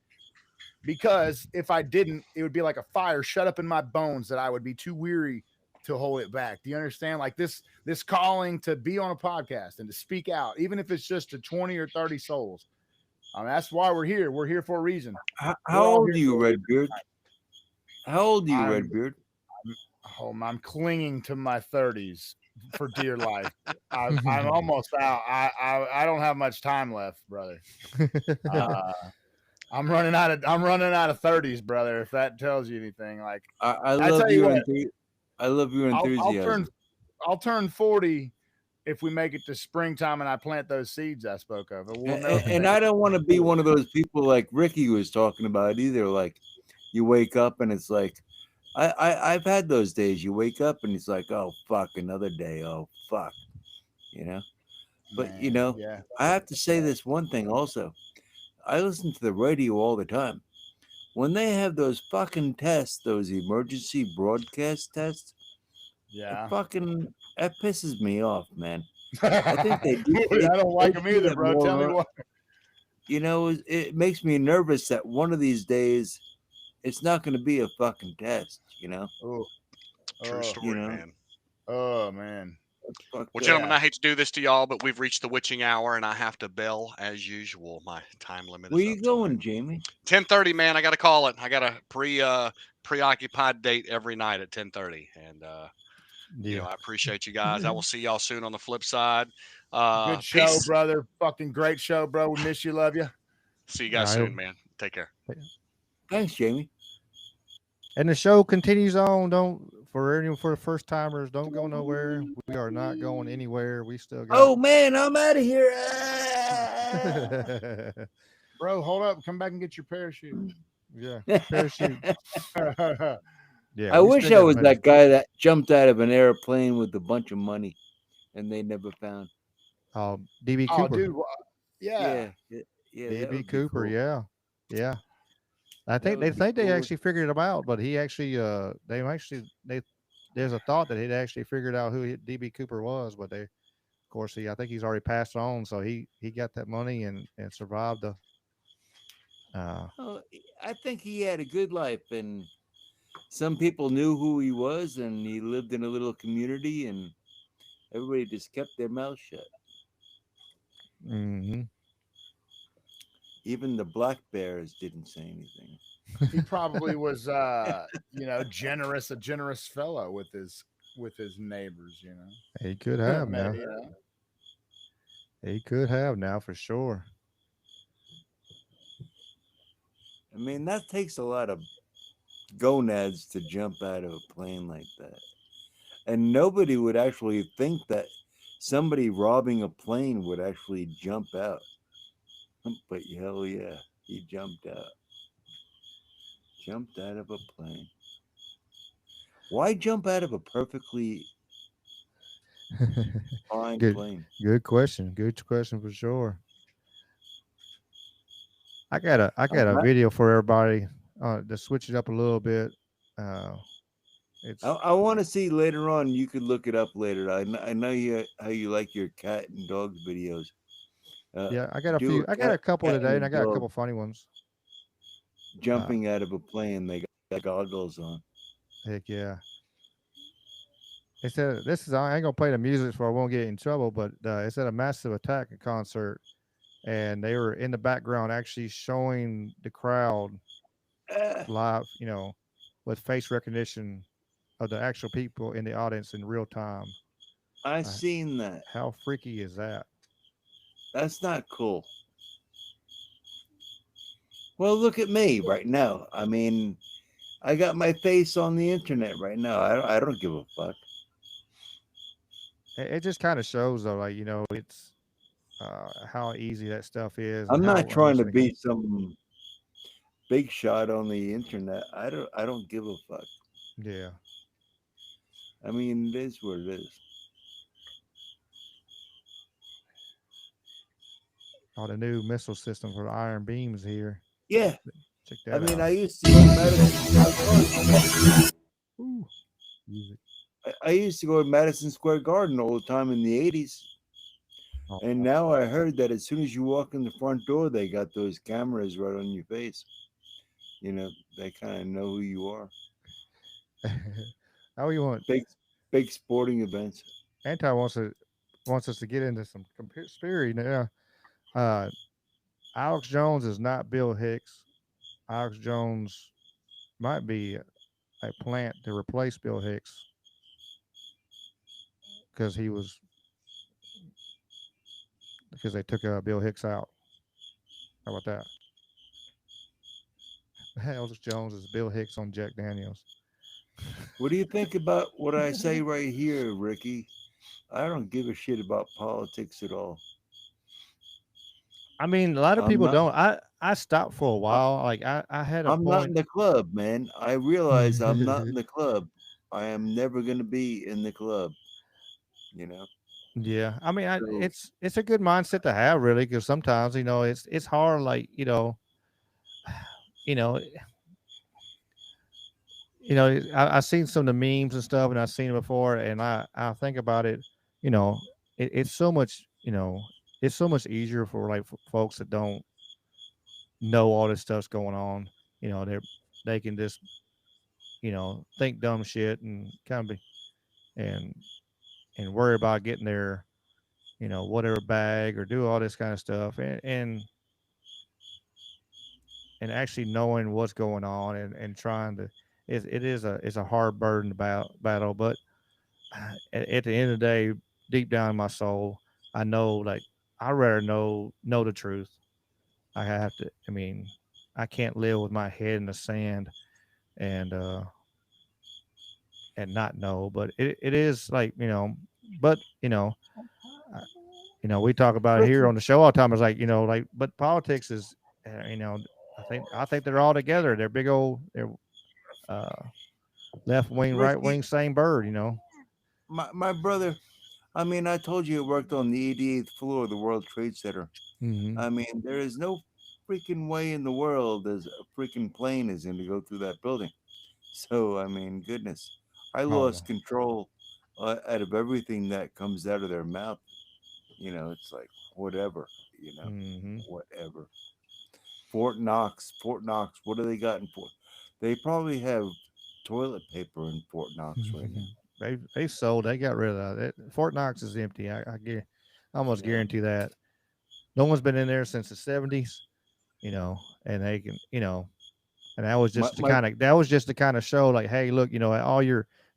because if I didn't, it would be like a fire shut up in my bones that I would be too weary to hold it back. Do you understand? Like this calling to be on a podcast and to speak out, even if it's just to 20 or 30 souls. That's why we're here. We're here for a reason. How old are you, Redbeard? How old are you, Redbeard? I'm clinging to my 30s for dear life. I'm almost out. I don't have much time left, brother. I'm running out of 30s, brother. If that tells you anything, like I love you. I love your enthusiasm. I'll turn 40 if we make it to springtime and I plant those seeds I spoke of. And I don't want to be one of those people like Ricky was talking about either. Like you wake up and it's like, I've had those days. You wake up and it's like, oh, fuck, another day. Oh, fuck, But, yeah. I have to say this one thing also. I listen to the radio all the time. When they have those fucking tests, those emergency broadcast tests, that pisses me off, man. I think they do. I don't like them either, bro. Tell me what. It makes me nervous that one of these days it's not going to be a fucking test, True story, man. Oh, man. Fuck Well, gentlemen, yeah. I hate to do this to y'all, but we've reached the witching hour, and I have to bail as usual. My time limit Where is you up going, tonight. Jamie? 10:30, man. I got to call it. I got a preoccupied date every night at 10:30, and Yeah. I appreciate you guys. I will see y'all soon on the flip side. Good show, Peace. brother. Fucking great show, bro. We miss you. Love you. See you guys I soon, hope- man. Take care. Thanks, Jamie. And the show continues on. For the first timers, don't go nowhere. We are not going anywhere. We still got. Oh man, I'm out of here. Bro, hold up. Come back and get your parachute. Yeah, parachute. Yeah, I we wish still I got a was minute. that guy that jumped out of an airplane with a bunch of money, and they never found. DB Oh, Cooper. dude. Yeah. Yeah. that DB would be Cooper. cool. Yeah. I That think they would be think they cool. actually figured him out, but he actually there's a thought that he'd actually figured out who DB Cooper was, but of course I think he's already passed on, so he got that money and survived the. Oh, I think he had a good life, and some people knew who he was, and he lived in a little community, and everybody just kept their mouth shut. Mm-hmm. Even the black bears didn't say anything. He probably was a generous fellow with his neighbors, He could have Maybe, now. you know. He could have now for sure. I mean, that takes a lot of gonads to jump out of a plane like that. And nobody would actually think that somebody robbing a plane would actually jump out. But hell yeah, he jumped out. Jumped out of a plane. Why jump out of a perfectly fine plane? Good question. Good question for sure. I got a video for everybody to switch it up a little bit. It's I want to see later on. You could look it up later. I know how you like your cat and dog videos. yeah, I got a few. I got a couple today, and I got a couple funny ones. Jumping out of a plane, they got goggles on. Heck yeah. It said I ain't gonna play the music so I won't get in trouble, but it said a massive attack concert, and they were in the background actually showing the crowd live, with face recognition of the actual people in the audience in real time. I seen that. How freaky is that? That's not cool. Well, look at me right now. I mean, I got my face on the internet right now. I don't give a fuck. It just kind of shows though, like it's how easy that stuff is. I'm not trying to be some big shot on the internet. I don't give a fuck. Yeah. I mean, it is what it is. Oh, the new missile system for the Iron Beams here. Yeah. Check that out. I mean, I used to go to Madison. Ooh, music. I used to go to Madison Square Garden all the time in the 80s. And now I heard that as soon as you walk in the front door, they got those cameras right on your face. They kind of know who you are. How you want big sporting events. Anti wants us to get into some conspiracy now. Alex Jones is not Bill Hicks. Alex Jones might be a plant to replace Bill Hicks because they took Bill Hicks out. How about that? Alex Jones is Bill Hicks on Jack Daniels. What do you think about what I say right here, Ricky? I don't give a shit about politics at all. I mean, a lot of people don't. I stopped for a while. Like I had a I'm point. not in the club, man. I realize I'm not in the club. I am never going to be in the club. Yeah, I mean, it's a good mindset to have, really, because sometimes it's hard. Like I've seen some of the memes and stuff, and I've seen it before, and I think about it. It's so much. It's so much easier for folks that don't know all this stuff's going on. They can just think dumb shit and kind of be and and worry about getting their, whatever bag or do all this kind of stuff, and actually knowing what's going on and trying to, it's a hard burden battle, but at the end of the day, deep down in my soul, I know, like, I'd rather know the truth. I have to. I mean, I can't live with my head in the sand and not know. But it is like, but we talk about it here on the show all the time. It's like, like, but politics is, I think they're all together. They're big old, they're left wing, right wing, same bird. My brother, I mean, I told you I worked on the 88th floor of the World Trade Center. Mm-hmm. I mean, there is no freaking way in the world as a freaking plane is going to go through that building. So, I mean, goodness, I lost control out of everything that comes out of their mouth. It's like, whatever, whatever. Fort Knox, what do they got in Fort? They probably have toilet paper in Fort Knox right now. They sold. They got rid of that. Fort Knox is empty. I almost guarantee that. No one's been in there since the 70s, and they can, and that was just the kind of show, like, hey, look,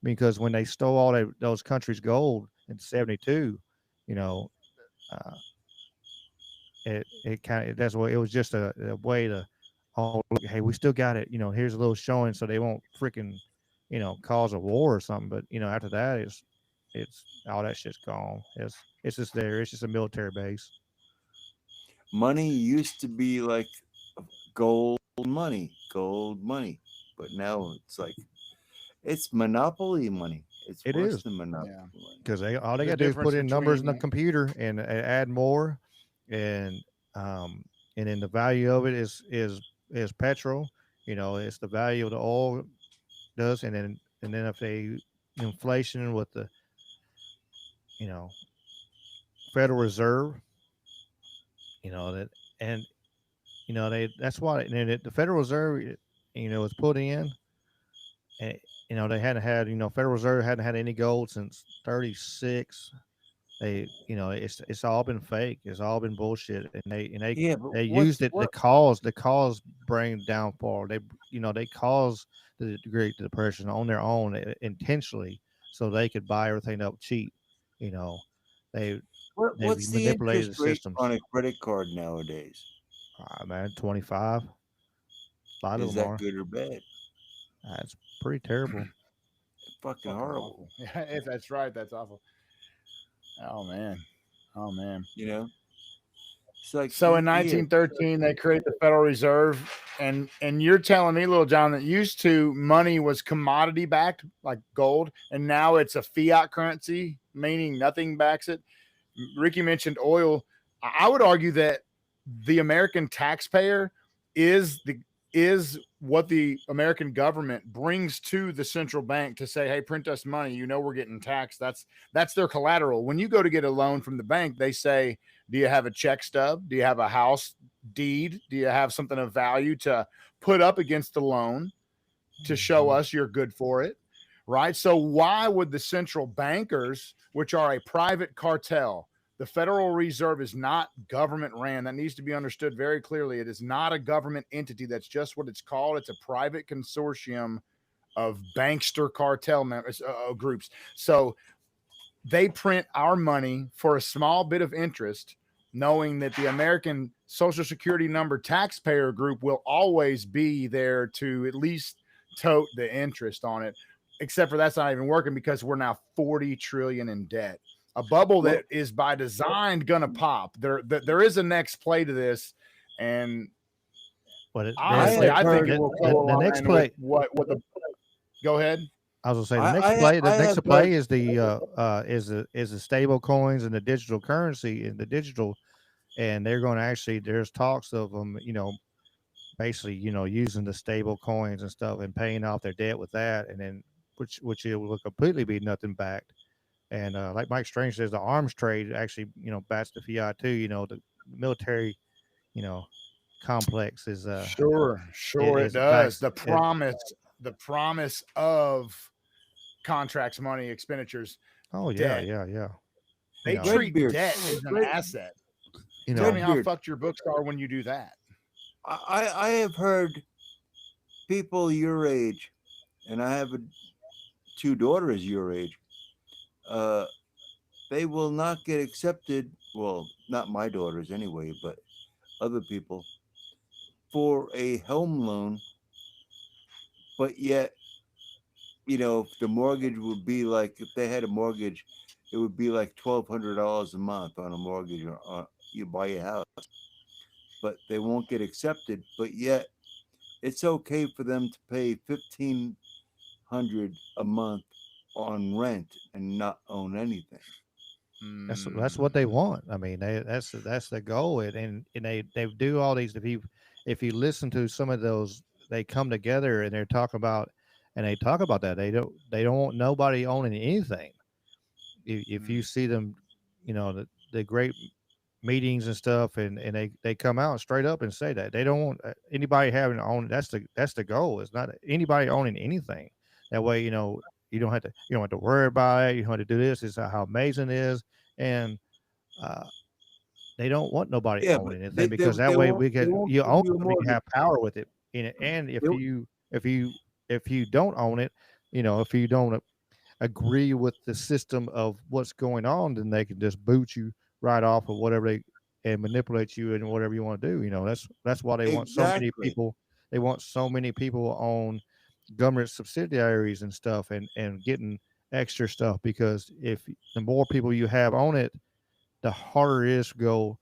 because when they stole all those countries' gold in 72, it kind of, that's what it was, just a way to, look, hey, we still got it, here's a little showing, so they won't freaking, cause a war or something. But after that, it's all that shit's gone. It's just there. It's just a military base. Money used to be like gold money, but now it's like, it's monopoly money. It's worse than monopoly money. Because all they got to do is put in numbers in the computer and add more, and then the value of it is petrol. It's the value of the oil does, and then if they inflation with the Federal Reserve, that's why the Federal Reserve was put in, and they hadn't had, Federal Reserve hadn't had any gold since 36. They, it's all been fake. It's all been bullshit, and they used it to cause brain downfall. They caused the Great Depression on their own intentionally, so they could buy everything up cheap. What's the interest rate on a credit card nowadays? Man, 25. Is that good or bad? That's pretty terrible. Fucking horrible. Yeah, if that's right, that's awful. Oh man. It's like, so in 1913 they create the Federal Reserve, and you're telling me, little John, that used to money was commodity backed like gold, and now it's a fiat currency, meaning nothing backs it. Ricky mentioned oil. I would argue that the American taxpayer is what the American government brings to the central bank to say, hey, print us money. We're getting taxed. That's their collateral. When you go to get a loan from the bank, they say, do you have a check stub? Do you have a house deed? Do you have something of value to put up against the loan to show us you're good for it? Right. So why would the central bankers, which are a private cartel, the Federal Reserve is not government ran. That needs to be understood very clearly. It is not a government entity. That's just what it's called. It's a private consortium of bankster cartel members, groups. So they print our money for a small bit of interest, knowing that the American Social Security number taxpayer group will always be there to at least tote the interest on it. Except for that's not even working, because we're now 40 trillion in debt. A bubble that is by design gonna pop. There is a next play to this, and honestly, I think it will go the next play. What the? Go ahead. I was gonna say the next play is the stable coins and the digital currency and the digital, and they're going to actually, there's talks of them, basically, using the stable coins and stuff and paying off their debt with that, and then which it will completely be nothing backed. And like Mike Strange says, the arms trade actually, bats the fiat too. The military, complex is sure it does. The promise of contracts, money, expenditures. Oh yeah, debt. yeah. They You know, treat Redbeard. debt as an Red- asset. you Tell know, me how Redbeard. fucked your books are when you do that. I have heard people your age, and I have two daughters your age. They will not get accepted. Well, not my daughters anyway, but other people for a home loan. But yet, if the mortgage would be like, if they had a mortgage, it would be like $1,200 a month on a mortgage, or you buy a house. But they won't get accepted. But yet, it's okay for them to pay $1,500 a month on rent and not own anything. that's what they want. I mean, that's the goal. And they do all these. If you listen to some of those, they come together and they talk about that. They don't want nobody owning anything. If you see them, the great meetings and stuff, and they come out straight up and say that they don't want anybody having to own. That's the goal. It's not anybody owning anything. That way, you don't have to worry about it. You don't have to do this. It's how amazing it is, and they don't want nobody Yeah, owning but anything because that they way won't, they won't you give own you a something, you mortgage. have power with it. And if you don't own it, if you don't agree with the system of what's going on, then they can just boot you right off of whatever and manipulate you and whatever you want to do. That's why they want so many Exactly. people. They want so many people on government subsidiaries and stuff, and getting extra stuff, because if the more people you have on it, the harder it is to go,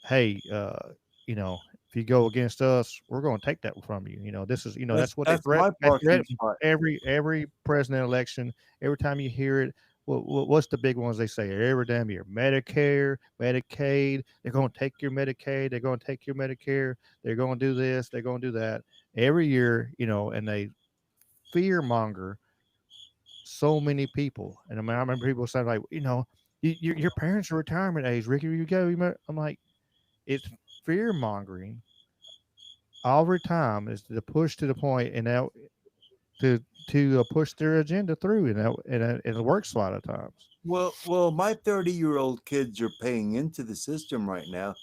hey, if you go against us, we're going to take that from you. This is, That's that's what they that's my they parking threaten spot. every president election. Every time you hear it, what's the big ones they say every damn year? Medicare, Medicaid. They're going to take your Medicaid. They're going to take your Medicare. They're going to do this. They're going to do that every year. And they fear monger so many people. And I remember people saying like, your parents are retirement age, Ricky. You go. I'm like, it's fear mongering every time, is to push to the point, and now to push their agenda through, and it works a lot of times. Well, my 30-year-old kids are paying into the system right now,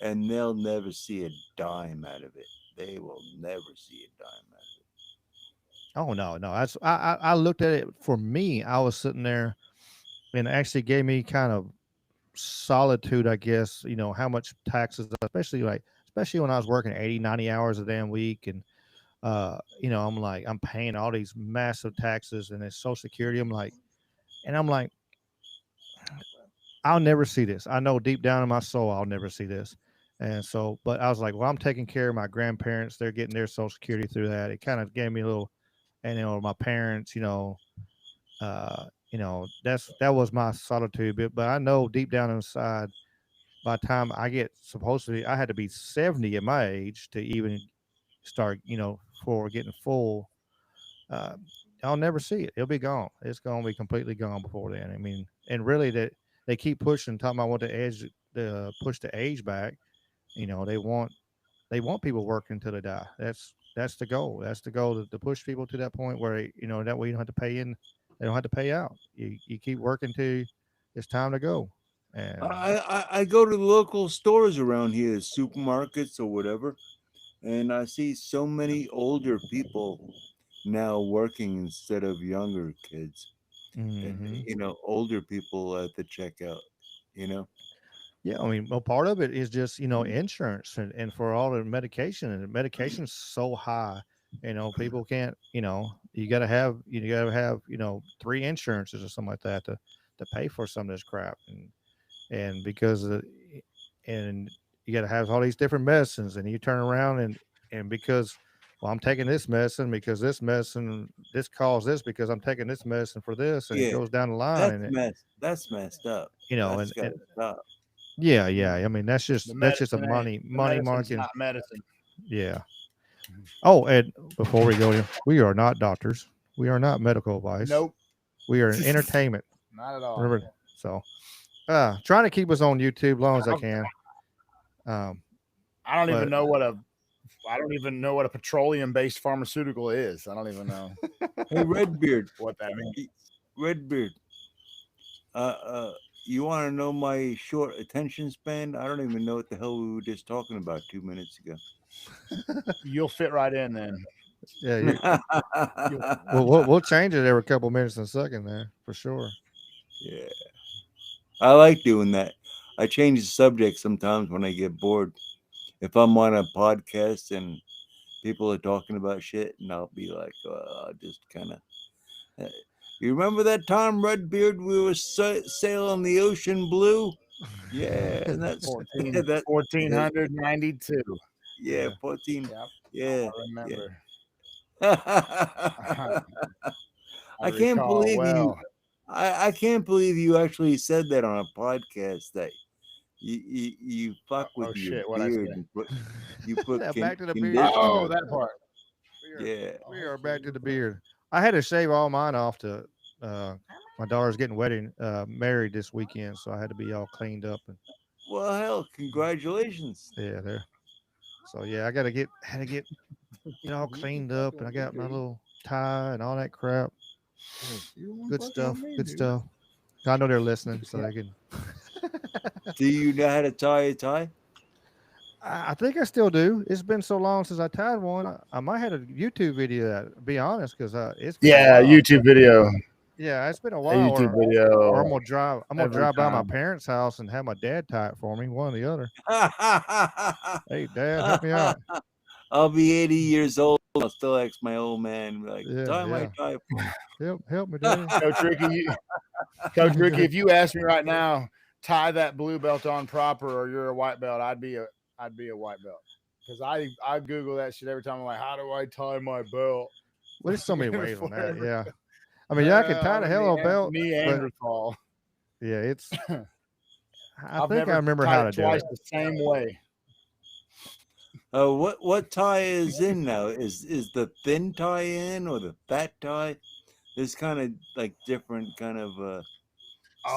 and they'll never see a dime out of it. They will never see a dime out of it. Oh no, that's I looked at it. For me, I was sitting there, and it actually gave me kind of solitude, I guess. How much taxes, especially when I was working 80, 90 hours a damn week, and I'm like, I'm paying all these massive taxes, and it's Social Security. I'm like, I'll never see this. I know deep down in my soul, I'll never see this. And so, but I was like, well, I'm taking care of my grandparents. They're getting their Social Security through that. It kind of gave me a little, and my parents, that was my solitude. But I know deep down inside, by the time I get I had to be 70 at my age to even start, for getting full. I'll never see it. It'll be gone. It's going to be completely gone before then. I mean, and really that they keep pushing, talking about what push the age back. They want people working till they die. That's the goal. That's the goal, to push people to that point where that way you don't have to pay in, they don't have to pay out. You keep working till it's time to go. And I go to the local stores around here, supermarkets or whatever, and I see so many older people now working instead of younger kids. Older people at the checkout. Yeah, I mean, well, part of it is just insurance, and for all the medication, and the medication's so high, people can't, you got to have 3 insurances or something like that to pay for some of this crap, and because and you got to have all these different medicines, and you turn around and because, well, I'm taking this medicine because this medicine this caused this, because I'm taking this medicine for this, and it goes down the line, that's messed up. and gotta stop. yeah. I mean, that's just a money medicine's market. not medicine. Yeah. Oh, and before we go here, we are not doctors. We are not medical advice. Nope. We are entertainment. Not at all. Remember, so trying to keep us on YouTube as long as I can. I don't even know what a petroleum-based pharmaceutical is. I don't even know. Hey, Redbeard, what that means. Redbeard. You want to know my short attention span? I don't even know what the hell we were just talking about 2 minutes ago. You'll fit right in then. Yeah, we'll change it every couple minutes and a second there for sure. Yeah, I like doing that. I change the subject sometimes when I get bored. If I'm on a podcast and people are talking about shit, and I'll be like, I'll just kind of. You remember that time, Redbeard, we were sailing the ocean blue? Yeah, and that's 1492. Yeah, 14. Yep. Yeah, I remember. Yeah. I can't believe you. I can't believe you actually said that on a podcast that you fuck with your beard and you put back to the beard. Oh, that part. We are back to the beard. I had to shave all mine off to my daughter's getting married this weekend, so I had to be all cleaned up and well, hell, congratulations. Yeah, there. So yeah, I had to get all cleaned up, and I got my little tie and all that crap. Good stuff. Good stuff. I know they're listening, so they can. Do you know how to tie a tie? I think I still do. It's been so long since I tied one. I might have a YouTube video that, to be honest, because it's been a while. YouTube video. Yeah, it's been a while. YouTube video. Or I'm gonna drive by my parents' house and have my dad tie it for me, one or the other. Hey, Dad, help me out. I'll be 80 years old. I'll still ask my old man, like, tie my tie. Help me, Dad. Coach Ricky, if you ask me right now, tie that blue belt on proper, or you're a white belt, I'd be a white belt, because I Google that shit every time. I'm like, how do I tie my belt? Well, there's so many ways on that. Yeah, I mean, I can tie the hell of a belt. Neanderthal. Yeah, it's. I I've think I remember how to do it the same way. What tie is in now? Is the thin tie in or the fat tie? There's kind of like different kind of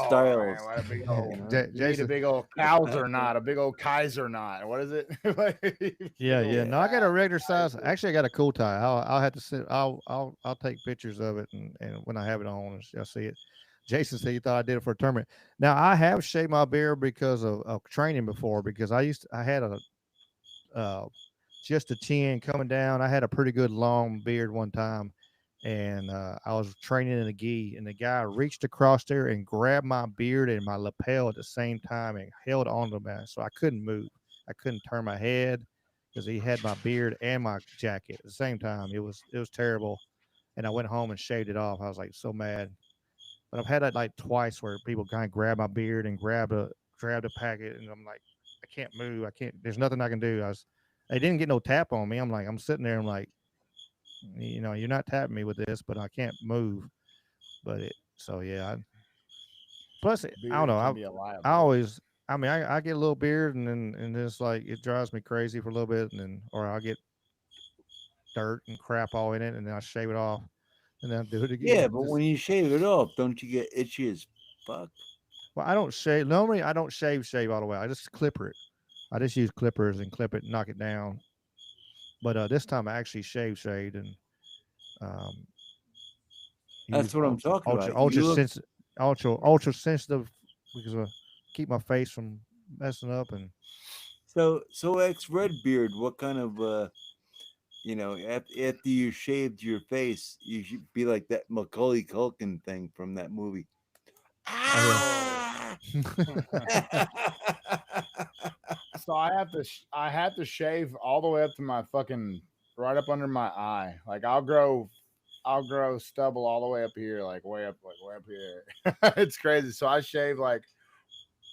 styles. Man, what a big old, you need a big old Kaiser knot, a big old Kaiser knot. What is it? Yeah. No, I got a regular size. Actually, I got a cool tie. I'll have to sit. I'll take pictures of it, and when I have it on, you'll see it. Jason said he thought I did it for a tournament. Now I have shaved my beard because of training before, because I had just a chin coming down. I had a pretty good long beard one time, and I was training in a gi, and the guy reached across there and grabbed my beard and my lapel at the same time and held onto me, so I couldn't move. I couldn't turn my head because he had my beard and my jacket at the same time. It was terrible, and I went home and shaved it off. I was like so mad. But I've had that like twice where people kind of grab my beard and grab a packet, and I'm like, I can't move. I can't. There's nothing I can do. They didn't get no tap on me. I'm sitting there. I'm like, you're not tapping me with this, but I can't move. So yeah. Plus, I don't know. I get a little beard, and it's like it drives me crazy for a little bit, or I'll get dirt and crap all in it, and then I shave it off, and then I'll do it again. Yeah, but when you shave it off, don't you get itchy as fuck? Well, I don't shave. Normally, I don't shave all the way. I just clipper it. I just use clippers and clip it and knock it down. But this time I actually shaved, and that's what I'm talking about. Ultra sensitive, because I keep my face from messing up. And so ex Redbeard, what kind of after you shaved your face, you should be like that Macaulay Culkin thing from that movie. So I have to shave all the way up to my fucking right up under my eye. Like I'll grow stubble all the way up here, like way up here. It's crazy. So I shave I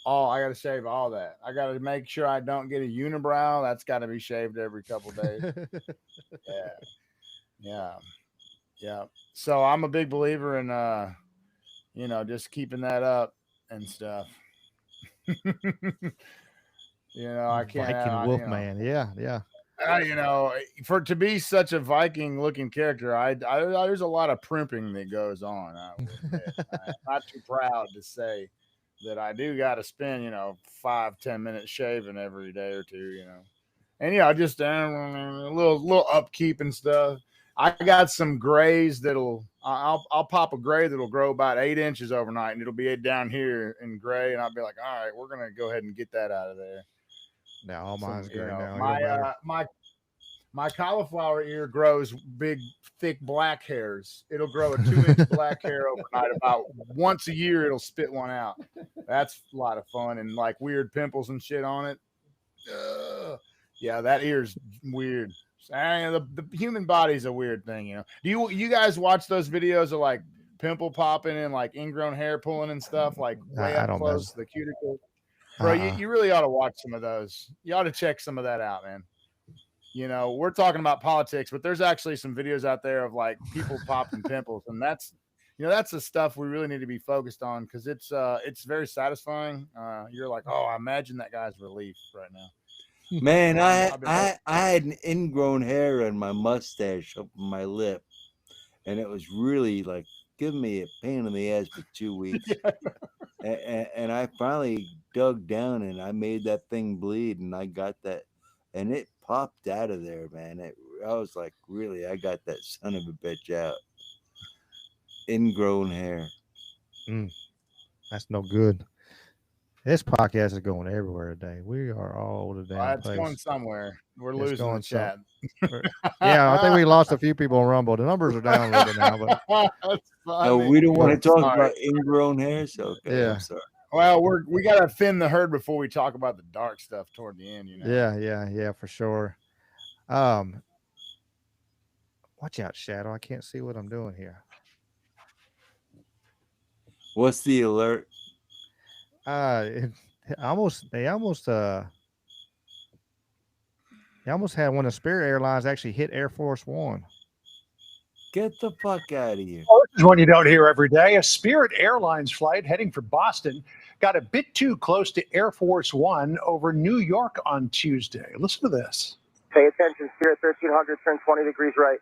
got to shave all that. I got to make sure I don't get a unibrow. That's got to be shaved every couple days. Yeah. So I'm a big believer in just keeping that up and stuff. I can't. Viking Wolfman. Yeah. For to be such a Viking looking character, there's a lot of primping that goes on. I'm not too proud to say that I do got to spend 5-10 minutes shaving every day or two, and just a little upkeep and stuff. I got some grays I'll pop a gray that'll grow about 8 inches overnight, and it'll be down here in gray, and I'll be like, all right, we're gonna go ahead and get that out of there. Now all mine's gray now. My cauliflower ear grows big, thick black hairs. It'll grow a 2-inch black hair overnight. About once a year, it'll spit one out. That's a lot of fun, and like weird pimples and shit on it. Yeah, that ear's weird. The human body's a weird thing, you know. Do you guys watch those videos of like pimple popping and like ingrown hair pulling and stuff, like way up close to the cuticle? Bro, you really ought to watch some of those. You ought to check some of that out, man. You know, we're talking about politics, but there's actually some videos out there of like people popping pimples, and that's the stuff we really need to be focused on, because it's very satisfying. You're like, oh, I imagine that guy's relief right now. Man, I had an ingrown hair on my mustache up my lip, and it was really like giving me a pain in the ass for 2 weeks. And I finally dug down and I made that thing bleed, and I got that, and it popped out of there, man. I was like, really, I got that son of a bitch out. Ingrown hair. That's no good. This podcast is going everywhere today. We are all over the damn place. It's going somewhere. We're losing the chat. Yeah, I think we lost a few people on Rumble. The numbers are down a little bit now, but no, we don't want to talk about ingrown hair. So okay, I'm sorry. Well, we gotta thin the herd before we talk about the dark stuff toward the end, you know. Yeah, for sure. Watch out, Shadow. I can't see what I'm doing here. What's the alert? They almost had one of Spirit Airlines actually hit Air Force One. Get the fuck out of here. Oh, this is one you don't hear every day. A Spirit Airlines flight heading for Boston got a bit too close to Air Force One over New York on Tuesday. Listen to this. Pay attention, Spirit 1300, turn 20 degrees right.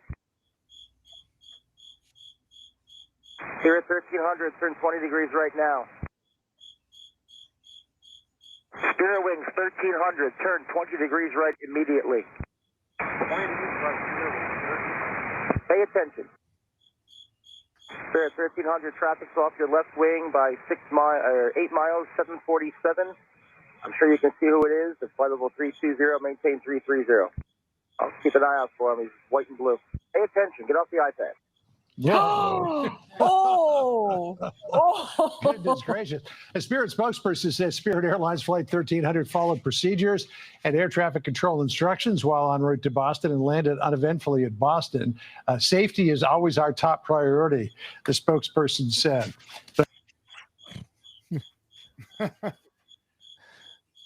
Spirit 1300, turn 20 degrees right now. Spirit Wings 1300, turn 20 degrees right immediately. 20 degrees right. Pay attention. Spirit 1300, traffic's off your left wing by 8 miles, 747. I'm sure you can see who it is. It's flight level 320, maintain 330. I'll keep an eye out for him. He's white and blue. Pay attention. Get off the iPad. Goodness gracious. A Spirit spokesperson says Spirit Airlines Flight 1300 followed procedures and air traffic control instructions while en route to Boston and landed uneventfully at Boston. Safety is always our top priority, the spokesperson said.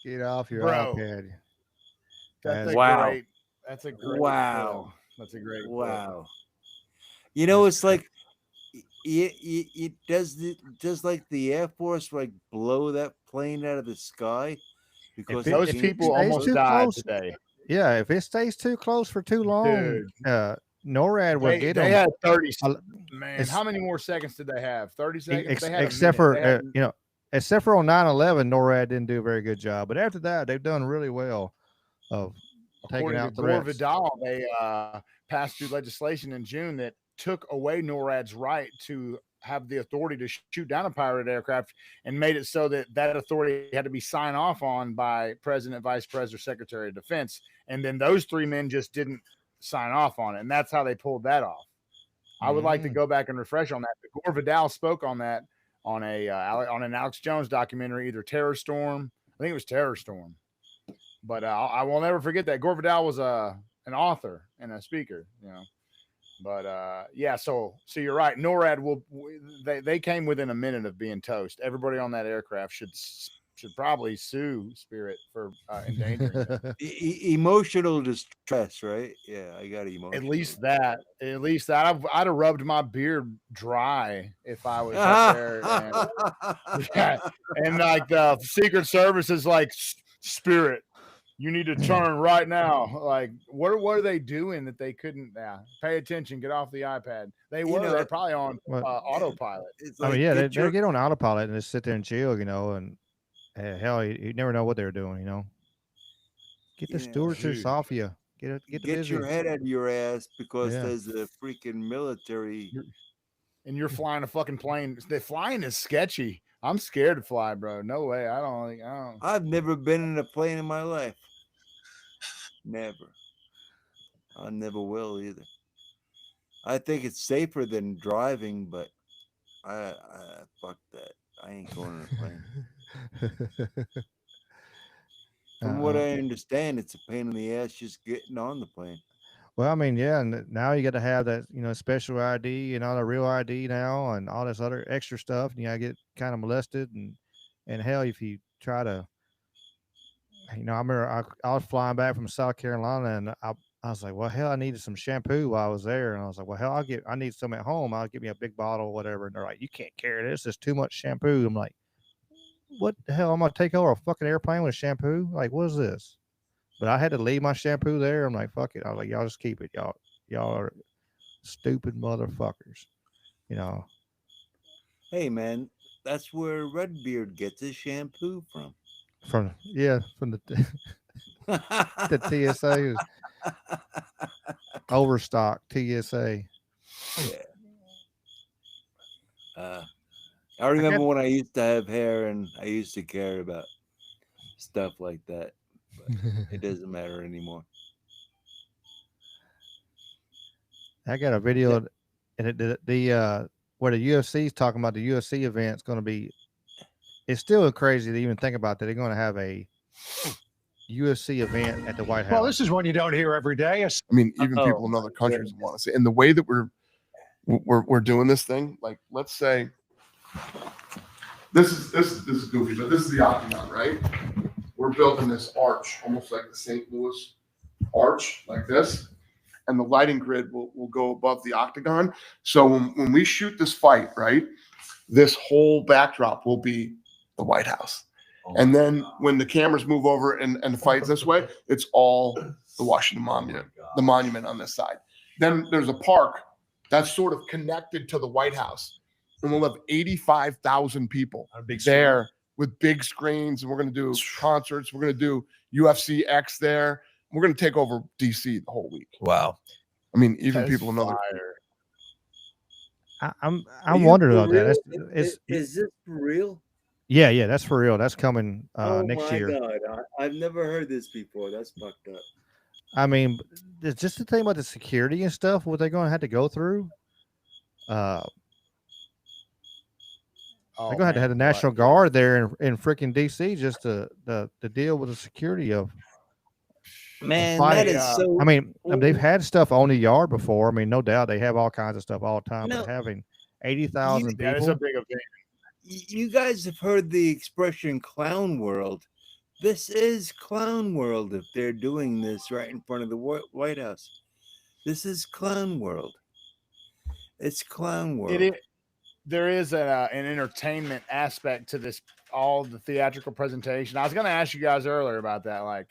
Get off your iPad. That's wow. That's a great wow. That's a great wow. You know, it's like it does like the Air Force like blow that plane out of the sky because those people almost died today. Yeah, if it stays too close for too long, NORAD will get them. They had 30. Man, how many more seconds did they have? 30 seconds. Except for except for on 9/11, NORAD didn't do a very good job. But after that, they've done really well of taking out threats. Gore Vidal, they passed through legislation in June that took away NORAD's right to have the authority to shoot down a pirated aircraft and made it so that authority had to be signed off on by President, Vice President, or Secretary of Defense. And then those three men just didn't sign off on it. And that's how they pulled that off. I would like to go back and refresh on that. But Gore Vidal spoke on that on an Alex Jones documentary, either Terror Storm. I think it was Terror Storm. But I will never forget that. Gore Vidal was an author and a speaker, you know. But so you're right. NORAD they came within a minute of being toast. Everybody on that aircraft should probably sue Spirit for endangering them. Emotional distress, right? Yeah, I got emotional. At least that. I'd have rubbed my beard dry if I was up there. And like the Secret Service is like, Spirit, you need to turn right now. Like, what are they doing that they couldn't? Pay attention. Get off the iPad. They're probably on autopilot. Like, they get on autopilot and just sit there and chill, you know. And hell, you never know what they're doing, you know. Get the stewardess off you. Get the Get your busy. head out of your ass because Yeah. there's a freaking military. And you're flying a fucking plane. The flying is sketchy. I'm scared to fly, bro. No way. I don't. I've never been in a plane in my life. Never. I never will either. I think it's safer than driving, but I fuck that. I ain't going in a plane. From what I understand, it's a pain in the ass just getting on the plane. Well, I mean, yeah, and now you got to have that, special ID and all the real ID now, and all this other extra stuff, and you gotta get kind of molested, and hell, if you try to, I remember I was flying back from South Carolina, and I was like, well, hell, I needed some shampoo while I was there, and I was like, well, hell, I need some at home. I'll get me a big bottle or whatever, and they're like, you can't carry this. It's too much shampoo. I'm like, what the hell? I'm gonna take over a fucking airplane with shampoo? Like, what is this? But I had to leave my shampoo there. I'm like, fuck it. I was like, y'all just keep it. Y'all are stupid motherfuckers. Hey man, that's where Redbeard gets his shampoo from. From the the TSA overstock TSA. Yeah. I remember when I used to have hair and I used to care about stuff like that, but it doesn't matter anymore. I got a video, and the where the UFC is talking about the UFC event is going to be. It's still crazy to even think about that they're going to have a UFC event at the White House. Well, this is one you don't hear every day. I mean, even people in other countries want to see. And the way that we're doing this thing, like let's say this is goofy, but this is the octagon, right? We're building this arch, almost like the St. Louis arch, like this, and the lighting grid will go above the octagon. So when we shoot this fight, right, this whole backdrop will be the White House. And then when the cameras move over and the fight's this way, it's all the Washington Monument, the monument on this side. Then there's a park that's sort of connected to the White House. And we'll have 85,000 people there with big screens. And we're going to do concerts. We're going to do UFC X there. We're going to take over DC the whole week. Wow. I mean, even people in other. I'm wondering about that. Is this for real? Yeah, that's for real. That's coming next year. Oh my God, I've never heard this before. That's fucked up. I mean, it's just the thing about the security and stuff. What they're going to have to go through. They're going to have the National Guard there in freaking DC just to deal with the security of. Man, that is so. I mean, they've had stuff on the yard before. I mean, no doubt they have all kinds of stuff all the time. No. But having 80,000 people. It's a big event. You guys have heard the expression clown world. This is clown world if they're doing this right in front of the White House. This is clown world. It's clown world. There is an entertainment aspect to this, all the theatrical presentation. I was going to ask you guys earlier about that, like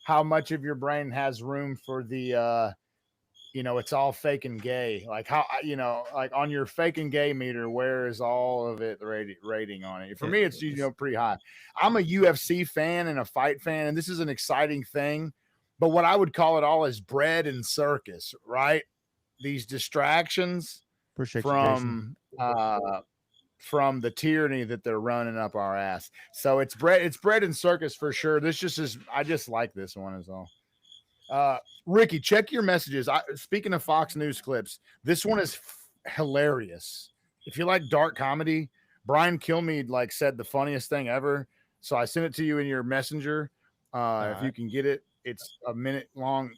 how much of your brain has room for the it's all fake and gay. Like how, like on your fake and gay meter, where is all of it rating on it? For me, it's, pretty high. I'm a UFC fan and a fight fan, and this is an exciting thing. But what I would call it all is bread and circus, right? These distractions from the tyranny that they're running up our ass. So it's bread and circus for sure. This just is, I just like this one is all. Ricky, check your messages. Speaking of Fox News clips, this one is hilarious. If you like dark comedy, Brian Kilmeade said the funniest thing ever. So I sent it to you in your messenger. If you can get it, it's a minute long,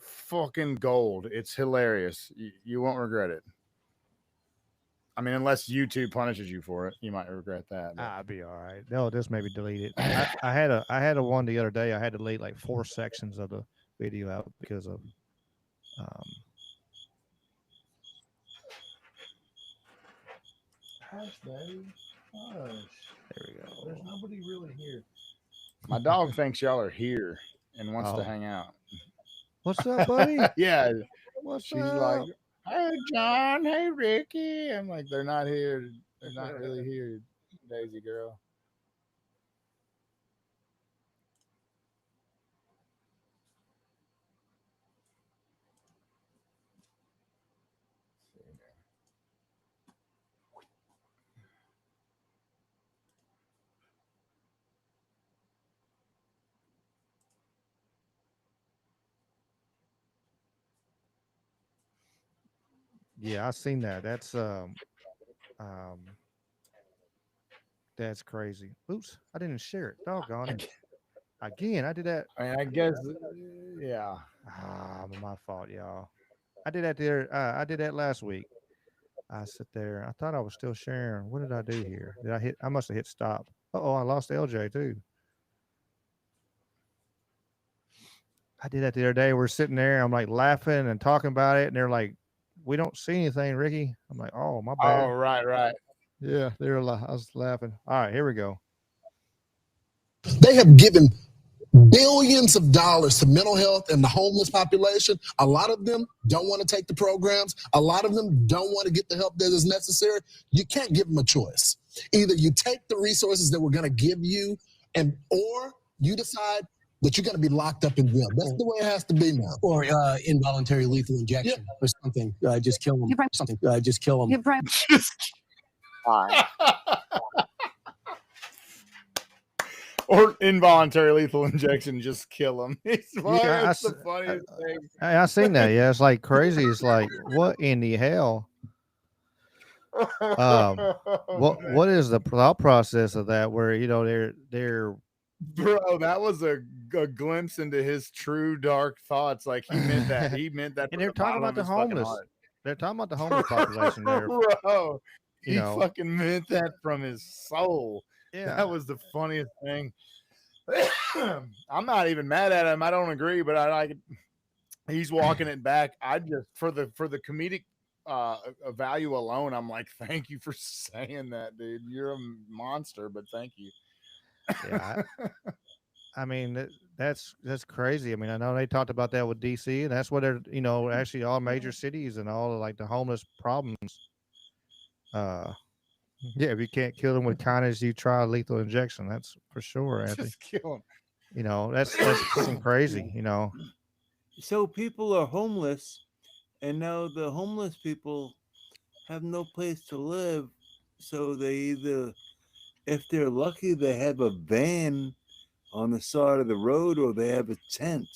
fucking gold. It's hilarious. You won't regret it. I mean, unless YouTube punishes you for it, you might regret that. I'd be all right. They'll just maybe delete it. I had a one the other day. I had to delete like 4 sections of the video out because of Hush, baby. Hush. There we go. There's nobody really here. My dog thinks y'all are here and wants to hang out. What's up, buddy? Yeah. She's like, hey, John. Hey, Ricky. I'm like, they're not here. They're not really here, Daisy girl. Yeah, I seen that. That's crazy. Oops, I didn't share it. Doggone it. Again, I did that. I guess, yeah. My fault, y'all. I did that there. I did that last week. I sit there. I thought I was still sharing. What did I do here? Did I hit? I must have hit stop. Oh, I lost LJ too. I did that the other day. We're sitting there. I'm like laughing and talking about it, and they're like, "We don't see anything, Ricky." I'm like, "Oh, my bad." Oh, right. Yeah, they're. I was laughing. All right, here we go. They have given billions of dollars to mental health and the homeless population. A lot of them don't want to take the programs. A lot of them don't want to get the help that is necessary. You can't give them a choice. Either you take the resources that we're going to give you, or you decide that you're going to be locked up in jail. That's the way it has to be now. Or involuntary lethal injection or something. Just kill them. Something. Just kill them. Or involuntary lethal injection, just kill them. It's the funniest thing. I seen that. Yeah, it's like crazy. It's like, what in the hell? What is the thought process of that? Where they're Bro, that was a glimpse into his true dark thoughts. Like he meant that. He meant that. And they're talking about the homeless. They're talking about the homeless population there. Bro, he fucking meant that from his soul. Yeah, that was the funniest thing. I'm not even mad at him. I don't agree, but I like. He's walking it back. I just for the comedic value alone, I'm like, thank you for saying that, dude. You're a monster, but thank you. Yeah, I mean that's crazy. I mean, I know they talked about that with DC, and that's what they're actually all major cities and all like the homeless problems. Yeah, if you can't kill them with kindness, you try lethal injection. That's for sure, Anthony. Just kill them. That's some crazy. So people are homeless, and now the homeless people have no place to live. So they either, if they're lucky, they have a van on the side of the road, or they have a tent.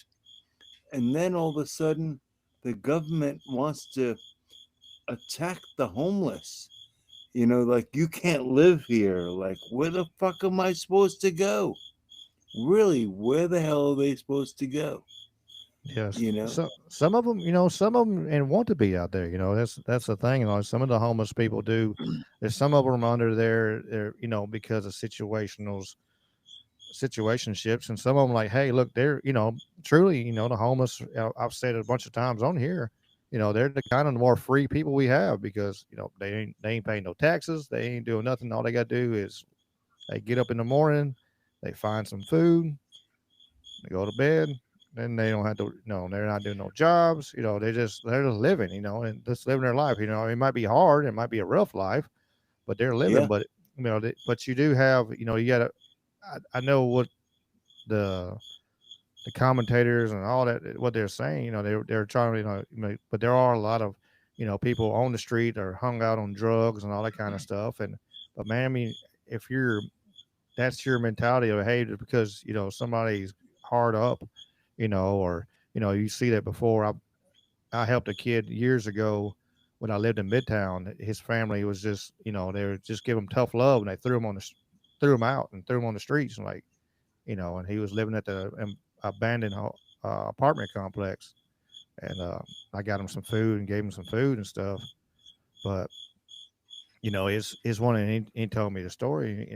And then all of a sudden, the government wants to attack the homeless. Like, you can't live here. Like, where the fuck am I supposed to go? Really, where the hell are they supposed to go? Yes. So some of them, and want to be out there. That's the thing. Some of the homeless people do. There's some of them under there, because of situationships, and some of them like, hey, look, they're, truly, the homeless. I've said it a bunch of times on here. They're the kind of more free people we have because they ain't paying no taxes. They ain't doing nothing. All they got to do is they get up in the morning, they find some food, they go to bed. Then they don't have to. They're not doing no jobs. They're just living. And just living their life. It might be hard. It might be a rough life, but they're living. Yeah. But but you do have. You got to. I know what the commentators and all that, what they're saying, they're trying to, but there are a lot of, people on the street or hung out on drugs and all that kind of stuff. But man, I mean, if that's your mentality of, hey, because, somebody's hard up, or, you see that before. I helped a kid years ago when I lived in Midtown. His family was just, they were just give him tough love, and they threw him out and threw him on the streets. And like, and he was living at the abandoned apartment complex, and I got him some food and gave him some food and stuff. But it's one, and he told me the story.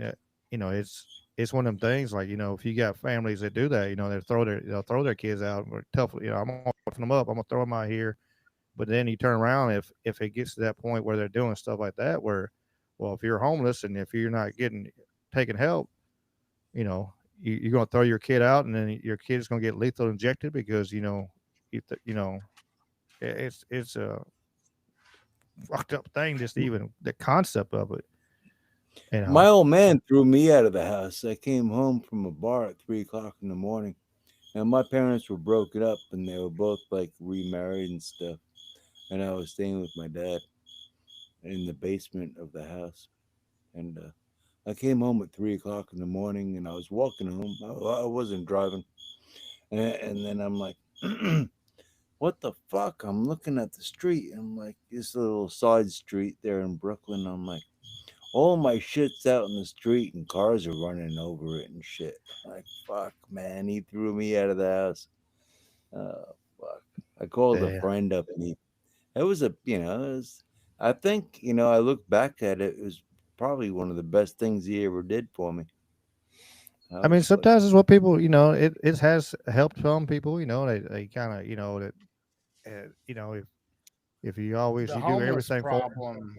It's one of them things like, if you got families that do that, they'll throw their kids out. We're tough, I'm gonna toughen them up. I'm gonna throw them out here. But then you turn around, if it gets to that point where they're doing stuff like that, where, well, if you're homeless and if you're not taking help, you're going to throw your kid out, and then your kid is going to get lethal injected because, it's a fucked up thing, just even the concept of it. My old man threw me out of the house. I came home from a bar at 3:00 in the morning, and my parents were broken up, and they were both like remarried and stuff. And I was staying with my dad in the basement of the house. And I came home at 3:00 in the morning, and I was walking home. I wasn't driving. And then I'm like, what the fuck? I'm looking at the street. I'm like, this little side street there in Brooklyn. I'm like, all my shit's out in the street and cars are running over it and shit. Like, fuck, man. He threw me out of the house. Fuck. I called a Yeah. friend up and it was I think, I look back at it, it was probably one of the best things he ever did for me. I mean, sometimes it's what people, it has helped some people, they kind of, that, if you always, The you do homeless everything for problem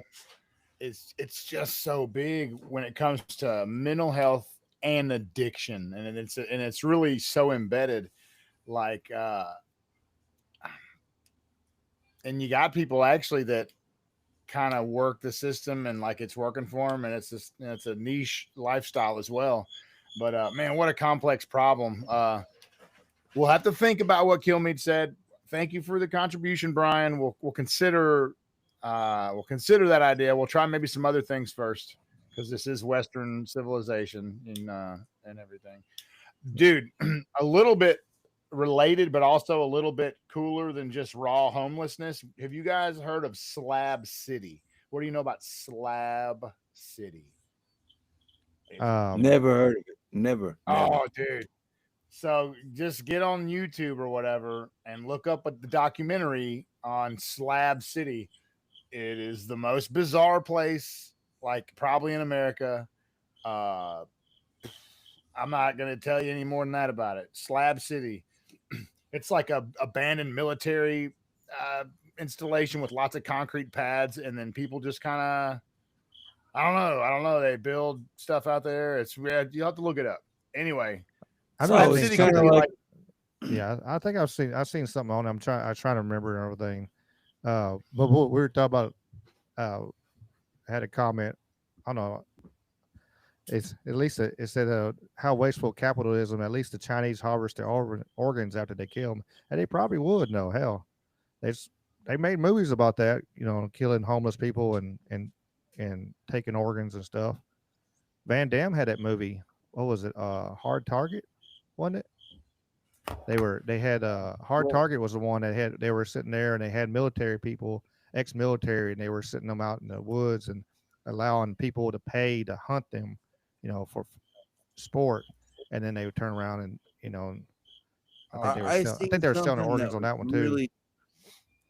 it's just so big when it comes to mental health and addiction, and it's really so embedded, like and you got people actually that kind of work the system and like it's working for them, and it's just it's a niche lifestyle as well. But man, what a complex problem. We'll have to think about what Kilmeade said. Thank you for the contribution, Brian. We'll consider that idea. We'll try maybe some other things first, because this is Western civilization and everything. Dude, a little bit related, but also a little bit cooler than just raw homelessness. Have you guys heard of Slab City? What do you know about Slab City? Never heard of it. Never. Oh, dude. So just get on YouTube or whatever and look up the documentary on Slab City. It is the most bizarre place, like probably in America. I'm not going to tell you any more than that about it. Slab City. It's like a abandoned military installation with lots of concrete pads, and then people just kind of, I don't know. They build stuff out there. It's weird. You'll have to look it up. Anyway, Slab City could be like. Yeah, I think I've seen something on it. I try to remember everything. But we were talking about. Had a comment. I don't know. It's at least it said how wasteful capitalism. At least the Chinese harvest their organs after they kill them, and they probably would. No hell, they made movies about that. Killing homeless people and taking organs and stuff. Van Damme had that movie. What was it? Hard Target, wasn't it? They had Hard Target was the one that they were sitting there and they had military people, ex-military, and they were sitting them out in the woods and allowing people to pay to hunt them, for sport, and then they would turn around and I think they were selling organs on that one too.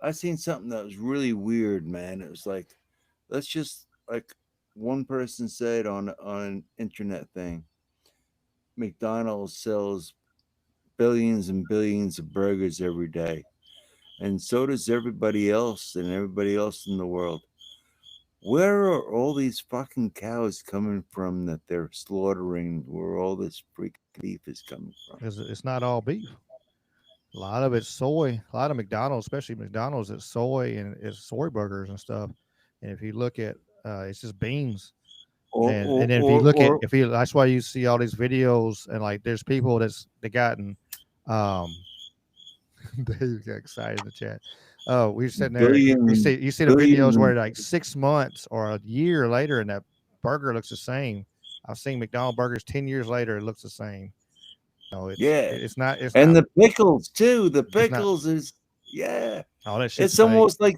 I seen something that was really weird, man. It was like, let's just like one person said on an internet thing, McDonald's sells billions and billions of burgers every day, and so does everybody else and everybody else in the world. Where are all these fucking cows coming from that they're slaughtering? Where all this freaking beef is coming from? It's not all beef. A lot of it's soy. A lot of McDonald's, especially McDonald's, it's soy and it's soy burgers and stuff. And if you look at, it's just beans. And then if you that's why you see all these videos and like there's people they gotten, they got excited in the chat. We're sitting there. You see the videos where like 6 months or a year later, and that burger looks the same. I've seen McDonald's burgers 10 years later; it looks the same. It's not. The pickles too. The pickles is all that shit. It's almost like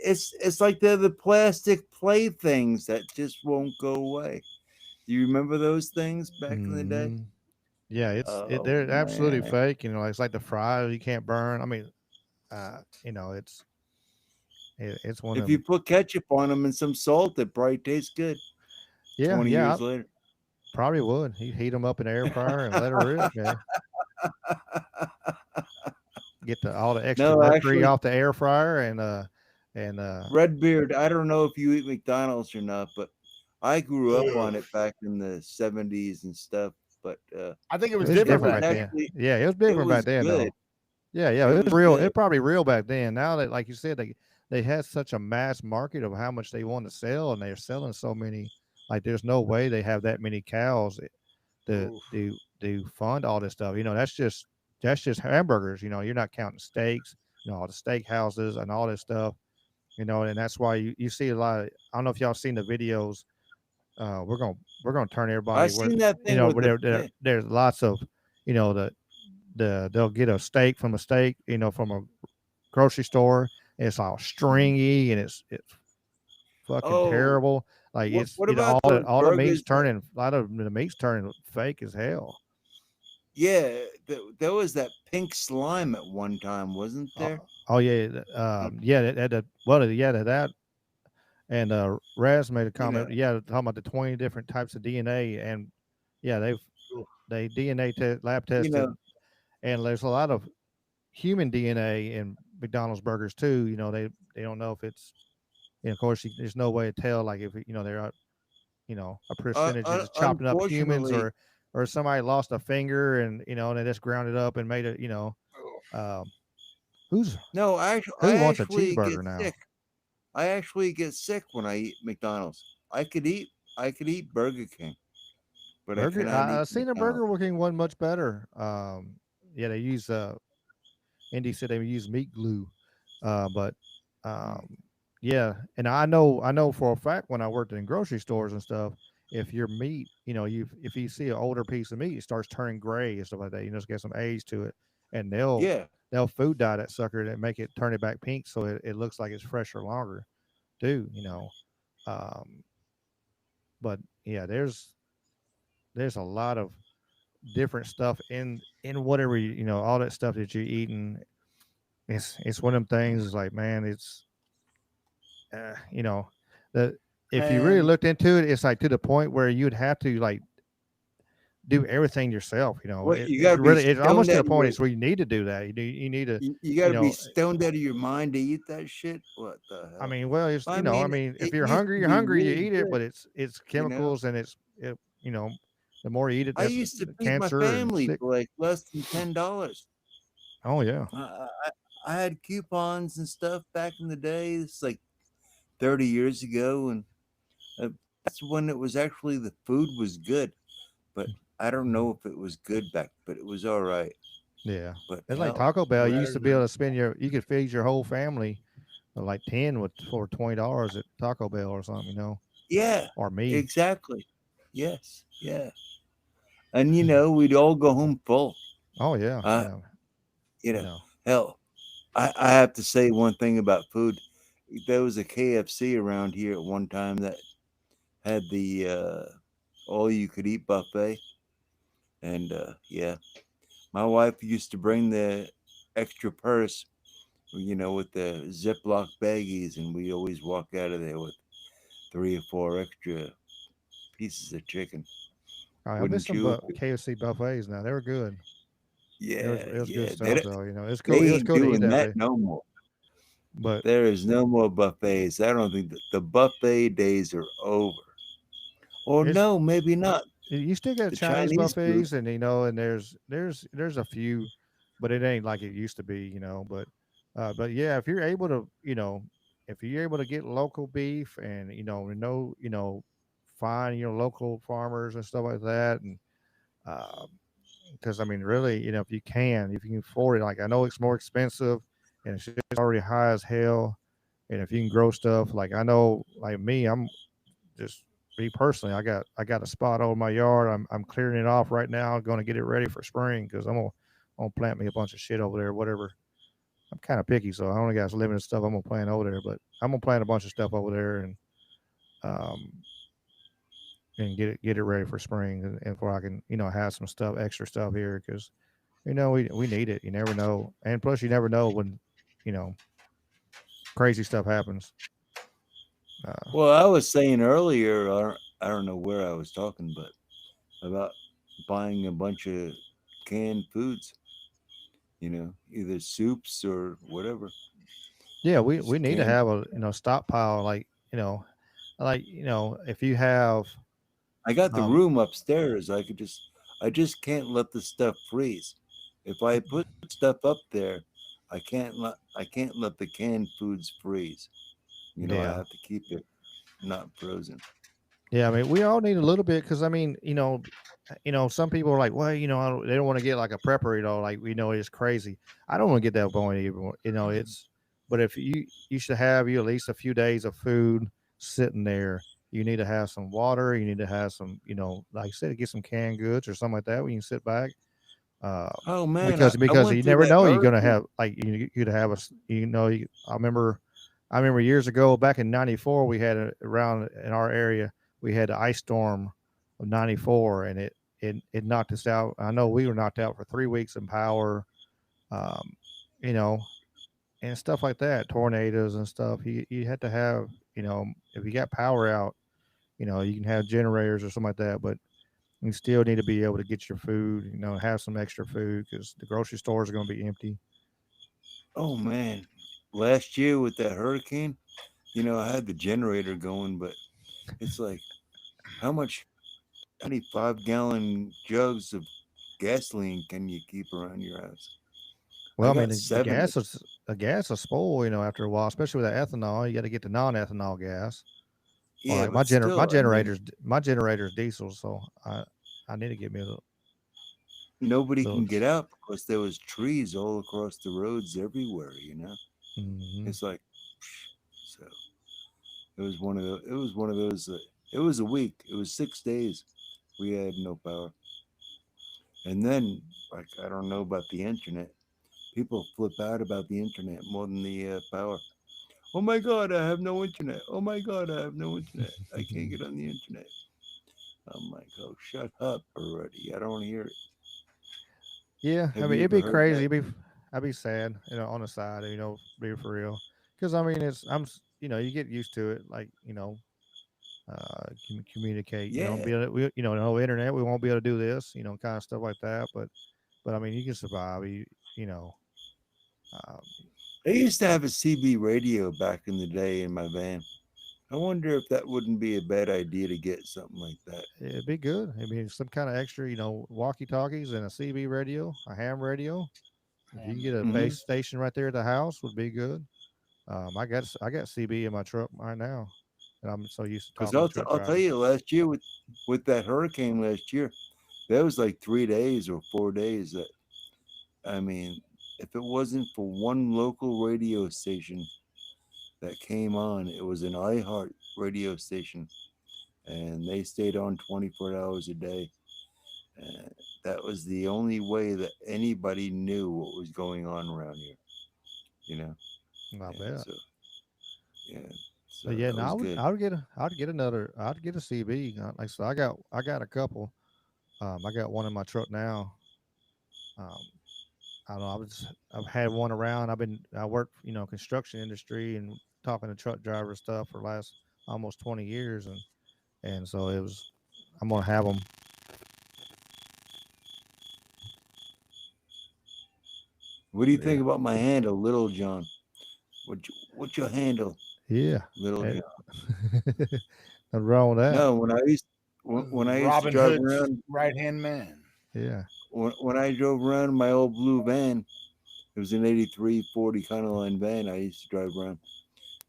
it's like they're the plastic playthings that just won't go away. Do you remember those things back in the day? Yeah, they're absolutely fake. It's like the fries you can't burn. I mean, it's one. If you put ketchup on them and some salt, it probably tastes good. Yeah, 20 years later, probably would. You heat them up in the air fryer and let it rip. Yeah. Get all the extra mercury off the air fryer and Redbeard. I don't know if you eat McDonald's or not, but I grew up on it back in the 70s and stuff. But I think it was different back then. Yeah, it was different back then. Though. Yeah, it was real. It's probably real back then. Now that, like you said, they had such a mass market of how much they want to sell, and they're selling so many. Like, there's no way they have that many cows to fund all this stuff. That's just hamburgers. You're not counting steaks. All the steak houses and all this stuff. And that's why you see a lot of. I don't know if y'all seen the videos. We're gonna turn everybody. I've seen that thing. There's lots of, they'll get a steak from a grocery store. And it's all stringy and it's fucking Oh, terrible. Like it's what about those all the meat's burgers turning a lot of the meat's turning fake as hell. Yeah, there was that pink slime at one time, wasn't there? Oh yeah, yeah, that and Raz made a comment. Yeah, talking about the 20 different types of DNA, and yeah, they DNA lab You tested, know, and there's a lot of human DNA in McDonald's burgers too. They don't know if it's, and of course, there's no way to tell like if there are a percentage is chopping up humans unfortunately, or somebody lost a finger and and they just ground it up and made it. Who's no, who I wants a actually get cheeseburger now? sick. I actually get sick when I eat McDonald's. I could eat Burger King, but I Burger, cannot I eat seen a McDonald's. Burger King one much better. Yeah, they use Indy said they use meat glue, but yeah, and I know for a fact when I worked in grocery stores and stuff, if your meat, if you see an older piece of meat, it starts turning gray and stuff like that. Just get some age to it, and Yeah. they'll food dye that sucker and make it turn it back pink so it looks like it's fresher longer, too. Um, but yeah, there's a lot of different stuff in whatever all that stuff that you're eating. It's one of them things. It's like, man, it's that if you really And looked into it, it's like to the point where you'd have to like do everything yourself. what you It's gotta be really it's almost stoned to out the of point your it's where you need to do that. You need to you you gotta be know stoned out of your mind to eat that shit. What the I hell? mean, well, it's I I mean, mean, if it you're used hungry, to you're be hungry, you really eat it, good, but it's you know. chemicals and the more you eat it, I that's used to feed my cancer and family sick. for like less than $10. Oh yeah. I had coupons and stuff back in the day. It's like 30 years ago, and uh, that's when it was actually the food was good. But I don't know if it was good back, but it was all right. Yeah. But It's like hell, Taco Bell. You I used to don't be know. able to you could feed your whole family like 10 for $20 at Taco Bell or something, Yeah, or me. exactly. Yes, yeah. And we'd all go home full. Oh yeah, Uh, yeah. you You know, know. hell, I have to say one thing about food. There was a KFC around here at one time that had the all you could eat buffet. And yeah, my wife used to bring the extra purse, with the Ziploc baggies, and we always walk out of there with 3 or 4 extra pieces of chicken. I miss Wouldn't some you? KFC buffets now. They were good. Yeah, It was good yeah. stuff though. It's cool. They It was ain't cool to eat doing that that way. no more. But There is no more buffets. I don't think that the buffet days are over. Or it's no, maybe not. you still got The Chinese Chinese food. buffets and and there's a few, but it ain't like it used to be. But yeah, if you're able to, if you're able to get local beef and find local farmers and stuff like that, and because I mean, really, if you can afford it, like I know it's more expensive and it's just already high as hell, and if you can grow stuff, like I know, like me, I'm just me personally, I got a spot over my yard. I'm clearing it off right now. Going to get it ready for spring because I'm gonna plant me a bunch of shit over there. Whatever. I'm kind of picky, so I only got limited stuff I'm gonna plant over there. But I'm gonna plant a bunch of stuff over there um and get it ready for spring and before I can have some stuff extra stuff here because we need it. You never know, and plus you never know when you know crazy stuff happens. Well, I was saying earlier, I don't know where I was talking, but about buying a bunch of canned foods, either soups or whatever. Yeah, we Just need to canned. have a stockpile if you have I got the um room upstairs. I just can't let the stuff freeze. If I put stuff up there, I can't let the canned foods freeze. I yeah have to keep it not frozen. yeah I mean we all need a little bit because I mean some people are like well they don't want to get like a prepper like it's crazy. I don't want to get that point either. It's but if you should have you at least a few days of food sitting there. You need to have some water. You need to have some like I said, get some canned goods or something like that. Where you can sit back Oh man, because I you went through never that know you're gonna hurricane. have like you'd have I remember years ago back in '94 we had around in our area we had the ice storm of '94 and it knocked us out. I know we were knocked out for 3 weeks in power, um, you know, and stuff like that, tornadoes and stuff. You had to have if you got power out, you can have generators or something like that, but you still need to be able to get your food, have some extra food because the grocery stores are going to be empty. Oh man, last year with that hurricane, I had the generator going, but it's like how many 5-gallon jugs of gasoline can you keep around your house? Well, I I mean, got 7. the gas will spoil, after a while, especially with that ethanol. You got to get the non-ethanol gas. Or Yeah, like but still, I mean, my generator's diesel, so I need to get me a nobody little. can get out because there was trees all across the roads everywhere. Mhm. It's like, so it was one of the. It was one of those. It was a week. It was 6 days. We had no power, and then like I don't know about the internet. People flip out about the internet more than the power. Oh my God, I have no internet. Oh my God, I have no internet. I can't get on the internet. I'm like, oh, shut up already. I don't want to hear it. Yeah, I Have mean, you it'd ever be heard crazy. that? I'd be sad, on the side, be for real. Because I mean, you get used to it, like communicate. Yeah. Be able to, no internet, we won't be able to do this, kind of stuff like that. But I mean, you can survive. You know, um, I used to have a CB radio back in the day in my van. I wonder if that wouldn't be a bad idea to get something like that. it'd be good. I mean, some kind of extra, walkie talkies and a CB radio, a ham radio. If you can get a Mm-hmm. base station right there at the house, would be good. I got CB in my truck right now, and I'm so used to Because talking to truck I'll tell drivers. you, last year with that hurricane last year, that was like 3 days or 4 days. That I mean, if it wasn't for one local radio station that came on, it was an iHeart radio station, and they stayed on 24 hours a day. And that was the only way that anybody knew what was going on around here. I bet. So yeah, so But yeah, that no, was good. I'd get a CB. Like so, I got a couple. I got one in my truck now. Um, I don't know. I've had one around. I work, construction industry and talking to truck driver stuff for the last almost 20 years, and so I'm gonna have them. What do you Yeah, think about my handle, Little John? What's your handle, yeah. Little John? Nothing wrong with that. No, when I used to Robin drive Hood's around, right hand man. Yeah. when I drove around in my old blue van, it was an 83 40 Econoline van I used to drive around.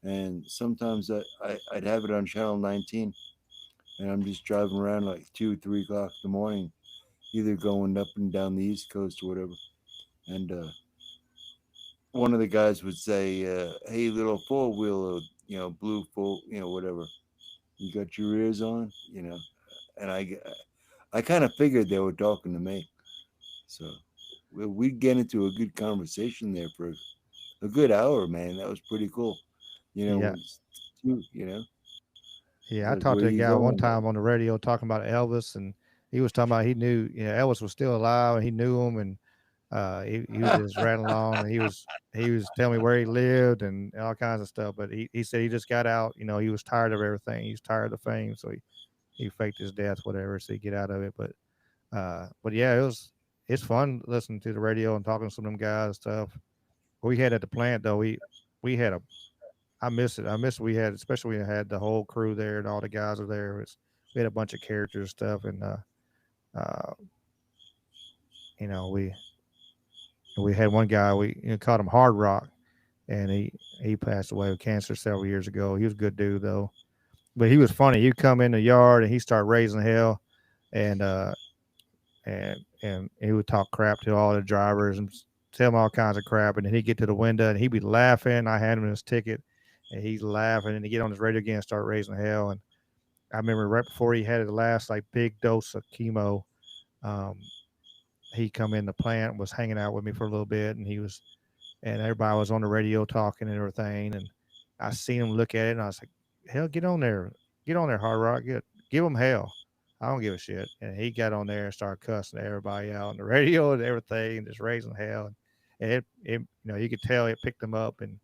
And sometimes I'd have it on channel 19, and I'm just driving around like 2, 3 o'clock in the morning, either going up and down the East Coast or whatever. And one of the guys would say, "Hey, little four wheeler, blue full, whatever. You got your ears on, And I kind of figured they were talking to me, so we'd get into a good conversation there for a good hour, man. That was pretty cool, Yeah. When it's two, Yeah, I like, talked where to a you guy one going, man? time on the radio talking about Elvis, and he was talking about he knew, Elvis was still alive, and he knew him, and he was just rattling along, and he was telling me where he lived and all kinds of stuff. But he said he just got out, he was tired of everything, he was tired of fame, so he faked his death, whatever, so he get out of it. But yeah, it's fun listening to the radio and talking to some of them guys and stuff. We had at the plant though, we had a I miss it. I miss we had, especially when we had the whole crew there and all the guys were there. We had a bunch of characters and stuff, and uh, you know, we had one guy called him Hard Rock, and he passed away with cancer several years ago. He was a good dude though, but he was funny. He'd come in the yard and he started raising hell, and and he would talk crap to all the drivers and tell them all kinds of crap, and then he'd get to the window and he'd be laughing. I had him his ticket, and he's laughing, and he get on his radio again and start raising hell. And I remember right before he had his last like big dose of chemo, um, he come in the plant, was hanging out with me for a little bit, and everybody was on the radio talking and everything, and I seen him look at it, and I was like, hell, get on there, Hard Rock, give him hell. I don't give a shit. And he got on there and started cussing everybody out on the radio and everything, and just raising hell. And it you could tell it picked him up, and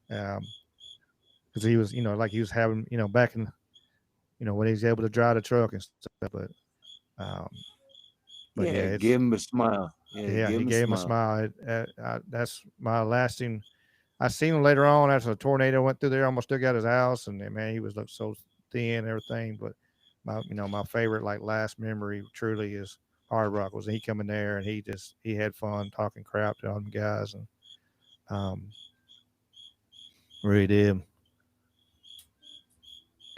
because he was, like he was having, back in, when he was able to drive the truck and stuff. But yeah, yeah, give him a smile. Yeah, he gave him a smile. That's my lasting. I seen him later on after the tornado went through there, almost took out his house, and man, he was so thin and everything. But my favorite last memory truly is Hard Rock. Was he coming there and he had fun talking crap to all them guys, and really did.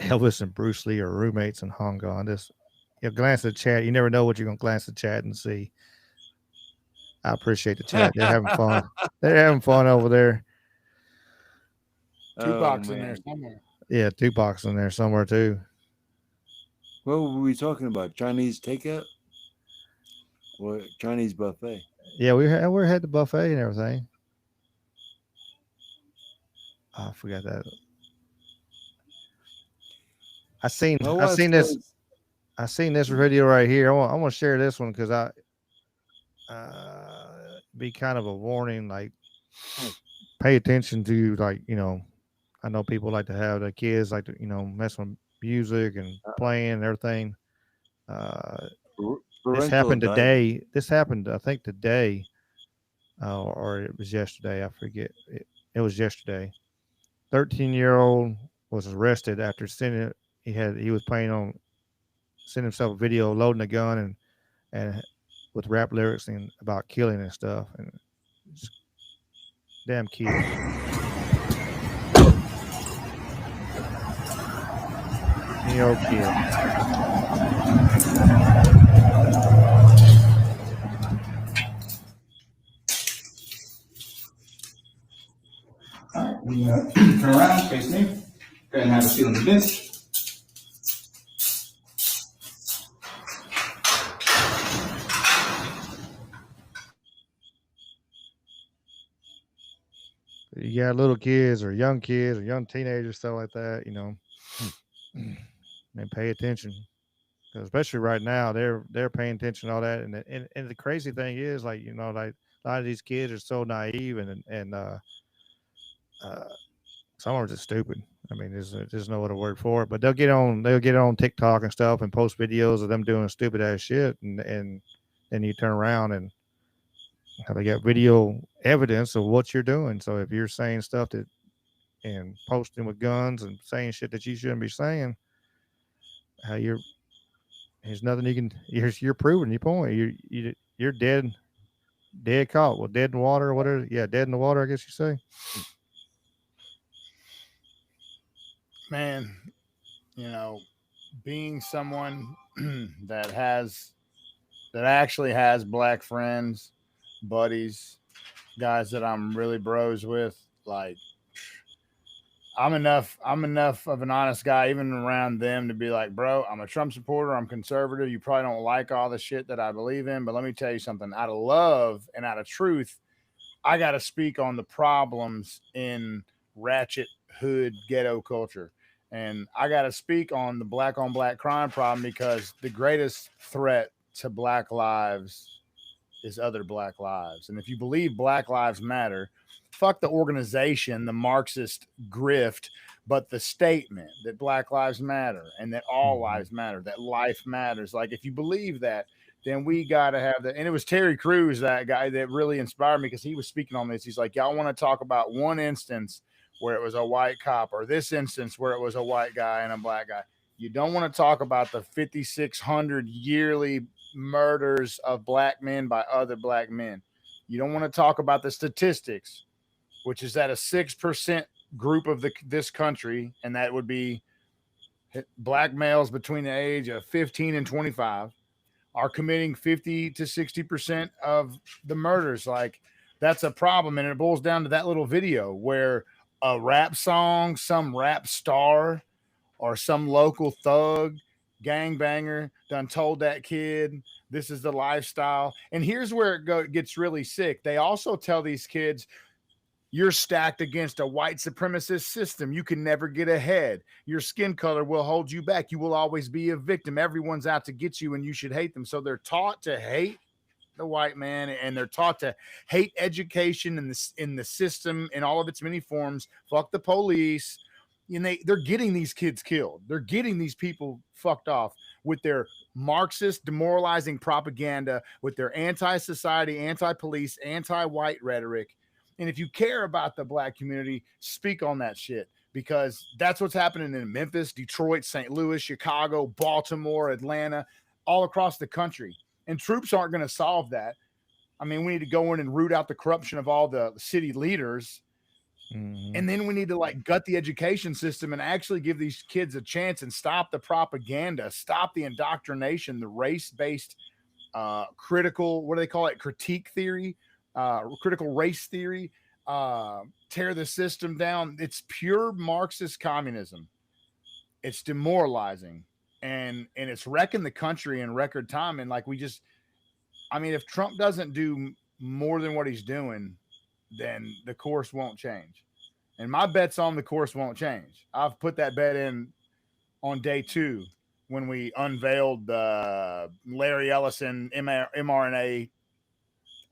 Elvis and Bruce Lee are roommates in Hong Kong. Just glance at the chat. You never know what you're gonna glance at the chat and see. I appreciate the chat. They're having fun. They're having fun over there. Tupac's in there somewhere. Yeah, Tupac's in there somewhere too. What were we talking about? Chinese takeout or Chinese buffet? Yeah, we had the buffet and everything. I forgot that. I seen this video right here. I want to share this one because be kind of a warning, pay attention to I know people like to have their kids like to mess with music and playing and everything. This happened today. This happened, I think, today, or it was yesterday. I forget. It was yesterday. 13-year-old was arrested after sending. He was sending himself a video loading a gun and with rap lyrics and about killing and stuff, and just damn kids. Old kid. All right, we turn around, face me. Go ahead and have a seat on the bench. You got little kids or young teenagers, stuff like that, they pay attention, especially right now. They're paying attention to all that, and the crazy thing is, a lot of these kids are so naive, and some are just stupid. I mean, there's no other word for it. But they'll get on TikTok and stuff and post videos of them doing stupid ass shit, and then you turn around and they got video evidence of what you're doing. So if you're saying stuff and posting with guns and saying shit that you shouldn't be saying, there's nothing you can. You're proving your point. You're dead caught. Well, dead in water or whatever. Yeah, dead in the water, I guess you say. Man, being someone that actually has black friends, buddies, guys that I'm really bros with, I'm enough of an honest guy, even around them, to be like, bro, I'm a Trump supporter. I'm conservative. You probably don't like all the shit that I believe in, but let me tell you something. Out of love and out of truth, I got to speak on the problems in ratchet hood ghetto culture. And I got to speak on the black on black crime problem, because the greatest threat to black lives is other black lives. And if you believe Black Lives Matter, fuck the organization, the Marxist grift, but the statement that Black Lives Matter and that all lives matter, that life matters. If you believe that, then we got to have that. And it was Terry Crews, that guy, that really inspired me, because he was speaking on this. He's like, y'all want to talk about one instance where it was a white cop, or this instance where it was a white guy and a black guy. You don't want to talk about the 5,600 yearly murders of black men by other black men. You don't want to talk about the statistics, which is that a 6% group of this country, and that would be black males between the age of 15 and 25, are committing 50 to 60% of the murders. That's a problem. And it boils down to that little video where a rap song, some rap star, or some local thug gangbanger, done told that kid this is the lifestyle. And here's where it gets really sick. They also tell these kids, you're stacked against a white supremacist system. You can never get ahead. Your skin color will hold you back. You will always be a victim. Everyone's out to get you and you should hate them. So they're taught to hate the white man, and they're taught to hate education in the system in all of its many forms. Fuck the police. And they're getting these kids killed. They're getting these people fucked off with their Marxist demoralizing propaganda, with their anti-society, anti-police, anti-white rhetoric. And if you care about the black community, speak on that shit, because that's what's happening in Memphis, Detroit, St. Louis, Chicago, Baltimore, Atlanta, all across the country. And troops aren't going to solve that. I mean, we need to go in and root out the corruption of all the city leaders. Mm-hmm. And then we need to like gut the education system and actually give these kids a chance and stop the propaganda, stop the indoctrination, the race-based critical, what do they call it? Critique theory, critical race theory, tear the system down. It's pure Marxist communism. It's demoralizing. And it's wrecking the country in record time. And like if Trump doesn't do more than what he's doing, then the course won't change. And my bet's on the course won't change. I've put that bet in on day 2 when we unveiled the Larry Ellison mRNA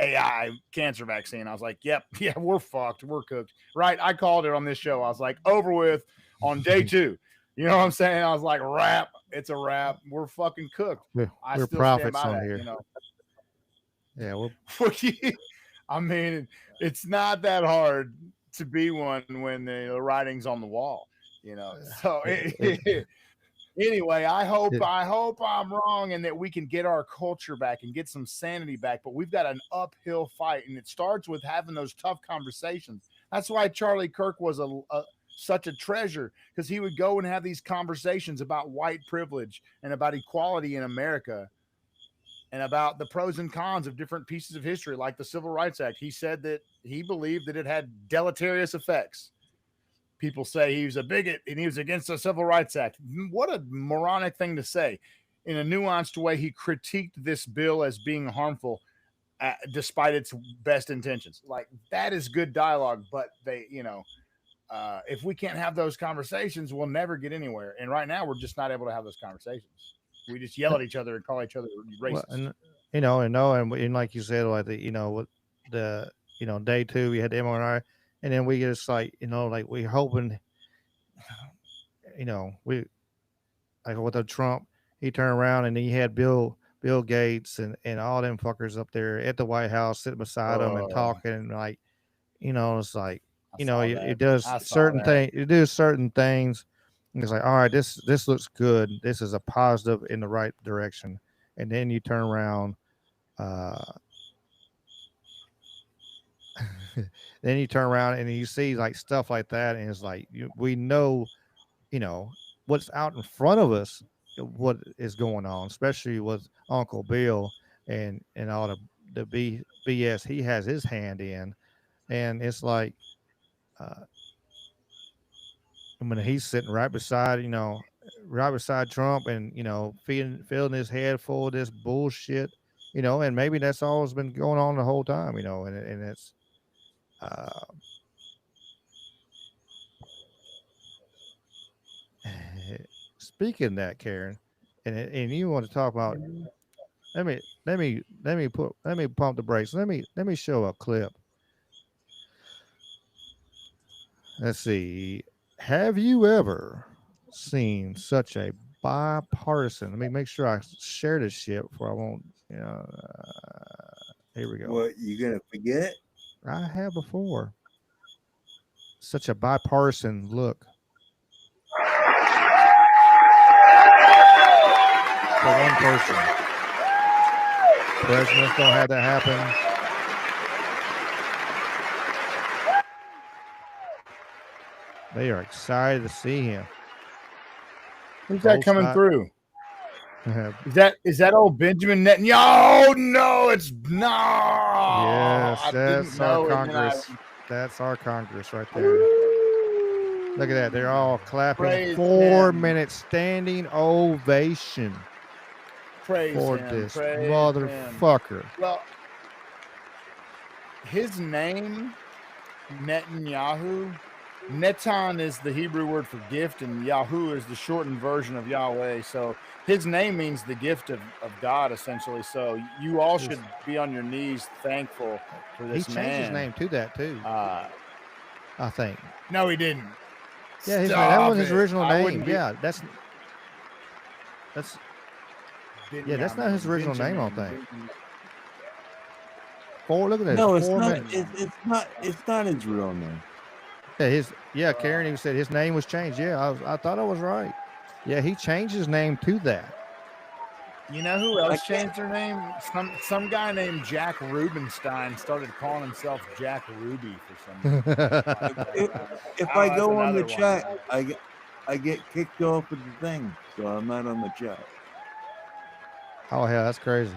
AI cancer vaccine. I was like, yeah, we're fucked. We're cooked. Right. I called it on this show. I was like, over with on day 2. You know what I'm saying? I was like, wrap. It's a wrap. We're fucking cooked. We're still prophets stand by on that, here. you know? Yeah. I mean, it's not that hard to be one when the writing's on the wall, you know? So anyway, I hope I'm wrong and that we can get our culture back and get some sanity back, but we've got an uphill fight, and it starts with having those tough conversations. That's why Charlie Kirk was such a treasure, because he would go and have these conversations about white privilege and about equality in America and about the pros and cons of different pieces of history, like the Civil Rights Act. He said that he believed that it had deleterious effects. People say he was a bigot and he was against the Civil Rights Act. What a moronic thing to say. In a nuanced way, he critiqued this bill as being harmful despite its best intentions. Like, that is good dialogue, but if we can't have those conversations, we'll never get anywhere. And right now, we're just not able to have those conversations. We just yell at each other and call each other racist. Well, and like you said, like with the day 2, we had the mRNA, and then we just we're hoping, we like with the Trump, he turned around and he had Bill Gates and all them fuckers up there at the White House sitting beside him and talking, and like, it's like, it does certain things. It does certain things. And it's like, all right, this looks good. This is a positive in the right direction. And then you turn around, and you see like stuff like that, and it's like we know, what's out in front of us, what is going on, especially with Uncle Bill and all the BS he has his hand in, and it's like. When he's sitting right beside Trump and, filling his head full of this bullshit, and maybe that's all that's been going on the whole time, and it's, speaking of that, Karen, and you want to talk about, let me pump the brakes. Let me show a clip. Let's see. Have you ever seen such a bipartisan? Let me make sure I share this shit before I won't. Here we go. What, you gonna forget? I have before. Such a bipartisan look. For one person. Presidents don't have that happen. They are excited to see him. Who's that coming through? Is that old Benjamin Netanyahu? Oh, no, it's not. Yes, that's our Congress. That's our Congress right there. Look at that. They're all clapping. Praise 4-minute standing ovation Praise for him. this Praise him. motherfucker. Well, his name, Netanyahu. Netan is the Hebrew word for gift, and Yahoo is the shortened version of Yahweh. So his name means the gift of God, essentially. So you all should be on your knees thankful for this He man. changed his name to that too. I think. No, he didn't. Yeah, that was his original name. Yeah, that's not his original name, I think. Look at that. No, it's 4 not. minutes. It's not his real name. Yeah, Karen even said his name was changed. Yeah, I thought I was right. Yeah, he changed his name to that. You know who else changed their name? Some guy named Jack Rubenstein started calling himself Jack Ruby for some reason. If I go on the chat, I get kicked off of the thing, so I'm not on the chat. Oh hell, that's crazy.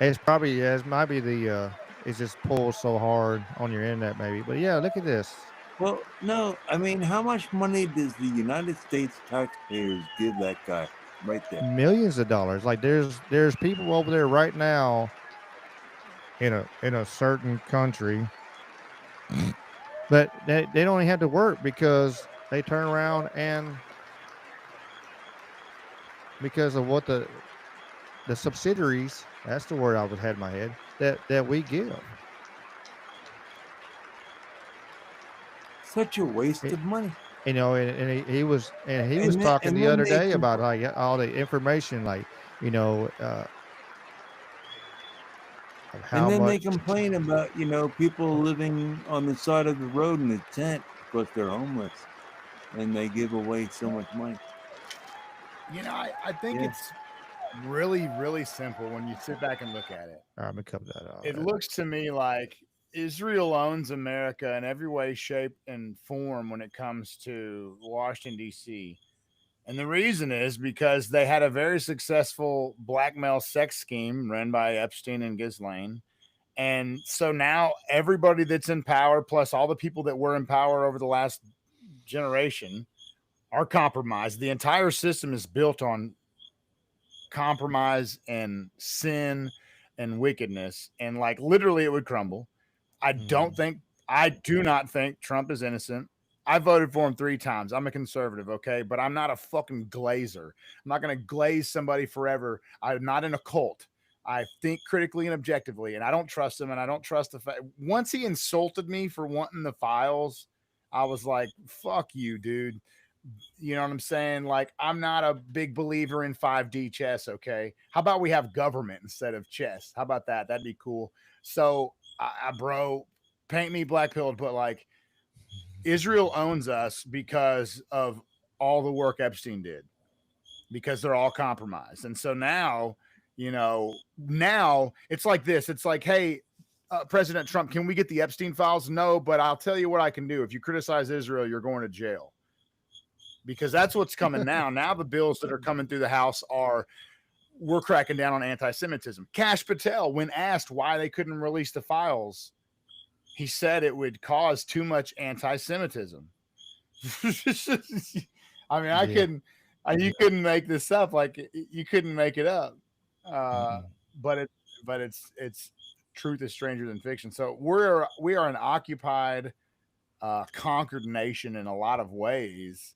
It's probably it might be the it just pulls so hard on your internet maybe. But yeah, look at this. Well, no, I mean, how much money does the United States taxpayers give that guy right there? Millions of dollars. Like there's people over there right now in a certain country but they don't even have to work because they turn around and because of what the subsidiaries, that's the word I would had in my head, that we give. Such a waste of money. You know, and he was talking the other day about like all the information, like, you know, how and then much they complain about, you know, people living on the side of the road in a tent because they're homeless and they give away so much money. You know, I think it's really, really simple when you sit back and look at it. All right, I'm gonna cut that out. It looks to me like Israel owns America in every way, shape, and form when it comes to Washington, D.C. And the reason is because they had a very successful blackmail sex scheme run by Epstein and Ghislaine. And so now everybody that's in power, plus all the people that were in power over the last generation, are compromised. The entire system is built on compromise and sin and wickedness. And like literally it would crumble. I do not think Trump is innocent. I voted for him 3 times. I'm a conservative, okay? But I'm not a fucking glazer. I'm not going to glaze somebody forever. I'm not in a cult. I think critically and objectively, and I don't trust him, and I don't trust the fact. Once he insulted me for wanting the files, I was like, fuck you, dude. You know what I'm saying? Like, I'm not a big believer in 5D chess, okay? How about we have government instead of chess? How about that? That'd be cool. So, bro, paint me black-pilled, but like, Israel owns us because of all the work Epstein did, because they're all compromised. And so now, you know, now it's like this. It's like, hey, President Trump, can we get the Epstein files? No, but I'll tell you what I can do. If you criticize Israel, you're going to jail. Because that's what's coming now. Now the bills that are coming through the House are, we're cracking down on anti-Semitism. Kash Patel, when asked why they couldn't release the files, he said it would cause too much anti-Semitism. I mean, you couldn't make this up. Like, you couldn't make it up. But it's truth is stranger than fiction. So we are an occupied, conquered nation in a lot of ways.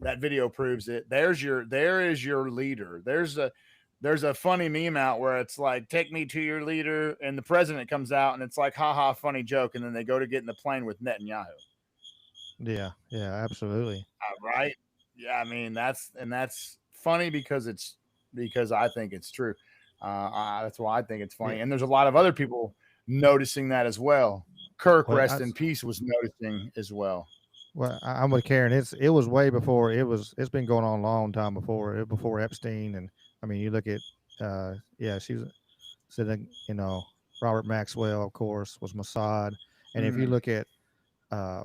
That video proves it. There is your leader. There's a funny meme out where it's like, take me to your leader, and the president comes out and it's like, haha, funny joke, and then they go to get in the plane with Netanyahu. Yeah, absolutely. Right? Yeah, I mean, that's funny because I think it's true. That's why I think it's funny. And there's a lot of other people noticing that as well. Kirk, rest in peace, was noticing as well. Well, I'm with Karen. It was way before it's been going on a long time before Epstein. And I mean, you look at she was sitting, you know, Robert Maxwell, of course, was Mossad. And if you look at I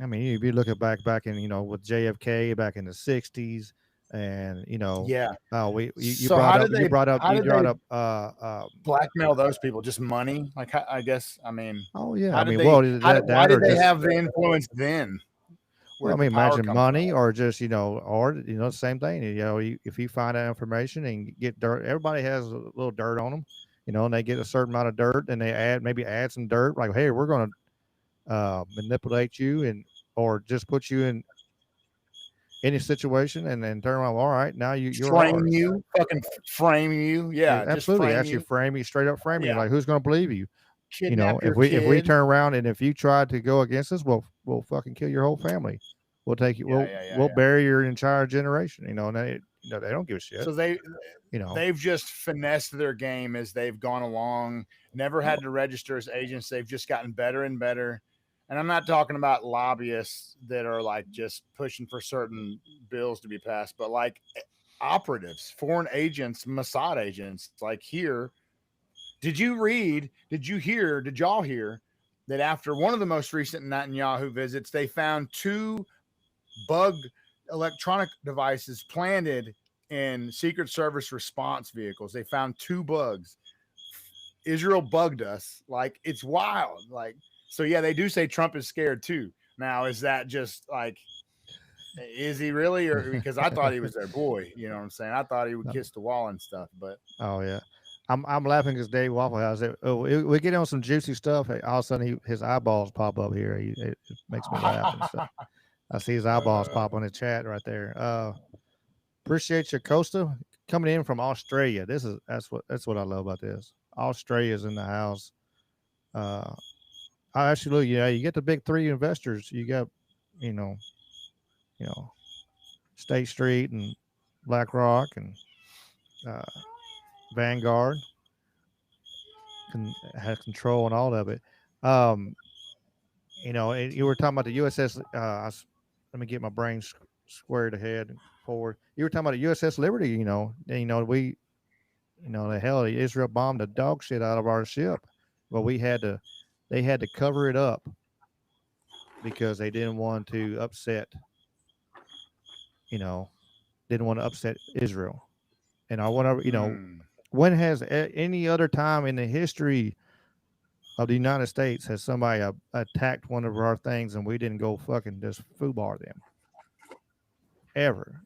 mean, if you look at back in, you know, with JFK back in the 60s, and you know, you brought up blackmail those people, just money. Like, I guess, I mean, oh yeah, why did they have the influence then? where I mean, the power imagine comes money from. or just, or, same thing. If you find that information and get dirt, everybody has a little dirt on them, and they get a certain amount of dirt and they add some dirt like, hey, we're going to manipulate you or just put you in any situation and then turn around. All right, now you're Frame ours. you, fucking frame you. Yeah, just absolutely. frame Actually, you. frame you, straight up frame you. Yeah. Like, who's going to believe you? Kidnap your if we kid. turn around and if you try to go against us, we'll fucking kill your whole family. We'll take you. We'll bury your entire generation. And they don't give a shit. So they've just finessed their game as they've gone along. Never had to register as agents. They've just gotten better and better. And I'm not talking about lobbyists that are like just pushing for certain bills to be passed, but like operatives, foreign agents, Mossad agents. Like here, did y'all hear that after one of the most recent Netanyahu visits, they found 2 bug electronic devices planted in Secret Service response vehicles? They found 2 bugs. Israel bugged us. Like, it's wild. Like, so yeah, they do say Trump is scared too. Now, is that just like, is he really? Or because I thought he was their boy, you know what I'm saying? I thought he would kiss the wall and stuff, but oh yeah. I'm laughing because Dave Waffle House. We get on some juicy stuff. All of a sudden, his eyeballs pop up here. It makes me laugh and stuff. I see his eyeballs pop on the chat right there. Appreciate you, Costa, coming in from Australia. That's what I love about this. Australia's in the house. I actually look. You get the big 3 investors. You got, State Street and BlackRock and Vanguard has control on all of it. You were talking about the USS. Let me get my brain squared ahead and forward. You were talking about the USS Liberty. The hell, Israel bombed the dog shit out of our ship. Well, they had to cover it up because they didn't want to upset. Didn't want to upset Israel. And I want to, when has any other time in the history of the United States has somebody attacked one of our things and we didn't go fucking just foobar them? Ever.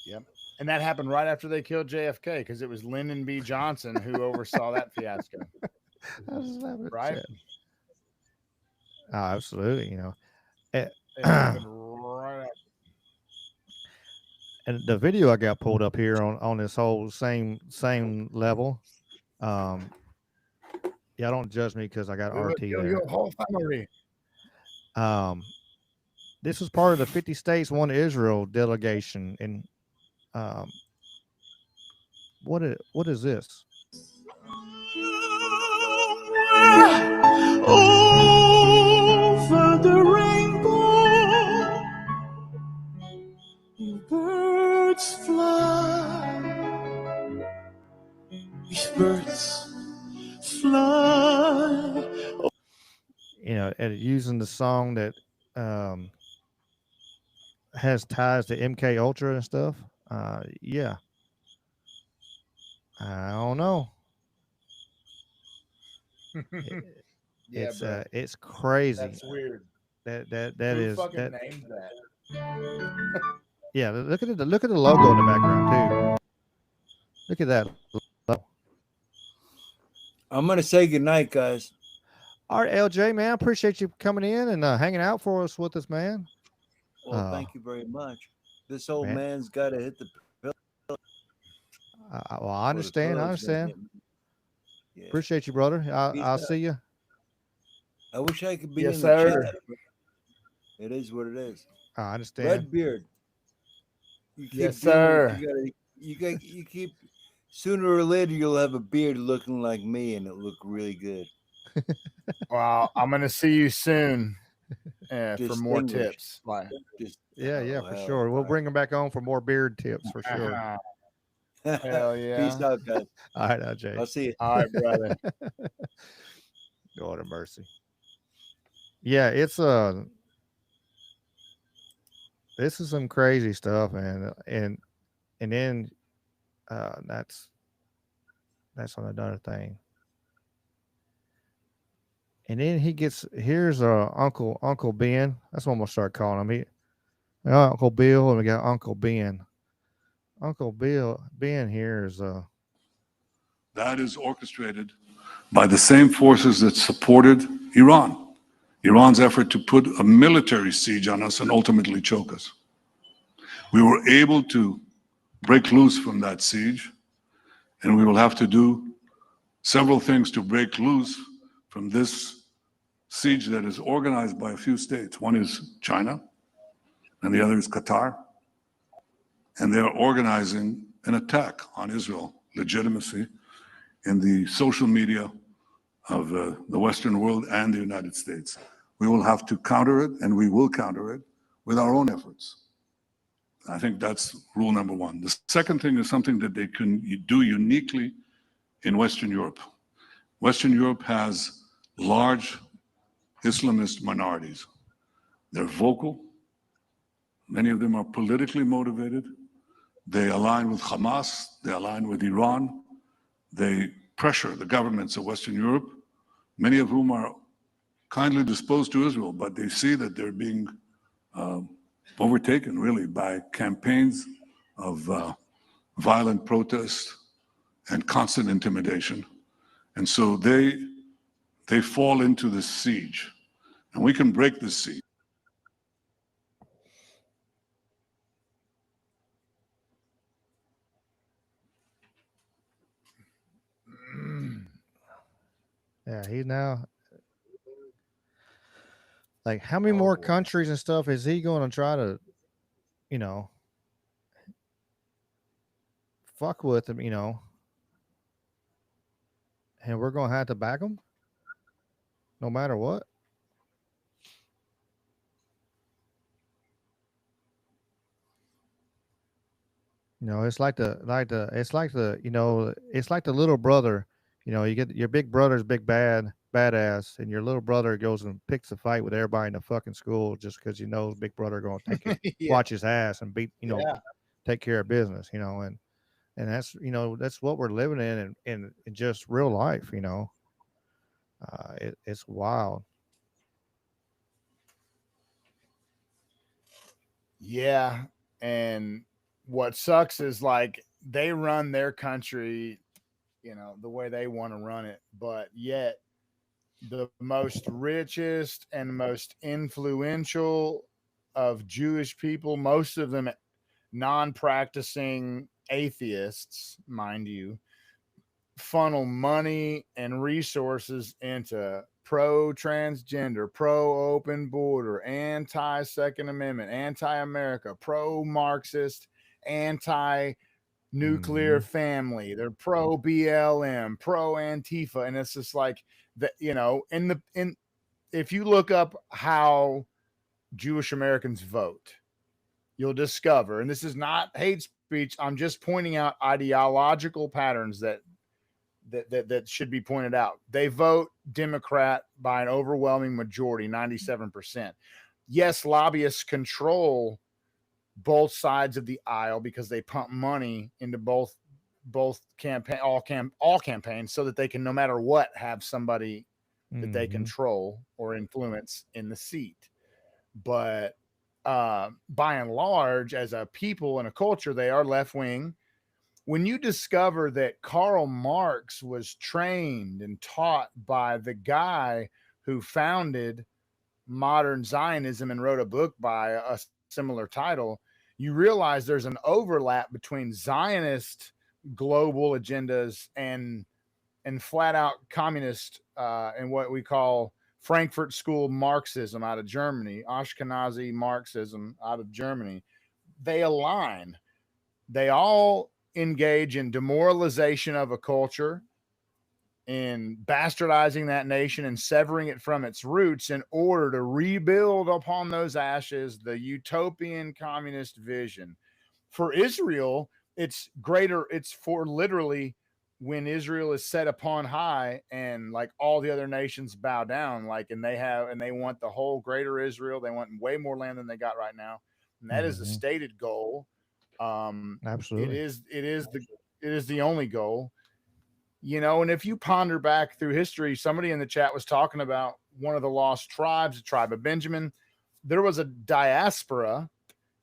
Yep. And that happened right after they killed JFK because it was Lyndon B. Johnson who oversaw that fiasco. Right? Oh, absolutely. It happened right after. And the video I got pulled up here on this whole same level. Yeah, don't judge me because I got RT there. Your whole family. This was part of the 50 states, one Israel delegation. And what is this? Over the rainbow, birds fly. Birds fly. And using the song that has ties to MK Ultra and stuff. Yeah. I don't know. It's crazy. That's weird. Who named that? Yeah, look at the logo in the background too. Look at that. I'm gonna say goodnight, guys. All right, LJ, man, appreciate you coming in and hanging out for us with us, man. Well, thank you very much. This old man's got to hit the pillow. Well, I understand. Yeah. Appreciate you, brother. I'll see you. I wish I could be yes, in sir. the chat. It is what it is. I understand. Red beard. Yes, sir. You keep. Sooner or later, you'll have a beard looking like me, and it'll look really good. Well, I'm gonna see you soon for more tips. Yeah, for sure. We'll bring them back on for more beard tips for sure. Hell yeah. Peace out, guys. All right, LJ. I'll see you. All right, brother. Lord have mercy. Yeah, it's this is some crazy stuff, man, and then that's on another thing. And then here's Uncle Ben. That's what I'm gonna start calling him. Uncle Bill, and we got Uncle Ben. Uncle Ben here is That is orchestrated by the same forces that supported Iran. Iran's effort to put a military siege on us and ultimately choke us. We were able to break loose from that siege, and we will have to do several things to break loose from this siege that is organized by a few states. One is China, and the other is Qatar. And they're organizing an attack on Israel legitimacy in the social media of the Western world and the United States. We will have to counter it, and we will counter it with our own efforts. I think that's rule number one. The second thing is something that they can do uniquely in Western Europe. Western Europe has large Islamist minorities. They're vocal. Many of them are politically motivated. They align with Hamas. They align with Iran. They pressure the governments of Western Europe, many of whom are kindly disposed to Israel, but they see that they're being overtaken really by campaigns of violent protest and constant intimidation. And so they fall into this siege, and we can break this siege. yeah, he's now like, how many more countries and stuff is he going to try to, fuck with him, and we're going to have to back him no matter what? It's like the little brother. You get your big brother's badass, and your little brother goes and picks a fight with everybody in the fucking school just because big brother going to take watch his ass and beat take care of business, and that's that's what we're living in just real life. It's wild. Yeah, and what sucks is like they run their country, the way they want to run it, but yet the most richest and most influential of Jewish people, most of them non-practicing atheists, mind you, funnel money and resources into pro-transgender, pro-open border, anti-Second Amendment, anti-America, pro-Marxist, anti-nuclear family. They're pro-BLM, pro-Antifa, and it's just like that. If you look up how Jewish Americans vote, you'll discover, and this is not hate speech, I'm just pointing out ideological patterns that should be pointed out. They vote Democrat by an overwhelming majority, 97%. Yes, lobbyists control both sides of the aisle because they pump money into both all campaigns so that they can, no matter what, have somebody that they control or influence in the seat. But by and large, as a people and a culture, they are left-wing. When you discover that Karl Marx was trained and taught by the guy who founded modern Zionism and wrote a book by a similar title, you realize there's an overlap between Zionist global agendas and flat out communist and what we call Frankfurt School Marxism out of Germany, Ashkenazi Marxism out of Germany. They align. They all engage in demoralization of a culture, in bastardizing that nation and severing it from its roots in order to rebuild upon those ashes the utopian communist vision. For Israel, it's greater. It's for literally when Israel is set upon high and like all the other nations bow down, and they want the whole greater Israel. They want way more land than they got right now. And that is the stated goal. Absolutely. It is the only goal, and if you ponder back through history, somebody in the chat was talking about one of the lost tribes, the tribe of Benjamin. There was a diaspora.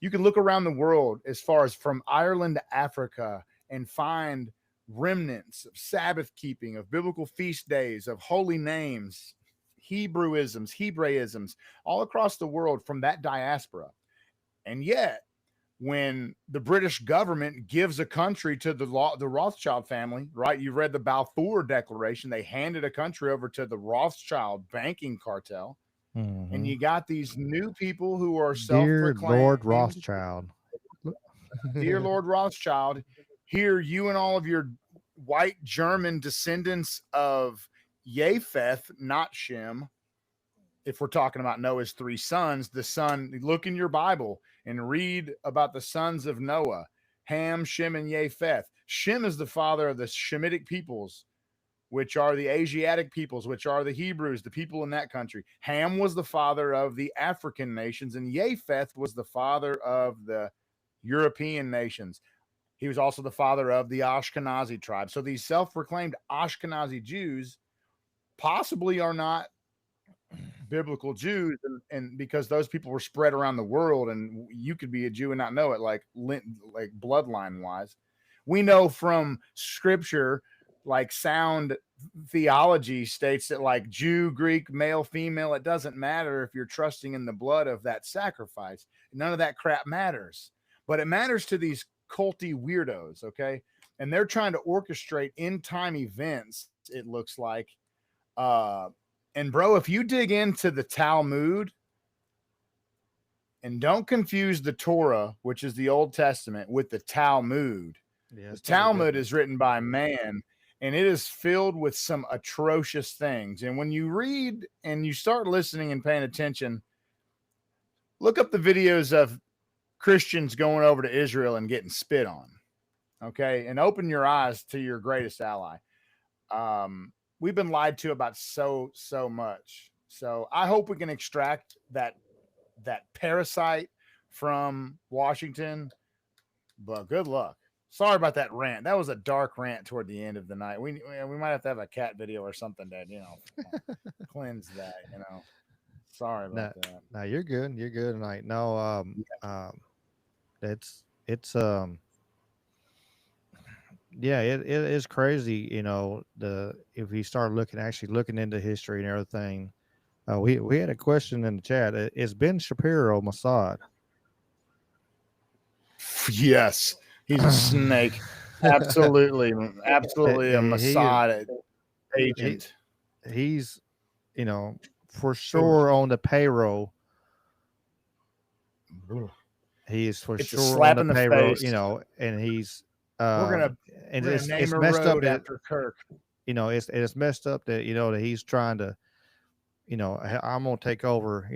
You can look around the world as far as from Ireland to Africa and find remnants of Sabbath keeping, of biblical feast days, of holy names, Hebraisms, all across the world from that diaspora. And yet, when the British government gives a country to the Rothschild family, right? You read the Balfour Declaration. They handed a country over to the Rothschild banking cartel. And you got these new people who are Dear self-proclaimed. Lord Rothschild. Dear Lord Rothschild, here you and all of your white German descendants of Japheth, not Shem. If we're talking about Noah's 3 sons, the son, look in your Bible and read about the sons of Noah, Ham, Shem, and Japheth. Shem is the father of the Shemitic peoples, which are the Asiatic peoples, which are the Hebrews, the people in that country. Ham was the father of the African nations, and Japheth was the father of the European nations. He was also the father of the Ashkenazi tribe. So these self-proclaimed Ashkenazi Jews possibly are not biblical Jews, and because those people were spread around the world, and you could be a Jew and not know it, like bloodline wise. We know from Scripture, like sound theology states that like Jew, Greek, male, female, it doesn't matter if you're trusting in the blood of that sacrifice. None of that crap matters, but it matters to these culty weirdos, okay? And they're trying to orchestrate end time events, it looks like. And bro, if you dig into the Talmud, and don't confuse the Torah, which is the Old Testament, with the Talmud. Yeah, the Talmud is written by man, and it is filled with some atrocious things. And when you read and you start listening and paying attention, look up the videos of Christians going over to Israel and getting spit on, okay? And open your eyes to your greatest ally. We've been lied to about so much. So I hope we can extract that parasite from Washington, but good luck. Sorry about that rant. That was a dark rant toward the end of the night. We might have to have a cat video or something to, cleanse that, Sorry about that. No, you're good. You're good tonight. No, it's yeah, it is crazy, if you start looking into history and everything. We had a question in the chat. Is Ben Shapiro Mossad? Yes, he's a snake. Absolutely a Mossad agent. He's, for sure on the payroll. He is for sure on the payroll, and he's. We're gonna name it's a messed up road that, after Kirk. It's messed up that that he's trying to, I'm gonna take over,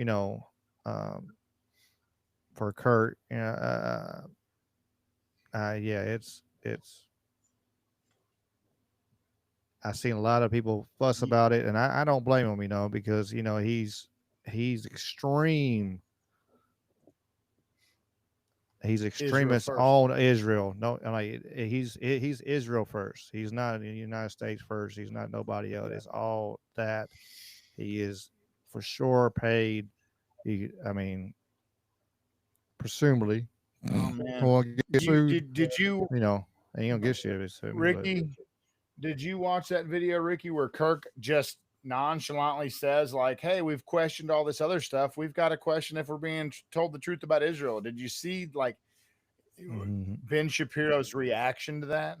for Kurt. Yeah, it's. I've seen a lot of people fuss about it, and I don't blame him, because he's extreme. He's extremist on Israel. No, he's Israel first. He's not in the United States first. He's not nobody else. It's all that. He is for sure paid. Presumably. Oh man. Well, did you? Ain't gonna get shit. Ricky, did you watch that video, Ricky, where Kirk just nonchalantly says, like, hey, we've questioned all this other stuff. We've got to question if we're being told the truth about Israel. Did you see, like, Ben Shapiro's reaction to that?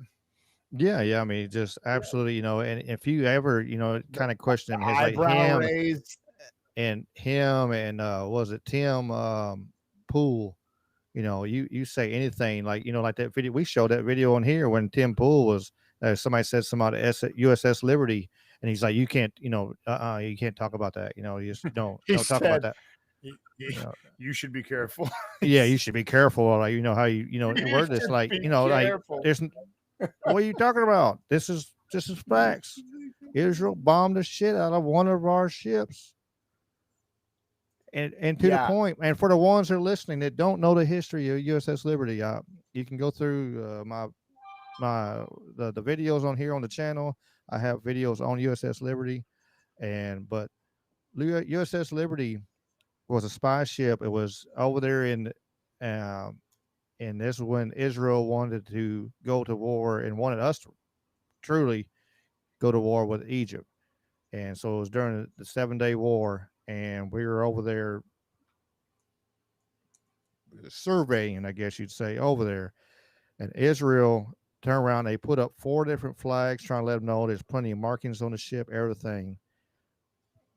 Yeah. Just absolutely, and if you ever, kind of question his eyebrow raised and him and was it Tim Pool? You say anything like that video. We showed that video on here when Tim Pool was somebody said something about USS Liberty, and he's like, you can't, you can't talk about that. You just don't talk about that. You should be careful. Yeah, you should be careful. Like, how word this, like, like there's what are you talking about? This is facts. Israel bombed the shit out of one of our ships. And to the point, and for the ones that are listening that don't know the history of USS Liberty, you can go through the videos on here on the channel. I have videos on USS Liberty, but USS Liberty was a spy ship. It was over there and this is when Israel wanted to go to war and wanted us to truly go to war with Egypt. And so it was during the 7-day war, and we were over there surveying, I guess you'd say, over there. And Israel turned around, they put up 4 different flags trying to let them know there's plenty of markings on the ship, everything.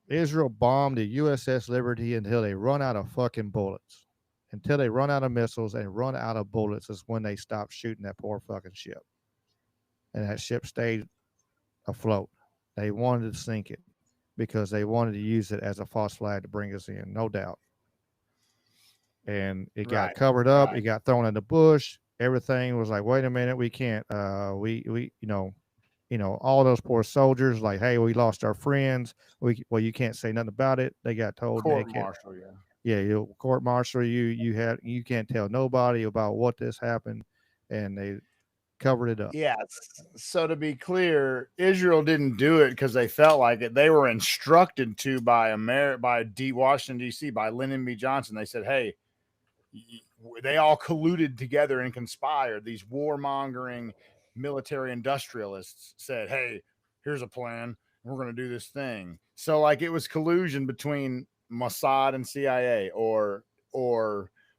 Israel bombed the USS Liberty until they run out of fucking bullets. Until they run out of missiles and run out of bullets is when they stopped shooting that poor fucking ship. And that ship stayed afloat. They wanted to sink it because they wanted to use it as a false flag to bring us in, no doubt. And it got covered up. It got thrown in the bush. Everything was like, wait a minute, we can't. We all those poor soldiers, like, hey, we lost our friends. Well, you can't say nothing about it. They got told Court martial, you court martial. You can't tell nobody about what this happened, and they covered it up. Yeah. So to be clear, Israel didn't do it because they felt like it. They were instructed to by Washington D.C. by Lyndon B. Johnson. They said, hey, they all colluded together and conspired. These warmongering military industrialists said, hey, here's a plan. We're going to do this thing. So like it was collusion between Mossad and CIA or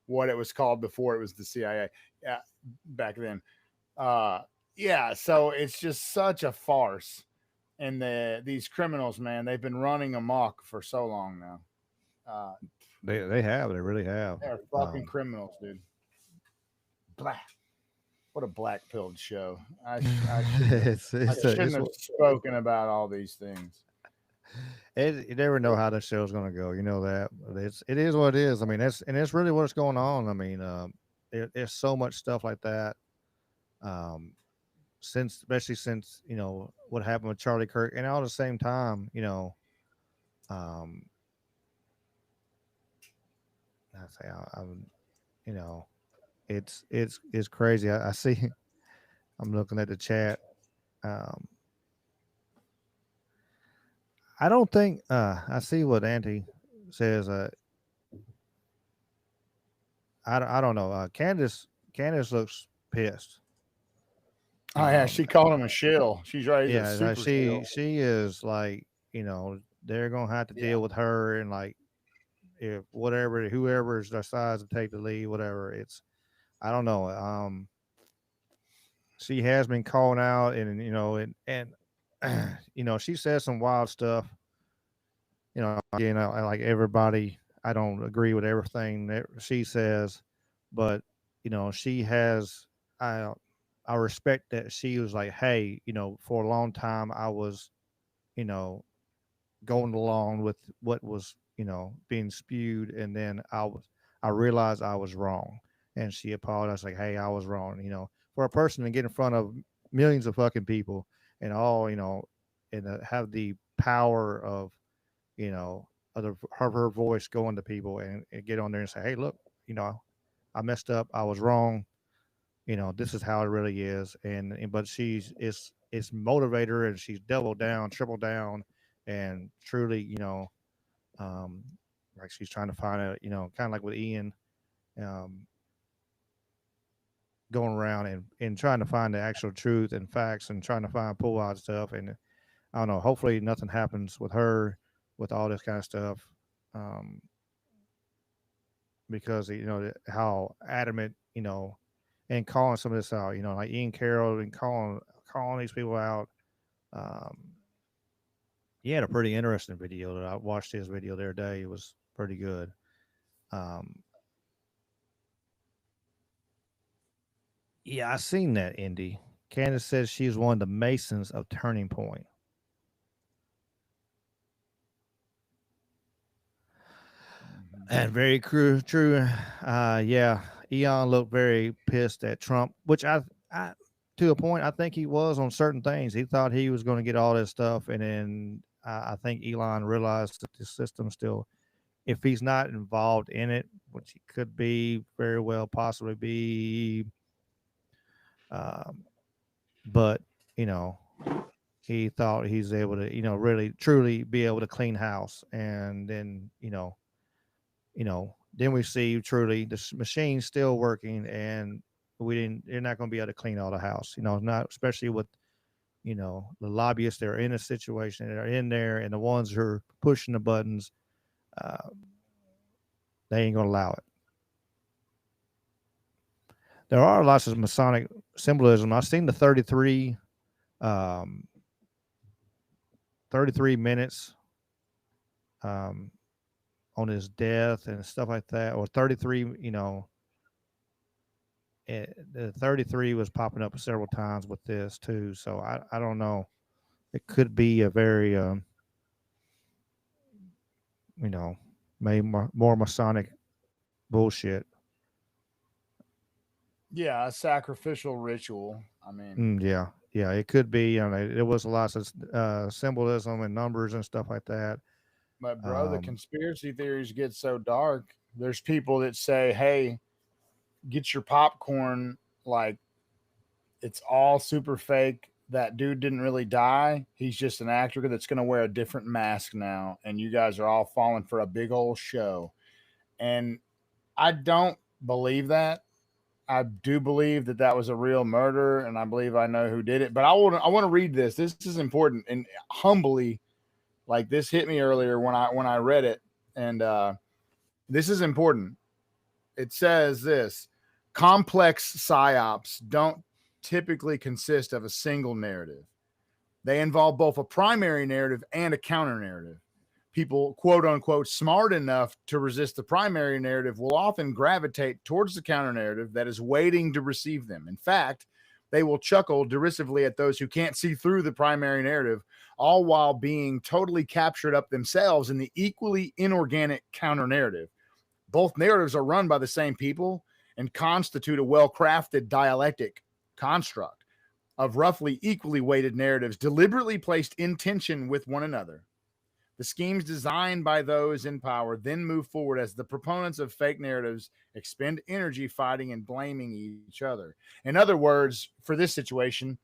what it was called before it was the CIA back then. So it's just such a farce. And these criminals, man, they've been running amok for so long now. They really have. They're fucking criminals, dude. Black. What a black-pilled show. I shouldn't have spoken about all these things. You never know how the show's going to go. You know that. It is what it is. I mean, that's really what's going on. I mean, there's so much stuff like that. Especially since what happened with Charlie Kirk, and all at the same time, it's crazy. I see. I'm looking at the chat. I don't think I see what Auntie says. I don't know. Candace looks pissed. Oh yeah, she called him a shill. She's right. Yeah, she is like, they're gonna have to deal with her, and like if whoever decides to take the lead, whatever. I don't know. She has been calling out, and she says some wild stuff. Like everybody, I don't agree with everything that she says, but she has. I respect that she was like, hey, for a long time I was, going along with what was, being spewed, and then I realized I was wrong, and she apologized, like, hey, I was wrong. For a person to get in front of millions of fucking people and all, and have the power of, her voice going to people and get on there and say, hey, look, I messed up, I was wrong. This is how it really is. But it's motivator, and she's doubled down, triple down, and truly, like she's trying to find a, kind of like with Ian, going around and trying to find the actual truth and facts and trying to pull out stuff. And I don't know, hopefully nothing happens with her with all this kind of stuff. Because, how adamant, and calling some of this out, like Ian Carroll and calling these people out. He had a pretty interesting video that I watched his video the other day. It was pretty good. Yeah, I seen that, Indy. Candace says she's one of the Masons of Turning Point. And very true. Yeah, Eon looked very pissed at Trump, which I to a point, I think he was on certain things. He thought he was going to get all this stuff, and then I think Elon realized that the system still, if he's not involved in it, which he could be, very well possibly be, but he thought he's able to, really truly be able to clean house. And then, then we see truly the machine's still working, and they're not going to be able to clean all the house, not especially with, the lobbyists that are in a situation that are in there, and the ones who are pushing the buttons, they ain't going to allow it. There are lots of Masonic symbolism. I've seen the 33 minutes on his death and stuff like that, or 33, the 33 was popping up several times with this too. So I don't know. It could be a very, maybe more Masonic bullshit. Yeah, a sacrificial ritual. I mean, Yeah, it could be. There was lots of symbolism and numbers and stuff like that. but bro, the conspiracy theories get so dark. There's people that say, "Hey, get your popcorn. Like, it's all super fake. That dude didn't really die. He's just an actor that's going to wear a different mask now, and you guys are all falling for a big old show." And I don't believe that. I do believe that that was a real murder, and I believe I know who did it. But I want to read this. This is important, and humbly, like, this hit me earlier when I read it, and this is important. It says this: complex psyops don't typically consist of a single narrative. They involve both a primary narrative and a counter narrative. People, quote unquote, smart enough to resist the primary narrative will often gravitate towards the counter narrative that is waiting to receive them. In fact, they will chuckle derisively at those who can't see through the primary narrative, all while being totally captured up themselves in the equally inorganic counter narrative. Both narratives are run by the same people and constitute a well-crafted dialectic construct of roughly equally weighted narratives deliberately placed in tension with one another. The schemes designed by those in power then move forward as the proponents of fake narratives expend energy fighting and blaming each other. In other words, for this situation,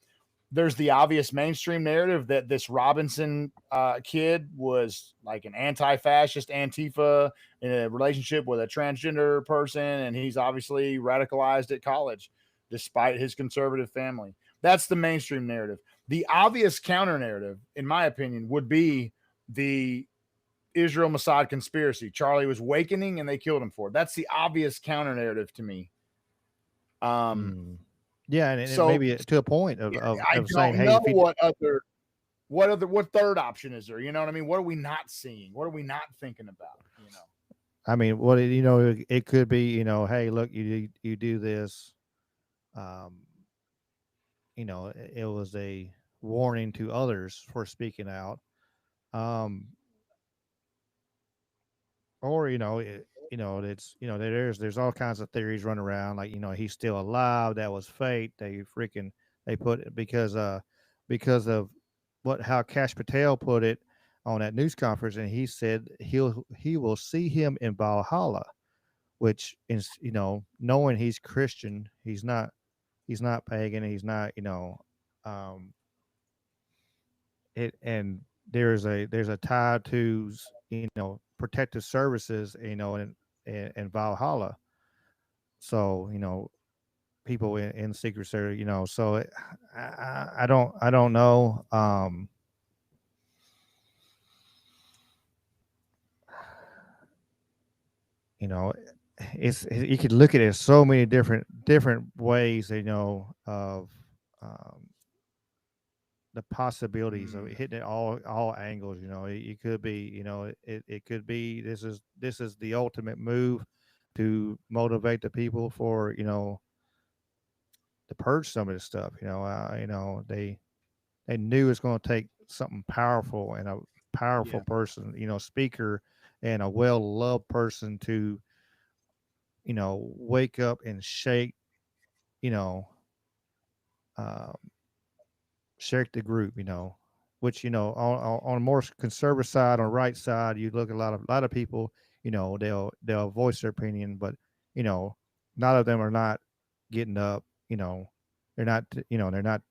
there's the obvious mainstream narrative that this Robinson kid was like an anti-fascist Antifa in a relationship with a transgender person, and he's obviously radicalized at college despite his conservative family. That's the mainstream narrative. The obvious counter narrative, in my opinion, would be the Israel Mossad conspiracy. Charlie was awakening and they killed him for it. That's the obvious counter narrative to me. Yeah, and so maybe to a point of I saying, don't hey, know what third option is there? You know what I mean? What are we not seeing? What are we not thinking about? I mean, it could be, hey, look, you do this. It was a warning to others for speaking out. Or there's all kinds of theories running around, like, he's still alive. That was fate. They put it because of how Cash Patel put it on that news conference, and he said he will see him in Valhalla, which is, knowing he's Christian, he's not pagan, he's not, and there's a tie to, protective services, in Valhalla. So, people in secret service, so I don't know. You could look at it so many different ways, of the possibilities of hitting it all angles. It could be, it could be this is the ultimate move to motivate the people for, to purge some of this stuff. They knew it's going to take something powerful and a powerful person, speaker, and a well-loved person to, wake up and shake, shake the group, which, on a more conservative side, on the right side, you look at a lot of people, they'll voice their opinion, but, none of them are not getting up, they're not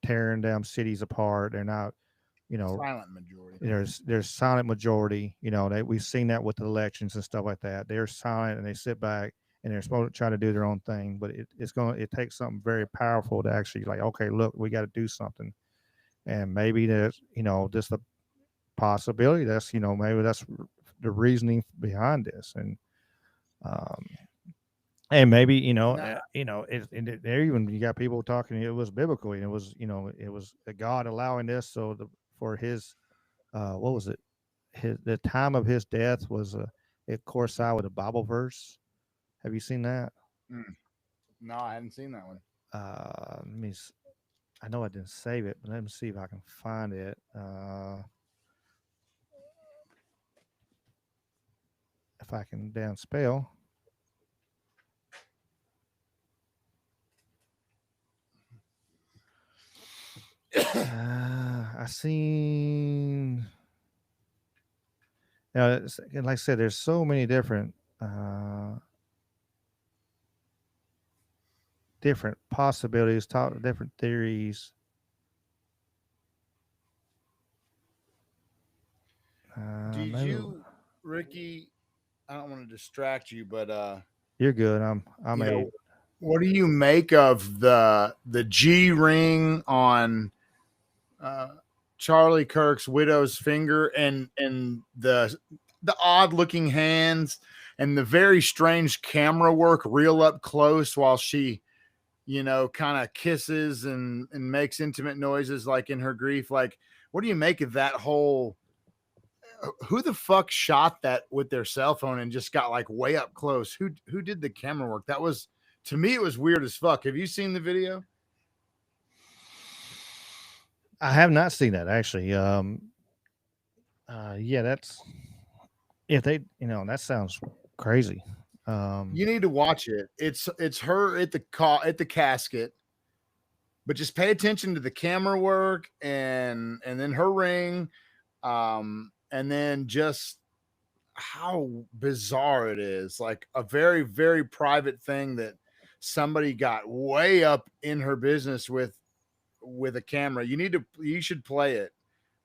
tearing down cities apart. They're not, you know, silent majority. There's silent majority. You know, we've seen that with the elections and stuff like that. They're silent and they sit back and they're supposed to try to do their own thing. But it takes something very powerful to actually like, okay, look, we got to do something. And maybe there's, you know, just a possibility that's, you know, maybe that's the reasoning behind this. And maybe, you know, there even you got people talking, it was biblical, and it was, you know, it was God allowing this. So for his, what was it? The time of his death was, it coincided with a Bible verse. Have you seen that? No, I hadn't seen that one. I know I didn't save it, but let me see if I can find it. If I can down spell. I seen. Now, like I said, there's so many different possibilities, different theories. Did you, Ricky? I don't want to distract you, but you're good. What do you make of the G ring on Charlie Kirk's widow's finger, and the odd looking hands, and the very strange camera work real up close while she, you know, kind of kisses and makes intimate noises like in her grief? Like, what do you make of that whole? Who the fuck shot that with their cell phone and just got like way up close? Who did the camera work? That was, to me, it was weird as fuck. Have you seen the video? I have not seen that actually. Yeah, that's, if they, you know, that sounds crazy. You need to watch it. It's her at the casket, but just pay attention to the camera work and then her ring, and then just how bizarre it is. Like a very, very private thing that somebody got way up in her business with a camera. You should play it.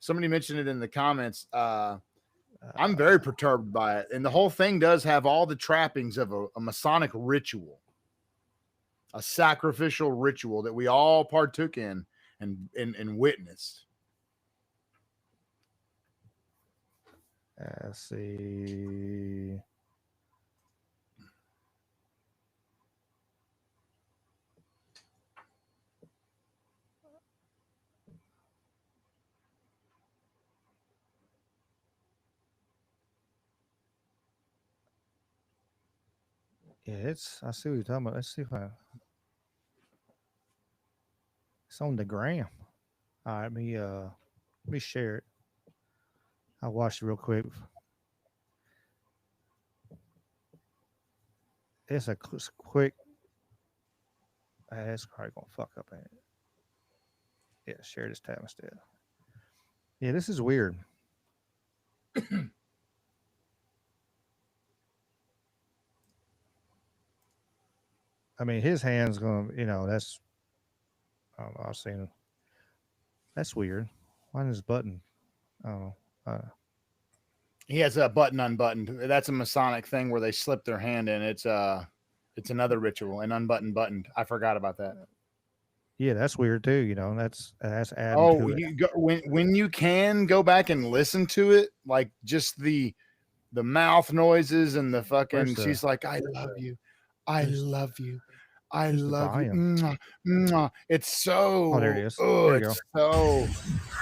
Somebody mentioned it in the comments. I'm very perturbed by it. And the whole thing does have all the trappings of a Masonic ritual, a sacrificial ritual that we all partook in and witnessed. Let's see. Yeah, I see what you're talking about. Let's see if it's on the gram. All right, let me share it. I'll watch it real quick. It's a quick. It's probably gonna fuck up, ain't it? Yeah, share this tab instead. Yeah, this is weird. I mean, his hand's gonna, you know, that's. I don't know. I was saying, that's weird. Why is this button? I don't know. He has a button unbuttoned. That's a Masonic thing where they slip their hand in. It's another ritual, an unbuttoned buttoned. I forgot about that. Yeah, that's weird too. You know, that's adding to it. When you can go back and listen to it, like just the mouth noises and the fucking. She's like, "I love you, I love you, I love you." Mwah, mwah. It's so. Oh, there it is. Oh, there you it's go. so.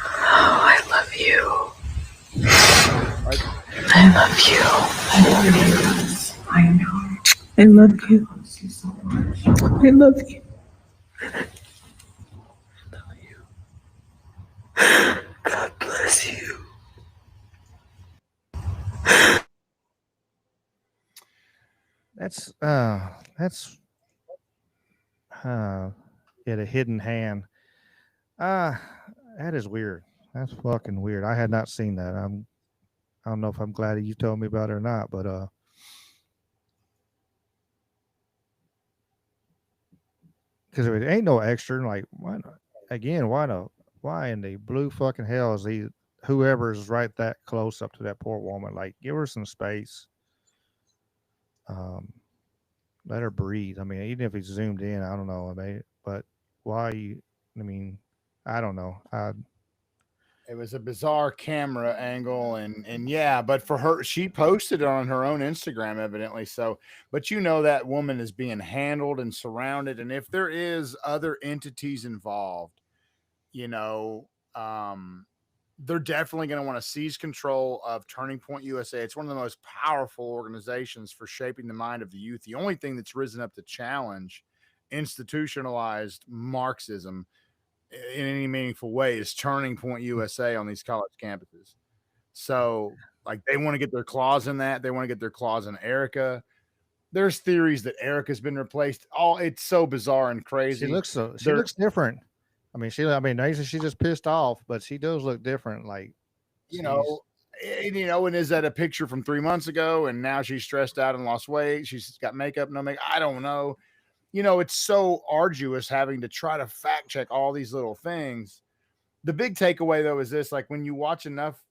I love you. I love you. I love you. I know. I love you. I love you. God bless you. That's yeah, the hidden hand. That is weird. That's fucking weird. I had not seen that. I don't know if I'm glad that you told me about it or not, but because if it ain't no extra, like why not? Again, why why in the blue fucking hell is whoever's right that close up to that poor woman? Like, give her some space. Let her breathe. I mean, even if it's zoomed in, I don't know. But why you? I mean, I don't know. It was a bizarre camera angle, and yeah, but for her, she posted it on her own Instagram, evidently. So, but that woman is being handled and surrounded, and if there is other entities involved, they're definitely going to want to seize control of Turning Point USA. It's one of the most powerful organizations for shaping the mind of the youth. The only thing that's risen up to challenge institutionalized Marxism in any meaningful way is Turning Point USA on these college campuses. So, like, they want to get their claws in that. They want to get their claws in Erica. There's theories that Erica's been replaced. It's so bizarre and crazy. She looks different. I mean, she's just pissed off, but she does look different. Like, and is that a picture from 3 months ago? And now she's stressed out and lost weight. She's got makeup, no makeup. I don't know. It's so arduous having to try to fact check all these little things. The big takeaway, though, is this: like, when you watch enough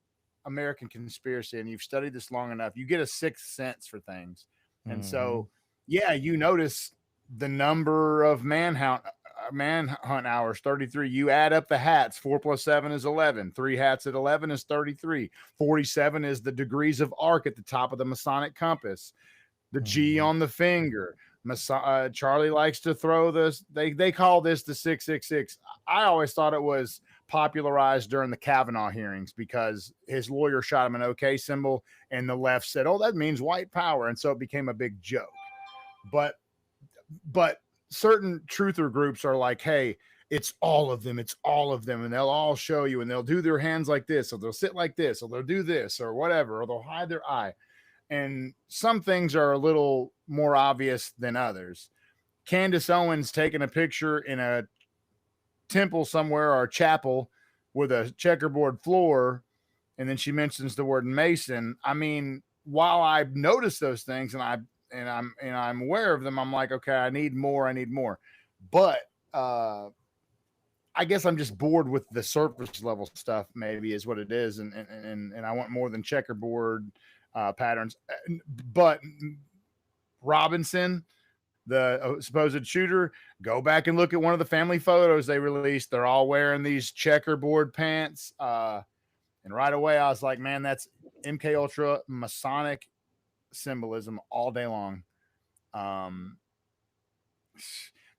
American Conspiracy and you've studied this long enough, you get a sixth sense for things. And so, yeah, you notice the number of manhunt hours, 33. You add up the hats. 4 + 7 is 11. 3 hats at 11 is 33. 47 is the degrees of arc at the top of the Masonic compass. The G on the finger. Charlie likes to throw this. They call this the 666. I always thought it was popularized during the Kavanaugh hearings because his lawyer shot him an OK symbol, and the left said, "Oh, that means white power," and so it became a big joke. But certain truther groups are like, "Hey, it's all of them. It's all of them," and they'll all show you, and they'll do their hands like this, or they'll sit like this, or they'll do this, or whatever, or they'll hide their eye. And some things are a little more obvious than others. Candace Owens taking a picture in a temple somewhere or a chapel with a checkerboard floor, and then she mentions the word Mason. I mean, while I've noticed those things and I'm aware of them, I'm like, okay, I need more. But I guess I'm just bored with the surface level stuff, maybe is what it is, and I want more than checkerboard patterns. But Robinson, the supposed shooter, go back and look at one of the family photos they released. They're all wearing these checkerboard pants. And right away I was like, man, that's MK Ultra Masonic symbolism all day long.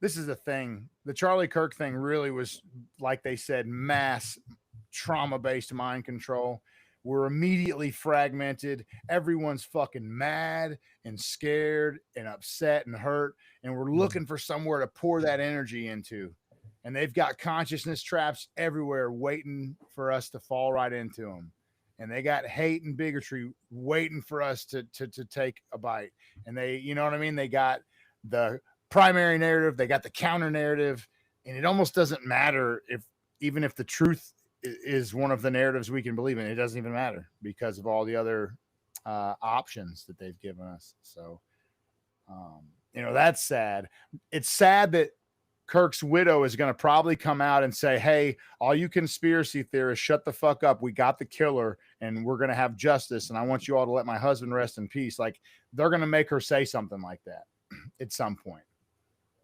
This is the thing. The Charlie Kirk thing really was, like they said, mass trauma-based mind control. We're immediately fragmented. Everyone's fucking mad and scared and upset and hurt. And we're looking for somewhere to pour that energy into. And they've got consciousness traps everywhere waiting for us to fall right into them. And they got hate and bigotry waiting for us to take a bite. And they, you know what I mean? They got the primary narrative, they got the counter narrative, and it almost doesn't matter even if the truth is one of the narratives we can believe in. It doesn't even matter because of all the other options that they've given us. So, that's sad. It's sad that Kirk's widow is going to probably come out and say, hey, all you conspiracy theorists, shut the fuck up. We got the killer and we're going to have justice. And I want you all to let my husband rest in peace. Like, they're going to make her say something like that at some point.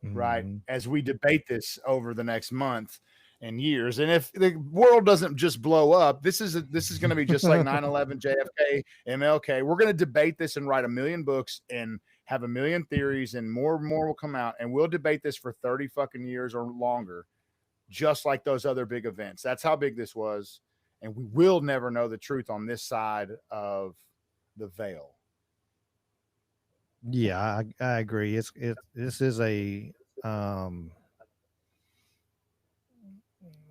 Right. As we debate this over the next month and years. And if the world doesn't just blow up, this is going to be just like 9/11, JFK, MLK. We're going to debate this and write 1 million books and have 1 million theories, and more will come out, and we'll debate this for 30 fucking years or longer, just like those other big events. That's how big this was. And we will never know the truth on this side of the veil. Yeah, I agree. This is a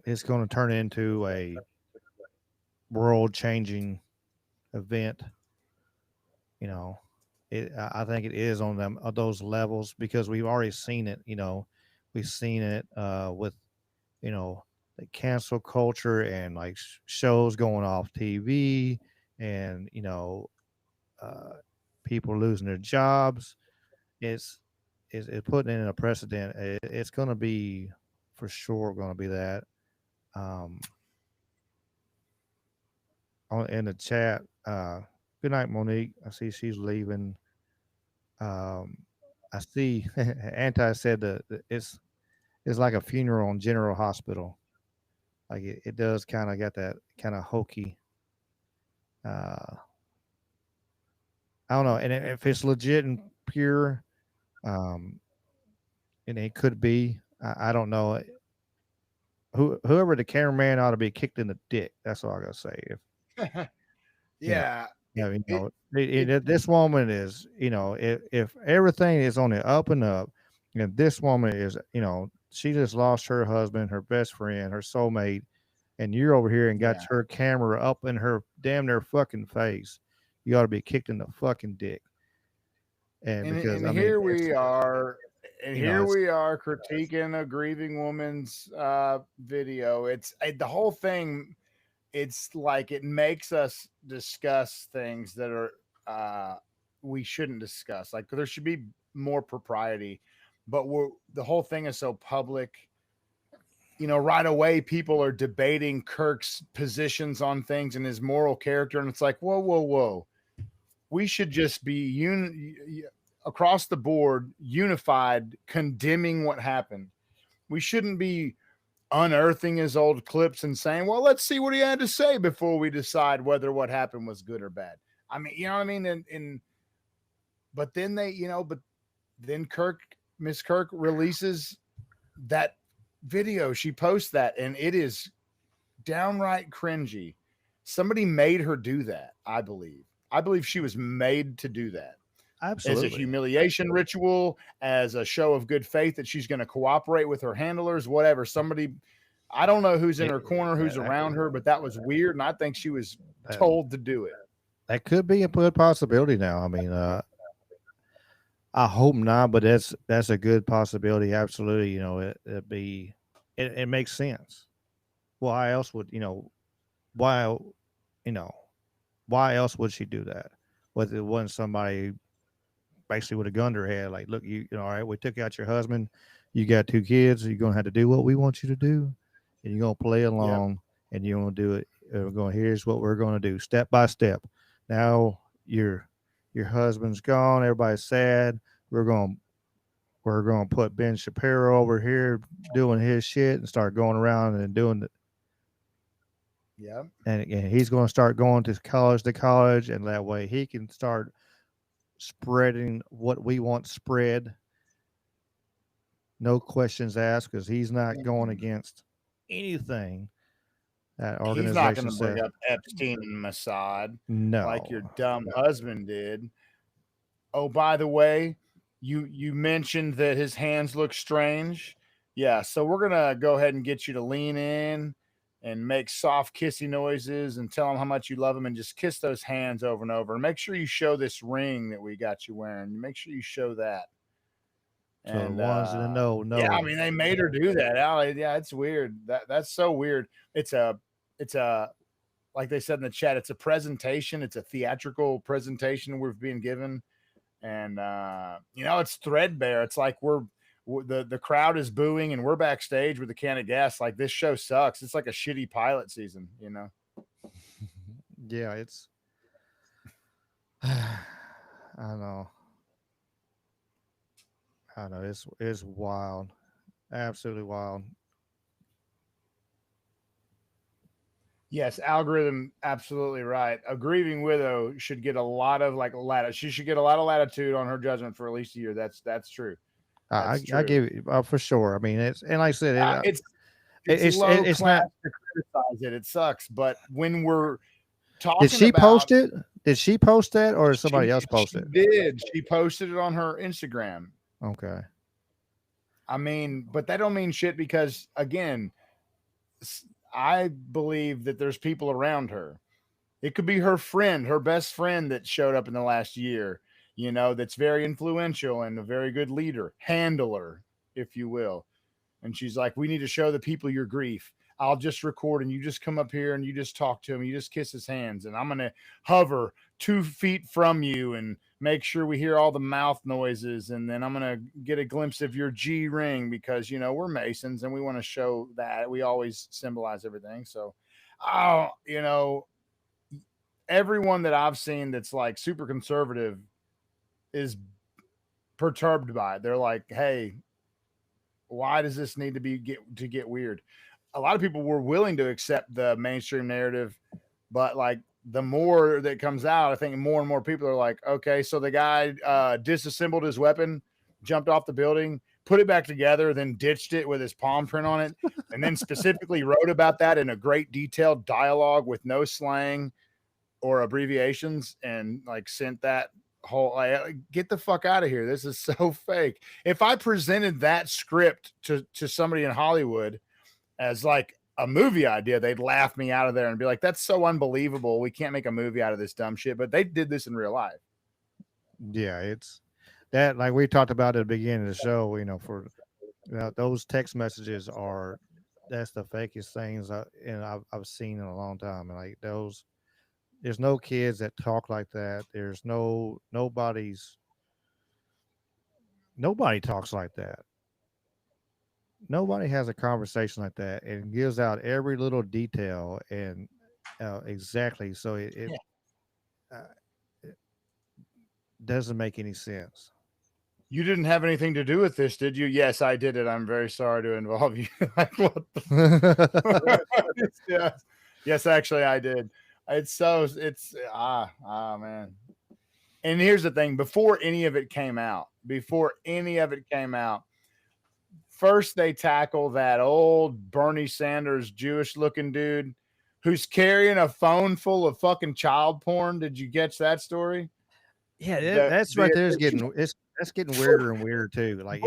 it's going to turn into a world-changing event. I think it is on those levels because we've already seen it. We've seen it with the cancel culture and like shows going off TV and people losing their jobs. It's putting in a precedent. It's going to be for sure going to be that. in the chat. Good night, Monique. I see she's leaving. I see Anti said that it's like a funeral in General Hospital. Like it does kind of got that kind of hokey. I don't know, and if it's legit and pure, and it could be. I don't know. Whoever the cameraman ought to be kicked in the dick. That's all I gotta say. Yeah. This woman is, if everything is on the up and up, and this woman is, she just lost her husband, her best friend, her soulmate, and you're over here and got her camera up in her damn near fucking face. You ought to be kicked in the fucking dick. And because here we are critiquing a grieving woman's video. It's the whole thing. It's like it makes us discuss things that are we shouldn't discuss. Like there should be more propriety, but the whole thing is so public. Right away people are debating Kirk's positions on things and his moral character, and it's like, whoa. We should just be across the board, unified, condemning what happened. We shouldn't be unearthing his old clips and saying, well, let's see what he had to say before we decide whether what happened was good or bad. I mean, you know what I mean? But then then Miss Kirk releases that video. She posts that, and it is downright cringy. Somebody made her do that, I believe. I believe she was made to do that. Absolutely. As a humiliation ritual, as a show of good faith that she's going to cooperate with her handlers, whatever. Somebody, I don't know who's in her corner, who's around her, but that was weird, and I think she was told to do it. That could be a good possibility now. I mean, I hope not, but that's a good possibility. Absolutely. It makes sense. Why else would, why else would she do that? Whether it wasn't somebody basically with a gun to her head, like, look, all right, we took out your husband, you got 2 kids, you're gonna have to do what we want you to do, and you're gonna play along, and you're gonna do it. Here's what we're gonna do, step by step. Now your husband's gone, everybody's sad. We're gonna put Ben Shapiro over here doing his shit and start going around and doing it. Yeah. And he's going to start going to college, and that way he can start spreading what we want spread. No questions asked, because he's not going against anything that organization He's not going to said. bring up Epstein and Mossad, No, like your dumb husband did. Oh, by the way, you mentioned that his hands look strange. Yeah, so we're gonna go ahead and get you to lean in and make soft kissy noises and tell him how much you love him, and just kiss those hands over and over. And make sure you show this ring that we got you wearing. Make sure you show that. So and the ones that know. Yeah, I mean, they made her do that. Yeah, it's weird. That's so weird. It's a like they said in the chat, it's a presentation. It's a theatrical presentation we're being given. And it's threadbare. It's like the crowd is booing and we're backstage with a can of gas. Like, this show sucks. It's like a shitty pilot season, Yeah, it's I know. It's wild. Absolutely wild. Yes, algorithm, absolutely right. A grieving widow should get a lot of she should get a lot of latitude on her judgment for at least a year. That's true. I give it for sure. I mean, it's, and like I said, it's low it's class not to criticize it. It sucks, but when we're talking, did she post it? Did she post that, or somebody else posted it? She posted it on her Instagram. Okay. I mean, but that don't mean shit, because again, I believe that there's people around her. It could be her friend, her best friend that showed up in the last year, that's very influential and a very good leader, handler, if you will. And she's like, we need to show the people your grief. I'll just record, and you just come up here and you just talk to him. You just kiss his hands, and I'm going to hover 2 feet from you and make sure we hear all the mouth noises, and then I'm gonna get a glimpse of your G ring because we're Masons and we want to show that we always symbolize everything. So, everyone that I've seen that's like super conservative is perturbed by it. They're like, hey, why does this need to get weird? A lot of people were willing to accept the mainstream narrative, but like the more that comes out, I think more and more people are like, okay, so the guy disassembled his weapon, jumped off the building, put it back together, then ditched it with his palm print on it, and then specifically wrote about that in a great detailed dialogue with no slang or abbreviations, and like sent that whole, like, get the fuck out of here. This is so fake. If I presented that script to somebody in Hollywood as like a movie idea, they'd laugh me out of there and be like, that's so unbelievable. We can't make a movie out of this dumb shit. But they did this in real life. Yeah, it's that, like we talked about at the beginning of the show, for those text messages that's the fakest things I've seen in a long time. And like there's no kids that talk like that. There's nobody talks like that. Nobody has a conversation like that and gives out every little detail and exactly. So it doesn't make any sense. You didn't have anything to do with this, did you? Yes, I did it. I'm very sorry to involve you. Like, what the yes, actually I did. It's man. And here's the thing, before any of it came out, first they tackle that old Bernie Sanders Jewish looking dude who's carrying a phone full of fucking child porn. Did you catch that story? Yeah, that's right there. That's getting weirder and weirder too. Like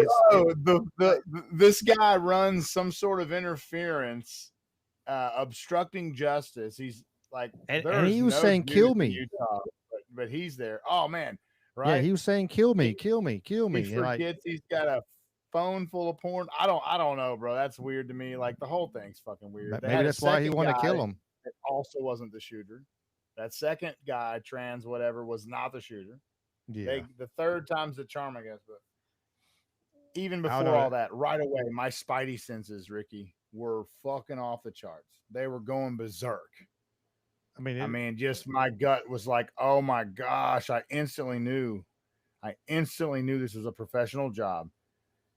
this guy runs some sort of interference, obstructing justice. He's like, and he was saying, "Kill me," Utah, but he's there. Oh man, right? Yeah, he was saying, "Kill me, kill me, kill me." He forgets he's got a phone full of porn. I don't know, bro. That's weird to me. Like the whole thing's fucking weird. Maybe that's why he wanted to kill him. It also wasn't the shooter. That second guy, trans whatever, was not the shooter. Yeah. The third time's the charm, I guess. But even before all that, right away, my spidey senses, Ricky, were fucking off the charts. They were going berserk. I mean, just my gut was like, oh my gosh! I instantly knew this was a professional job.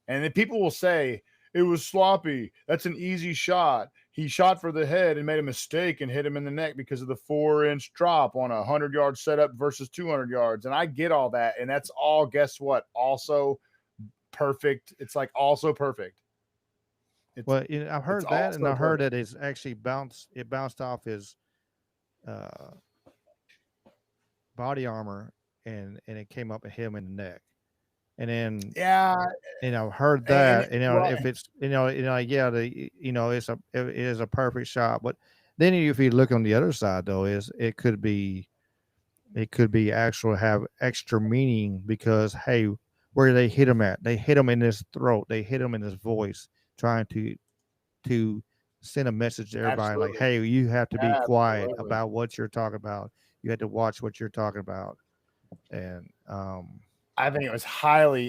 And then people will say it was sloppy. That's an easy shot. He shot for the head and made a mistake and hit him in the neck because of the 4-inch drop on a 100-yard setup versus 200 yards. And I get all that. And that's all, guess what? Also perfect. It's like also perfect. Well, I've heard that, and I heard that it's actually bounced off his body armor and it came up and hit him in the neck. And then I've heard that, if it's it is a perfect shot. But then if you look on the other side though, it could be actual have extra meaning because hey, where they hit him at? They hit him in his throat, they hit him in his voice, trying to send a message to everybody like, hey, you have to be quiet about what you're talking about. You have to watch what you're talking about. And I think it was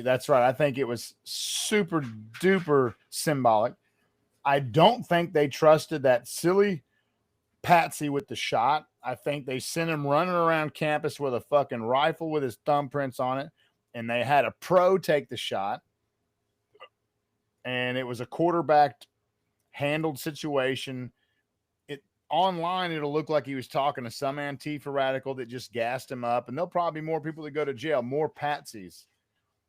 that's right. I think it was super duper symbolic. I don't think they trusted that silly patsy with the shot. I think they sent him running around campus with a fucking rifle with his thumbprints on it. And they had a pro take the shot. And it was a quarterback handled situation. Online, it'll look like he was talking to some Antifa radical that just gassed him up, and there'll probably be more people that go to jail, more patsies.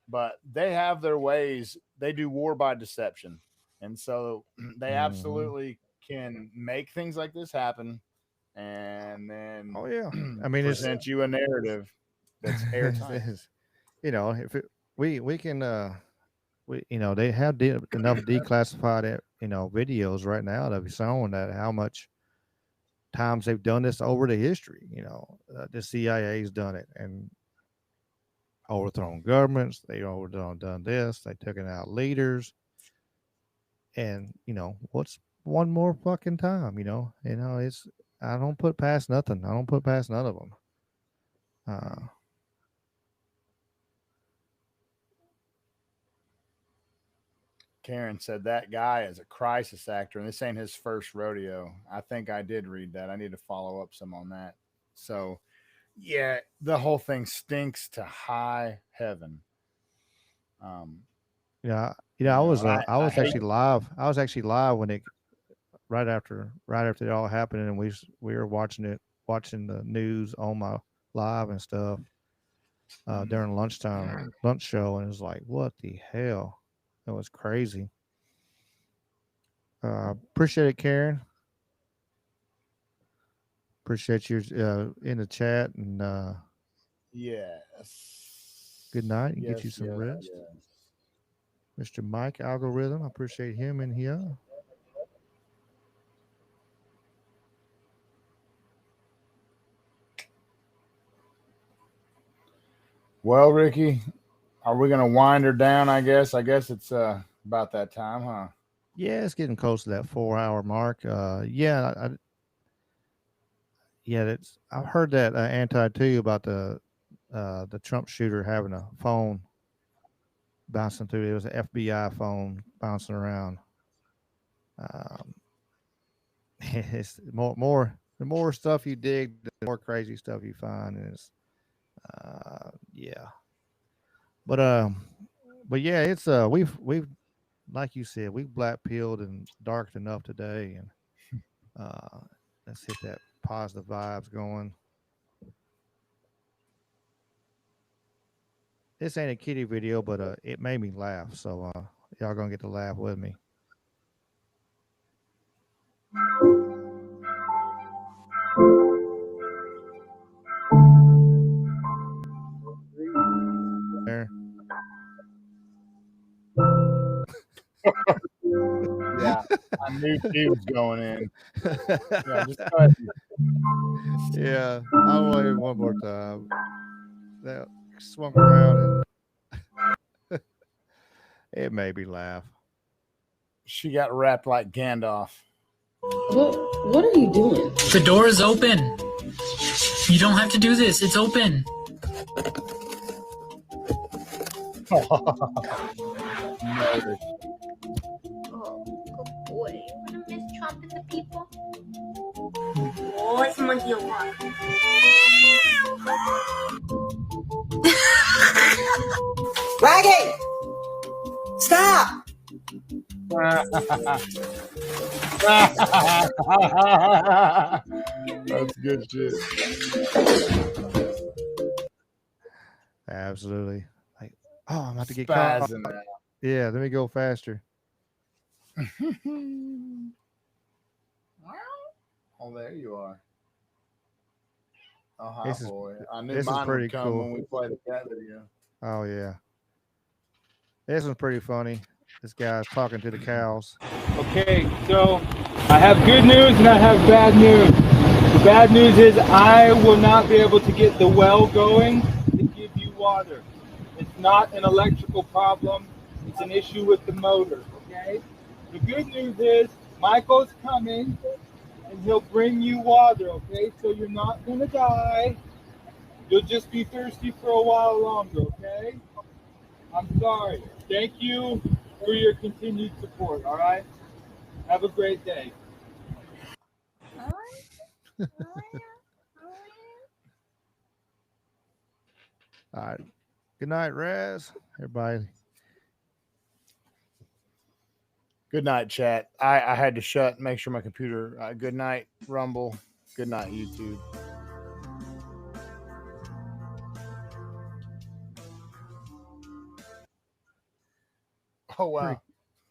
But they have their ways. They do war by deception. And so they absolutely can make things like this happen and then present you a narrative that's airtight. We can they have enough declassified videos right now that have shown that how much times they've done this over the history. The CIA's done it and overthrown governments. They done this. They taken out leaders. And what's one more fucking time? It's I don't put past nothing. I don't put past none of them. Karen said that guy is a crisis actor, and this ain't his first rodeo. I think I did read that. I need to follow up some on that. So, yeah, the whole thing stinks to high heaven. Yeah, I was actually live. I was actually live when it right after it all happened, and we were watching the news on my live and stuff during lunch show, and it was like, what the hell? That was crazy. Appreciate it, Karen. Appreciate you in the chat, and yes. Good night, and get you some rest. Mr. Mike Algorithm, I appreciate him in here. Well, Ricky, are we going to wind her down? I guess it's about that time, huh? Yeah, it's getting close to that 4-hour mark. I've heard that anti too about the Trump shooter having a phone bouncing through. It was an FBI phone bouncing around. It's the more stuff you dig, the more crazy stuff you find. And it's but yeah, it's we've like you said, we've black pilled and darked enough today, and let's hit that positive vibes going. This ain't a kitty video, but it made me laugh, so y'all gonna get to laugh with me. There. Yeah, I knew she was going in. Yeah, just go ahead. Yeah, I want it one more time. That swung around and it made me laugh. She got wrapped like Gandalf. What are you doing? The door is open. You don't have to do this. It's open. Murder. Oh, good boy. You want to miss Trump and the people? Oh, it's monkey o'clock. Raggy! Stop! That's good shit. Absolutely. Like, oh, I'm about to get caught. Yeah, let me go faster. Oh, there you are. Oh, hi, This boy. I knew this is mine pretty would come cool. when we played the cat video. Oh yeah. This one's pretty funny. This guy's talking to the cows. Okay, so I have good news and I have bad news. The bad news is I will not be able to get the well going to give you water. It's not an electrical problem. It's an issue with the motor, okay? The good news is Michael's coming and he'll bring you water, okay? So you're not gonna die. You'll just be thirsty for a while longer, okay? I'm sorry. Thank you for your continued support, all right? Have a great day. All right. Good night, Raz. Everybody. Good night, chat. I had to shut and make sure my computer. Good night, Rumble. Good night, YouTube. Oh, wow.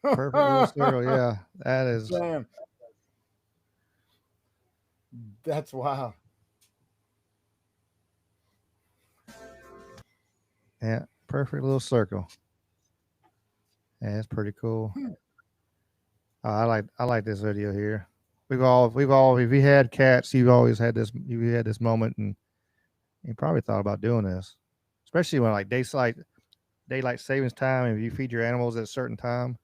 Perfect little circle. Yeah, that is. Damn. That's wow. Yeah, perfect little circle. Yeah, it's pretty cool. I like this video here. If you had cats, you've always had this. You had this moment, and you probably thought about doing this, especially when like daylight savings time. And if you feed your animals at a certain time,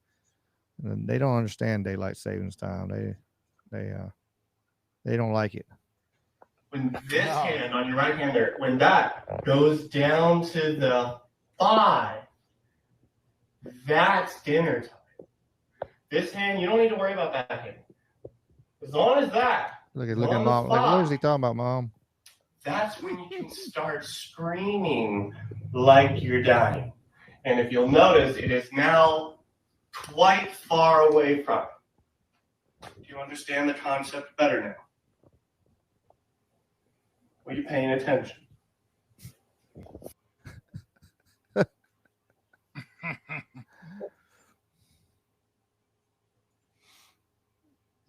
and they don't understand daylight savings time. They don't like it. When this hand on your right hand there, when that goes down to the thigh, that's dinner time. This hand, you don't need to worry about that hand. As long as that. Look at mom. Like, what is he talking about, mom? That's when you can start screaming like you're dying. And if you'll notice, it is now quite far away from it. Do you understand the concept better now? Are you paying attention?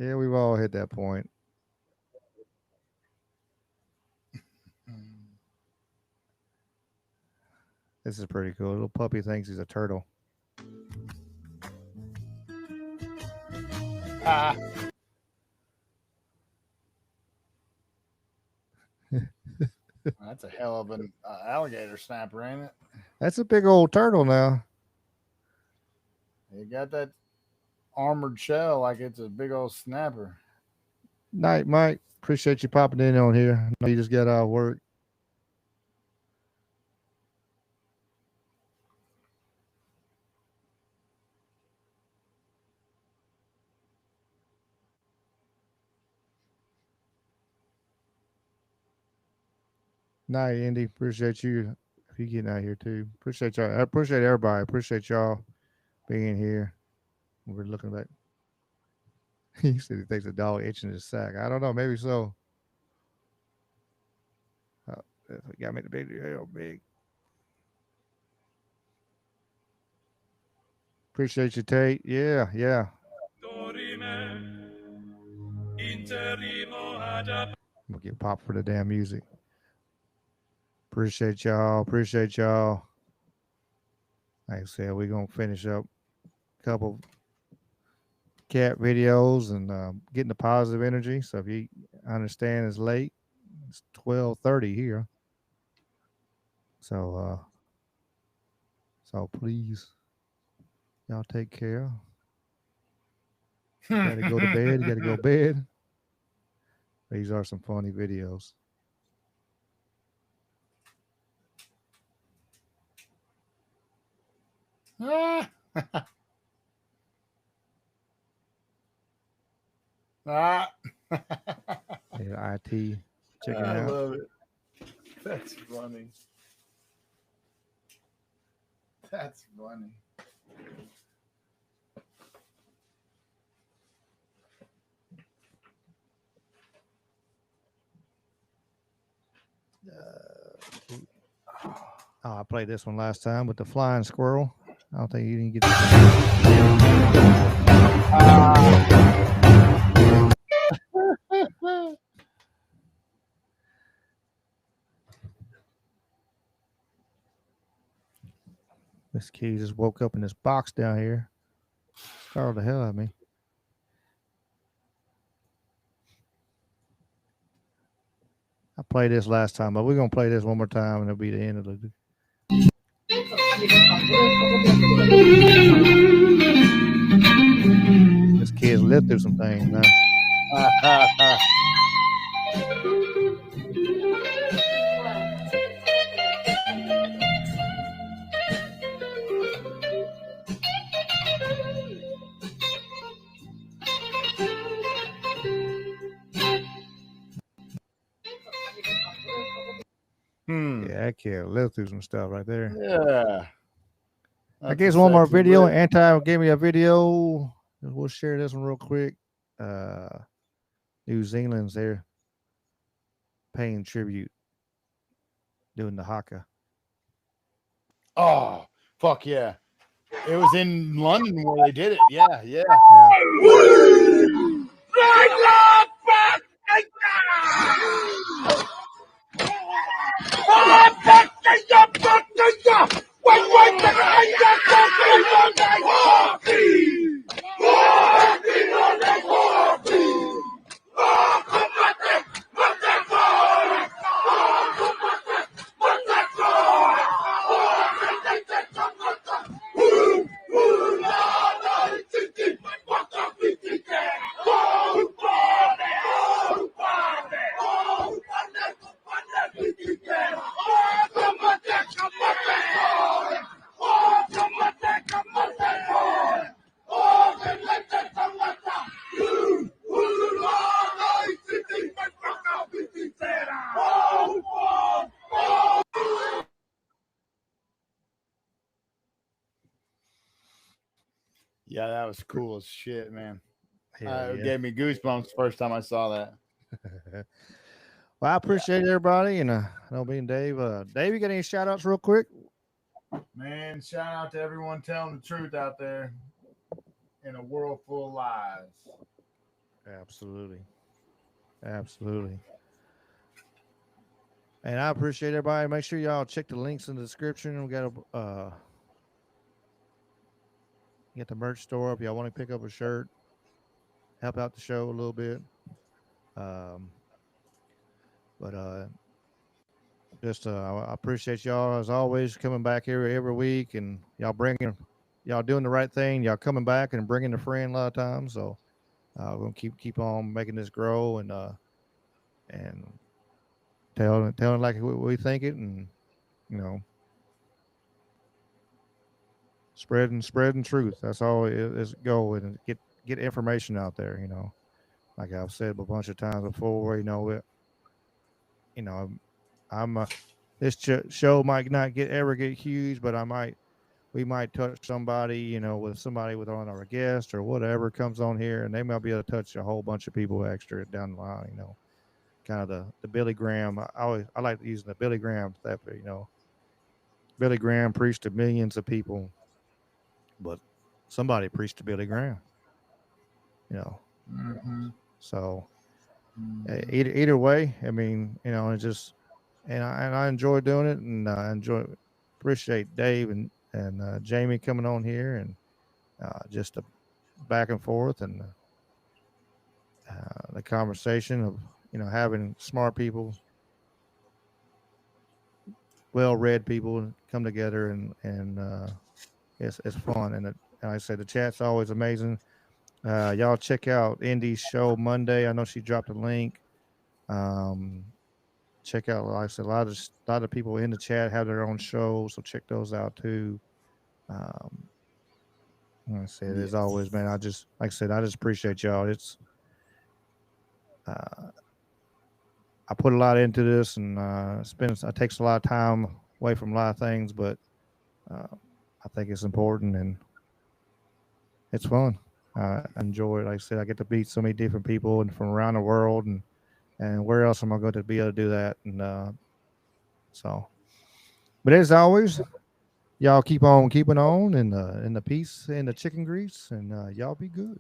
Yeah, we've all hit that point. This is pretty cool. Little puppy thinks he's a turtle. That's a hell of an alligator snapper, ain't it? That's a big old turtle now. You got that armored shell like it's a big old snapper. Night, Mike. Appreciate you popping in on here. I know you just got out of work. Night, Indy. Appreciate you. You getting out here too. Appreciate y'all. I appreciate everybody. Appreciate y'all being here. We're looking back. He said he thinks a dog itching his sack. I don't know. Maybe so. Got me the big hell big. Appreciate you, Tate. Yeah. I'm gonna get popped for the damn music. Appreciate y'all. Like I said, we're gonna finish up a couple cat videos and getting the positive energy. So if you understand it's late, it's 12:30 here. So please, y'all take care. Gotta go to bed. You gotta go to bed. These are some funny videos. IT. Check it out. I love it. That's funny. That's funny. I played this one last time with the flying squirrel. I don't think you didn't get This kid just woke up in this box down here. Startled the hell out of me. I played this last time, but we're going to play this one more time, and it'll be the end of the... This kid's lived through some things now. Yeah, that kid lived through some stuff right there. Yeah. I guess one more video. Anti gave me a video. We'll share this one real quick. New Zealand's there paying tribute, doing the haka. Oh, fuck yeah. It was in London where they did it. Yeah. Yeah, that was cool as shit, man. Hell It yeah. gave me goosebumps the first time I saw that. Well, I appreciate everybody, and I know me and Dave. Dave, you got any shout outs real quick? Man, shout out to everyone telling the truth out there in a world full of lies. Absolutely. Absolutely. And I appreciate everybody. Make sure y'all check the links in the description. We got a get the merch store if y'all want to pick up a shirt, help out the show a little bit. But just I appreciate y'all as always coming back here every week, and y'all doing the right thing. Y'all coming back and bringing a friend a lot of times. So we're gonna keep on making this grow and telling like we think it, and spreading truth. That's all it is. Go and get information out there. Like I've said a bunch of times before. I'm this show might not ever get huge, but we might touch somebody, with somebody with on our guest or whatever comes on here, and they might be able to touch a whole bunch of people extra down the line. Kind of the Billy Graham. I like using the Billy Graham stuff. Billy Graham preached to millions of people, but somebody preached to Billy Graham. So either way, I mean, it just and I enjoy doing it, and I appreciate Dave and Jamie coming on here, and just the back and forth, and the conversation of having smart people, well-read people come together, and it's fun. And like I say, the chat's always amazing. Y'all check out Indy's show Monday. I know she dropped a link. Check out, like I said, a lot of people in the chat have their own shows, so check those out too. Like I said, as always, man, like I said, I just appreciate y'all. It's I put a lot into this, and it takes a lot of time away from a lot of things, but I think it's important and it's fun. I enjoy it. Like I said, I get to meet so many different people and from around the world, and where else am I going to be able to do that? And but as always, y'all keep on keeping on, and in the peace and the chicken grease, and y'all be good.